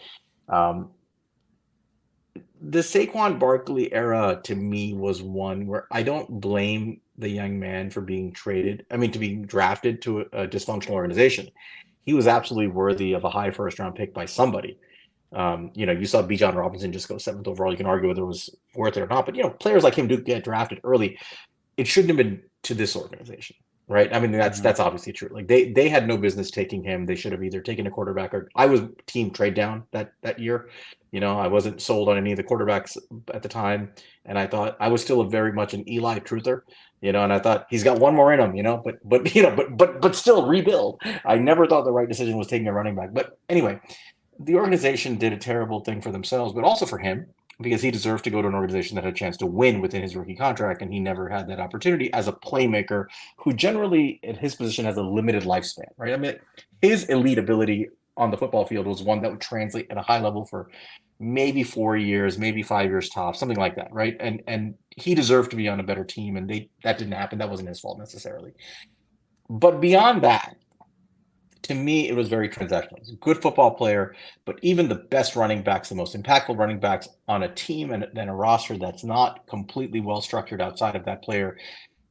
The Saquon Barkley era to me was one where I don't blame the young man for being to being drafted to a dysfunctional organization. He was absolutely worthy of a high first-round pick by somebody. You know, you saw Bijan Robinson just go 7th overall. You can argue whether it was worth it or not, but, you know, players like him do get drafted early. It shouldn't have been to this organization. right? I mean, that's obviously true. Like they had no business taking him. They should have either taken a quarterback, or I was team trade down that year. I wasn't sold on any of the quarterbacks at the time, and I thought I was still very much an Eli truther. And I thought he's got one more in him. But still rebuild. I never thought the right decision was taking a running back. But anyway, the organization did a terrible thing for themselves, but also for him, because he deserved to go to an organization that had a chance to win within his rookie contract, and he never had that opportunity as a playmaker who generally, in his position, has a limited lifespan, right? I mean, his elite ability on the football field was one that would translate at a high level for maybe 4 years, maybe 5 years tops, something like that, right? And he deserved to be on a better team, and that didn't happen. That wasn't his fault necessarily. But beyond that, to me, it was very transactional. He's a good football player, but even the best running backs, the most impactful running backs on a team and then a roster that's not completely well structured outside of that player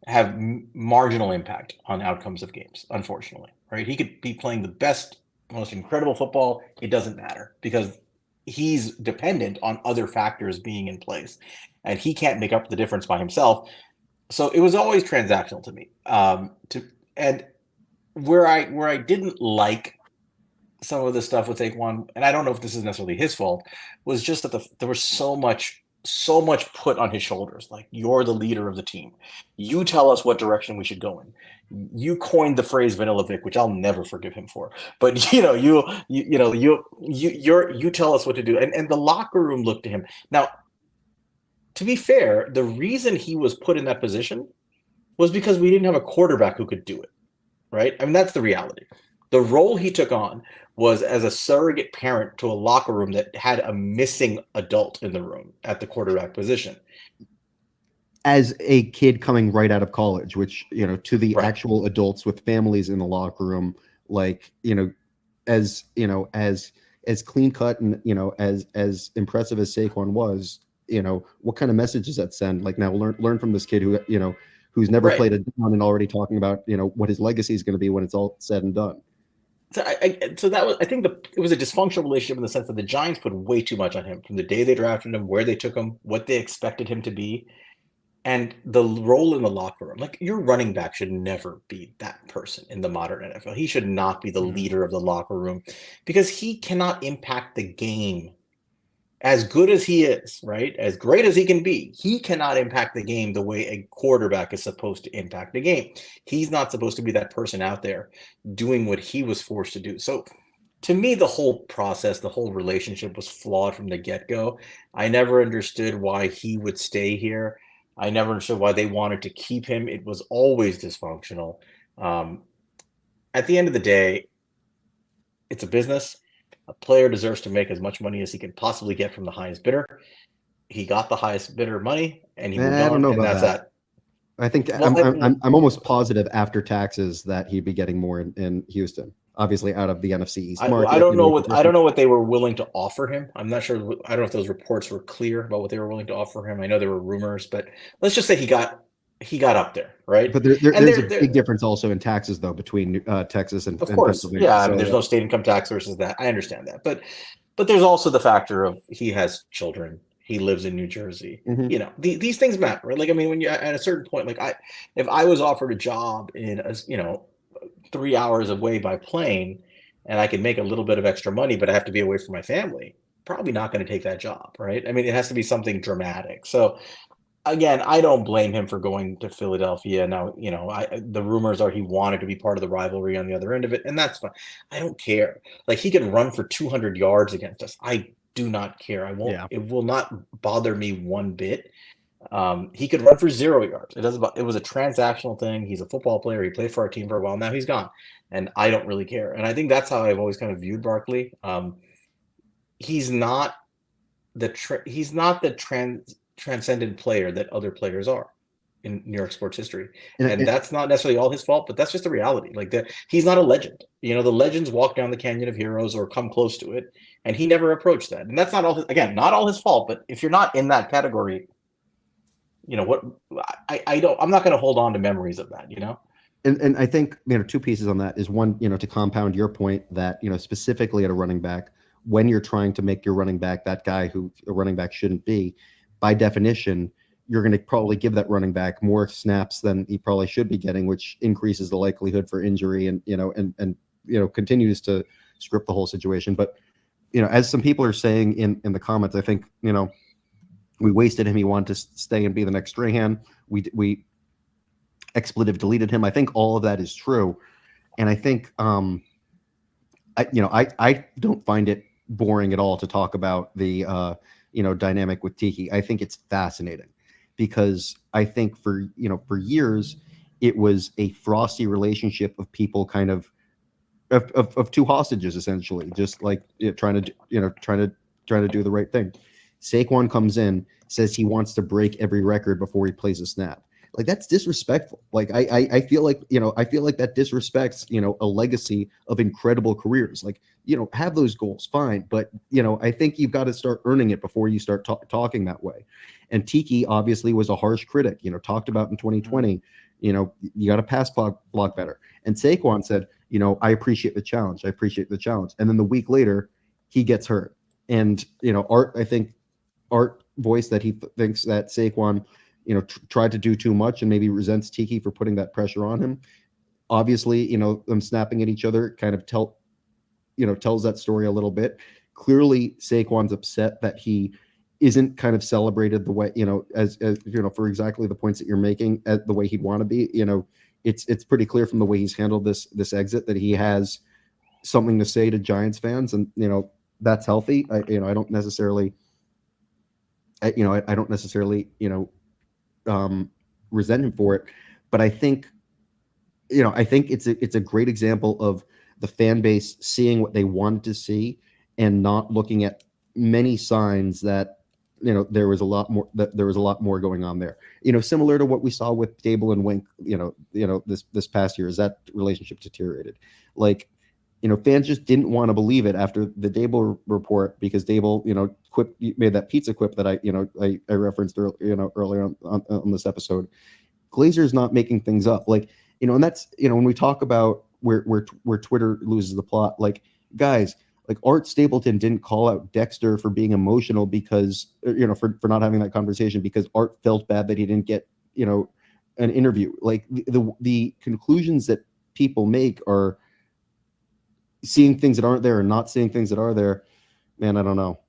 have marginal impact on outcomes of games, unfortunately, right? He could be playing the best, most incredible football. It doesn't matter because he's dependent on other factors being in place, and he can't make up the difference by himself. So it was always transactional to me. And where I didn't like some of the stuff with Saquon, and I don't know if this is necessarily his fault, was just that there was so much put on his shoulders. Like, you're the leader of the team. You tell us what direction we should go in. You coined the phrase Vanilla Vic, which I'll never forgive him for. But you tell us what to do, and the locker room looked to him. Now, to be fair, the reason he was put in that position was because we didn't have a quarterback who could do it. Right? I mean, that's the reality. The role he took on was as a surrogate parent to a locker room that had a missing adult in the room at the quarterback position.
As a kid coming right out of college, which, to the actual adults with families in the locker room, like, as clean cut and, as impressive as Saquon was, what kind of message does that send? Like, now learn from this kid who, who's never played a down and already talking about, what his legacy is going to be when it's all said and done.
So I think it was a dysfunctional relationship in the sense that the Giants put way too much on him from the day they drafted him, where they took him, what they expected him to be, and the role in the locker room. Like, your running back should never be that person in the modern NFL. He should not be the leader of the locker room because he cannot impact the game. As good as he is, right? As great as he can be, he cannot impact the game the way a quarterback is supposed to impact the game. He's not supposed to be that person out there doing what he was forced to do. So to me, the whole process, the whole relationship was flawed from the get-go. I never understood why he would stay here. I never understood why they wanted to keep him. It was always dysfunctional. At the end of the day, it's a business. A player deserves to make as much money as he can possibly get from the highest bidder. He got the highest bidder money, and he moved on. I don't know about that.
I think I'm almost positive after taxes that he'd be getting more in Houston. Obviously, out of the NFC East market.
I don't know what they were willing to offer him. I'm not sure. I don't know if those reports were clear about what they were willing to offer him. I know there were rumors, but let's just say he got up there, right?
But there's a big difference also in taxes, though, between Texas and
of course,
Pennsylvania.
Yeah. I mean, there's no state income tax versus that. I understand that, but there's also the factor of he has children. He lives in New Jersey.
Mm-hmm.
These things matter, right? Like, I mean, when you at a certain point, like if I was offered a job in 3 hours away by plane, and I could make a little bit of extra money, but I have to be away from my family, probably not going to take that job, right? I mean, it has to be something dramatic. So. Again, I don't blame him for going to Philadelphia. Now, the rumors are he wanted to be part of the rivalry on the other end of it, and that's fine. I don't care. Like, he could run for 200 yards against us. I do not care. I won't. Yeah. It will not bother me one bit. He could run for 0 yards. It was a transactional thing. He's a football player. He played for our team for a while. Now he's gone, and I don't really care. And I think that's how I've always kind of viewed Barkley. He's not the transcendent player that other players are in New York sports history, and that's not necessarily all his fault, but that's just the reality. Like, he's not a legend. The legends walk down the Canyon of Heroes or come close to it, and he never approached that. And that's not all his fault. But if you're not in that category, what I'm not going to hold on to memories of that.
And I think two pieces on that is one, to compound your point that specifically at a running back, when you're trying to make your running back that guy who a running back shouldn't be. By definition, you're going to probably give that running back more snaps than he probably should be getting, which increases the likelihood for injury and continues to script the whole situation. But as some people are saying in the comments, I think we wasted him. He wanted to stay and be the next Strahan. We expletive deleted him. I think all of that is true, and I think I don't find it boring at all to talk about the dynamic with Tiki. I think it's fascinating because I think for years it was a frosty relationship of people kind of two hostages, essentially, just like trying to do the right thing. Saquon comes in, says he wants to break every record before he plays a snap. Like, that's disrespectful. Like, I feel like that disrespects a legacy of incredible careers. Like, have those goals, fine, but I think you've got to start earning it before you start talking that way. And Tiki obviously was a harsh critic. Talked about in 2020. You got to pass block better. And Saquon said, I appreciate the challenge. I appreciate the challenge. And then the week later, he gets hurt. And Art voiced that he thinks that Saquon tried to do too much and maybe resents Tiki for putting that pressure on him. Obviously, them snapping at each other kind of tells that story a little bit. Clearly, Saquon's upset that he isn't kind of celebrated the way, as for exactly the points that you're making, the way he'd want to be. It's pretty clear from the way he's handled this exit that he has something to say to Giants fans, and that's healthy. I don't necessarily resent him for it, but I think it's a great example of the fan base seeing what they wanted to see and not looking at many signs that there was a lot more going on there. Similar to what we saw with Daboll and Wink. This past year, as that relationship deteriorated. Like, fans just didn't want to believe it after the Daboll report, because Daboll, made that pizza quip that I referenced earlier on this episode. Glazer's not making things up, like, and that's when we talk about where Twitter loses the plot, like, guys. Like, Art Stapleton didn't call out Dexter for being emotional because, for not having that conversation, because Art felt bad that he didn't get, an interview. Like, the conclusions that people make are seeing things that aren't there and not seeing things that are there. Man, I don't know.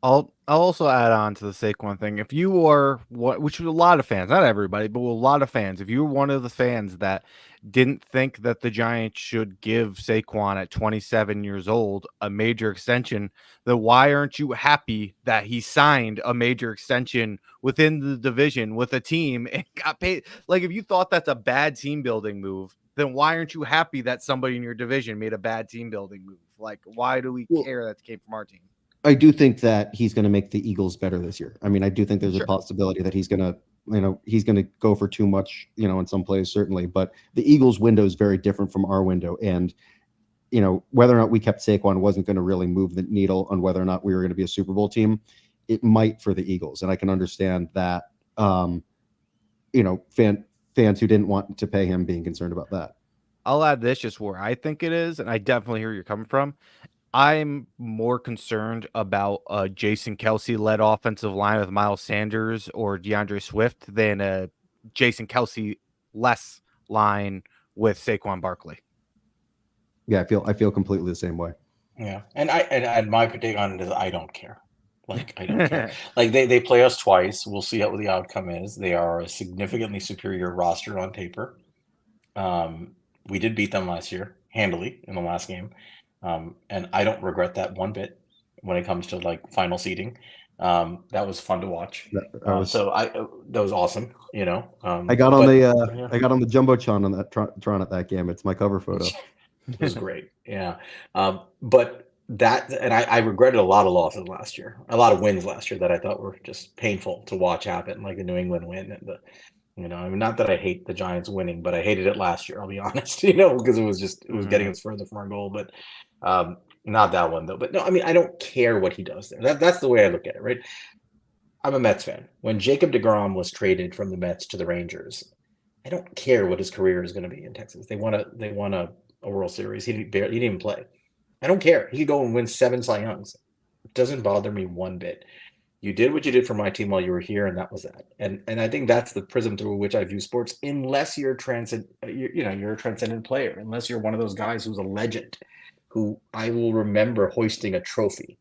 I'll also add on to the Saquon thing. If you are which was a lot of fans, not everybody, but a lot of fans, if you were one of the fans that didn't think that the Giants should give Saquon at 27 years old a major extension, then why aren't you happy that he signed a major extension within the division with a team and got paid? Like, if you thought that's a bad team building move, then why aren't you happy that somebody in your division made a bad team building move? Like, why do we care that it came from our team?
I do think that he's going to make the Eagles better this year. I mean, I do think there's a possibility that he's going to go for too much, in some plays, certainly. But the Eagles' window is very different from our window. And, whether or not we kept Saquon wasn't going to really move the needle on whether or not we were going to be a Super Bowl team. It might for the Eagles. And I can understand that, fans who didn't want to pay him being concerned about that.
I'll add this just where I think it is, and I definitely hear where you're coming from. I'm more concerned about a Jason Kelce-led offensive line with Miles Sanders or DeAndre Swift than a Jason Kelce-less line with Saquon Barkley.
Yeah, I feel completely the same way.
Yeah, and my take on it is I don't care. Like, I don't care. Like, they play us twice. We'll see what the outcome is. They are a significantly superior roster on paper. We did beat them last year handily in the last game. And I don't regret that one bit when it comes to, like, final seeding. That was fun to watch. That was awesome.
I got on the jumbotron on that Tron at that game. It's my cover photo.
It was great. Yeah. But that, and I regretted a lot of losses last year, a lot of wins last year that I thought were just painful to watch happen, like the New England win and I mean, not that I hate the Giants winning, but I hated it last year. I'll be honest, because it was getting us further from our goal, but not that one though. But no, I mean, I don't care what he does there. That's the way I look at it, right? I'm a Mets fan. When Jacob deGrom was traded from the Mets to the Rangers, I don't care what his career is going to be in Texas. They won a World Series. He didn't even play. I don't care. He could go and win 7 Cy Youngs. It doesn't bother me one bit. You did what you did for my team while you were here, and that was that. And I think that's the prism through which I view sports. Unless you're you're a transcendent player. Unless you're one of those guys who's a legend, who I will remember hoisting a trophy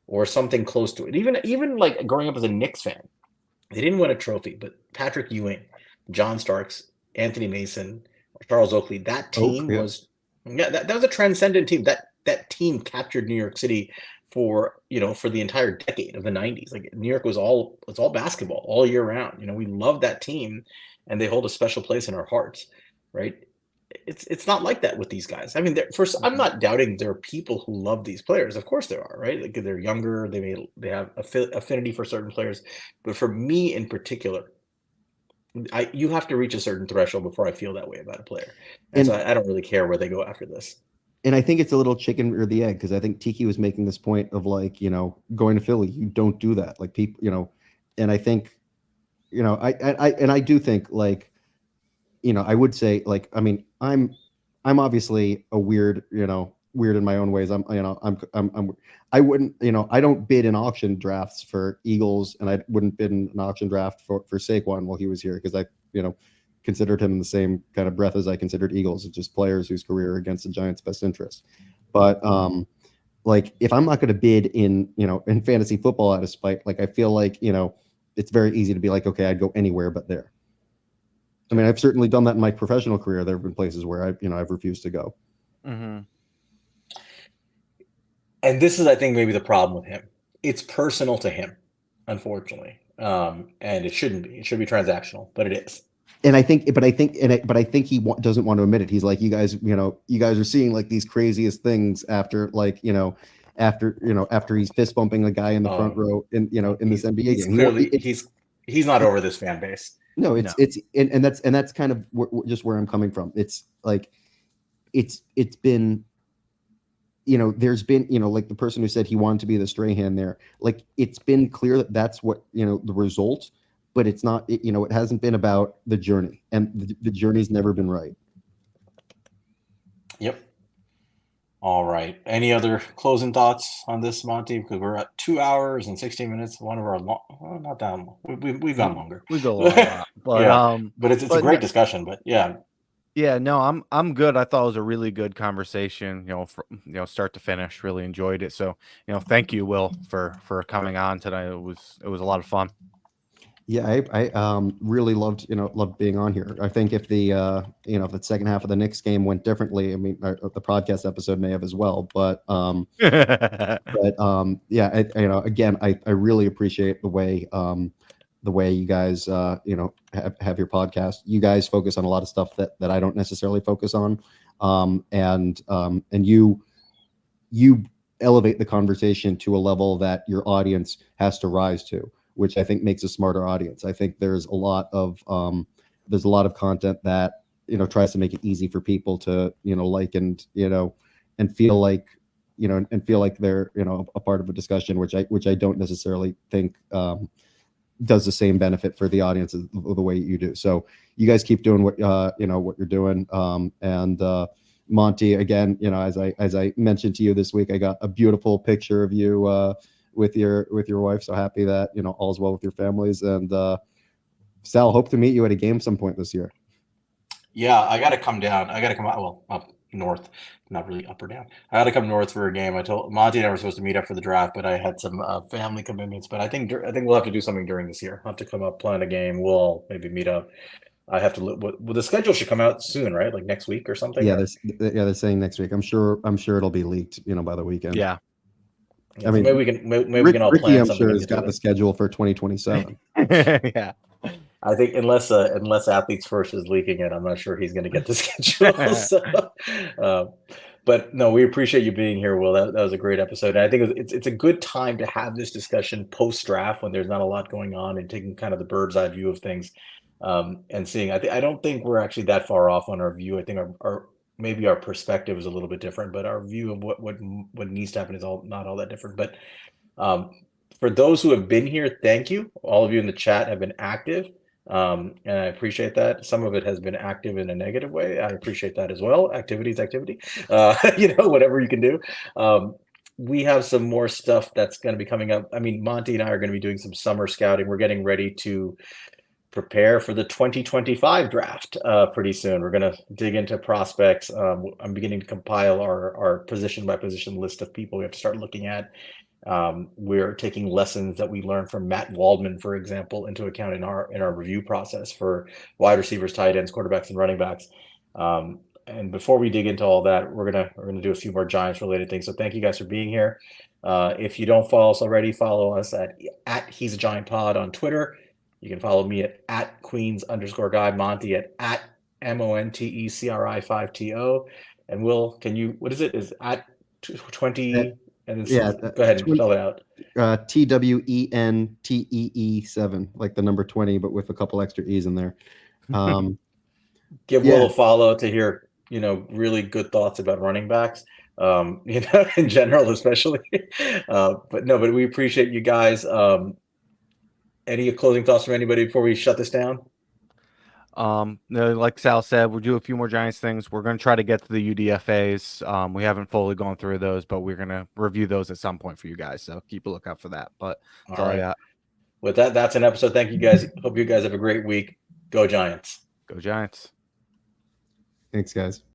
or something close to it. Even like growing up as a Knicks fan, they didn't win a trophy, but Patrick Ewing, John Starks, Anthony Mason, Charles Oakley, that team
Yeah.
was that was a transcendent team. That team captured New York City for for the entire decade of the 90s. Like New York was all basketball all year round. We love that team and they hold a special place in our hearts, right? It's not like that with these guys. I mean, first, I'm not doubting there are people who love these players. Of course there are, right? Like they're younger, they have affinity for certain players, but for me in particular, you have to reach a certain threshold before I feel that way about a player, and so
And
I don't really care where they go after this.
and I think it's a little chicken or the egg, because I think Tiki was making this point of like, going to Philly, you don't do that. Like people, and I think, I do think like, I would say like, I mean, I'm obviously a weird, weird in my own ways. I wouldn't, I don't bid in auction drafts for Eagles, and I wouldn't bid in an auction draft for Saquon while he was here, because I, considered him in the same kind of breath as I considered Eagles, just players whose career are against the Giants' best interest. But like if I'm not going to bid in, in fantasy football out of spite, like I feel like, it's very easy to be like, okay, I'd go anywhere but there. I mean, I've certainly done that in my professional career. There have been places where I've refused to go.
Mm-hmm.
And this is, I think, maybe the problem with him. It's personal to him, unfortunately, and it shouldn't be. It should be transactional, but it is.
And I think he doesn't want to admit it. He's like, you guys are seeing like these craziest things after like, after he's fist bumping the guy in the front row in this NBA game.
Clearly, he's not over this fan base.
No, and that's kind of just where I'm coming from. It's like, it's been, there's been, like the person who said he wanted to be the stray hand there, like it's been clear that that's what, the result, but it's not, it hasn't been about the journey, and the journey's never been right.
Yep. All right. Any other closing thoughts on this, Monty? Because we're at 2 hours and 16 minutes. One of our not that long. We've gone longer.
We go a lot, but
yeah. But it's a great discussion. But yeah.
Yeah, no, I'm good. I thought it was a really good conversation, from, start to finish. Really enjoyed it. So, thank you, Will, for coming on tonight. It was a lot of fun.
Yeah, I really loved being on here. I think if the if the second half of the Knicks game went differently, I mean, the podcast episode may have as well. But yeah, again, I really appreciate the way you guys have your podcast. You guys focus on a lot of stuff that I don't necessarily focus on, and you elevate the conversation to a level that your audience has to rise to, which I think makes a smarter audience. I think there's a lot of content that tries to make it easy for people to like and feel like they're a part of a discussion, which I don't necessarily think does the same benefit for the audience the way you do. So you guys keep doing what what you're doing, and Monty, again, as I mentioned to you this week, I got a beautiful picture of you with your wife. So happy that all's well with your families. And Sal, hope to meet you at a game some point this year.
Yeah, I got to come down. I got to come out. Well, up north, not really up or down. I got to come north for a game. I told Monty and I were supposed to meet up for the draft, but I had some family commitments. But I think we'll have to do something during this year. I'll have to come up, plan a game. We'll maybe meet up. I have to look. Well, the schedule should come out soon, right? Like next week or something.
Yeah, they're saying next week. I'm sure it'll be leaked, by the weekend.
Yeah.
I mean, maybe we can all plan
Ricky, I'm
something.
sure, has got the schedule for 2027.
Yeah.
I think unless Athletes First is leaking it, I'm not sure he's going to get the schedule. So, but no, we appreciate you being here, Will. That was a great episode. And I think it's a good time to have this discussion post draft when there's not a lot going on, and taking kind of the bird's eye view of things, and seeing. I don't think we're actually that far off on our view. I think our maybe our perspective is a little bit different, but our view of what needs to happen is not all that different. But for those who have been here, thank you. All of you in the chat have been active. And I appreciate that. Some of it has been active in a negative way. I appreciate that as well. Activity is activity. Whatever you can do. we have some more stuff that's going to be coming up. I mean, Monty and I are going to be doing some summer scouting. We're getting ready to prepare for the 2025 draft pretty soon. We're going to dig into prospects. I'm beginning to compile our position by position list of people we have to start looking at. We're taking lessons that we learned from Matt Waldman, for example, into account in our review process for wide receivers, tight ends, quarterbacks, and running backs. And before we dig into all that, we're gonna do a few more Giants related things. So thank you guys for being here. If you don't follow us already, follow us at He's a Giant Pod on Twitter. You can follow me at Queens_guy, Monty at MONTECRI5TO. And Will, can you, what is it? Is at 20 and
Yeah,
go ahead and spell it out.
TWENTEE7, like the number 20, but with a couple extra E's in there.
Give Will a follow to hear, really good thoughts about running backs, in general, especially. But we appreciate you guys. Any closing thoughts from anybody before we shut this down?
Like Sal said, we'll do a few more Giants things. We're going to try to get to the UDFAs. We haven't fully gone through those, but we're going to review those at some point for you guys. So keep a lookout for that. But that's all I got.
With that, that's an episode. Thank you guys. Hope you guys have a great week. Go Giants.
Go Giants.
Thanks, guys.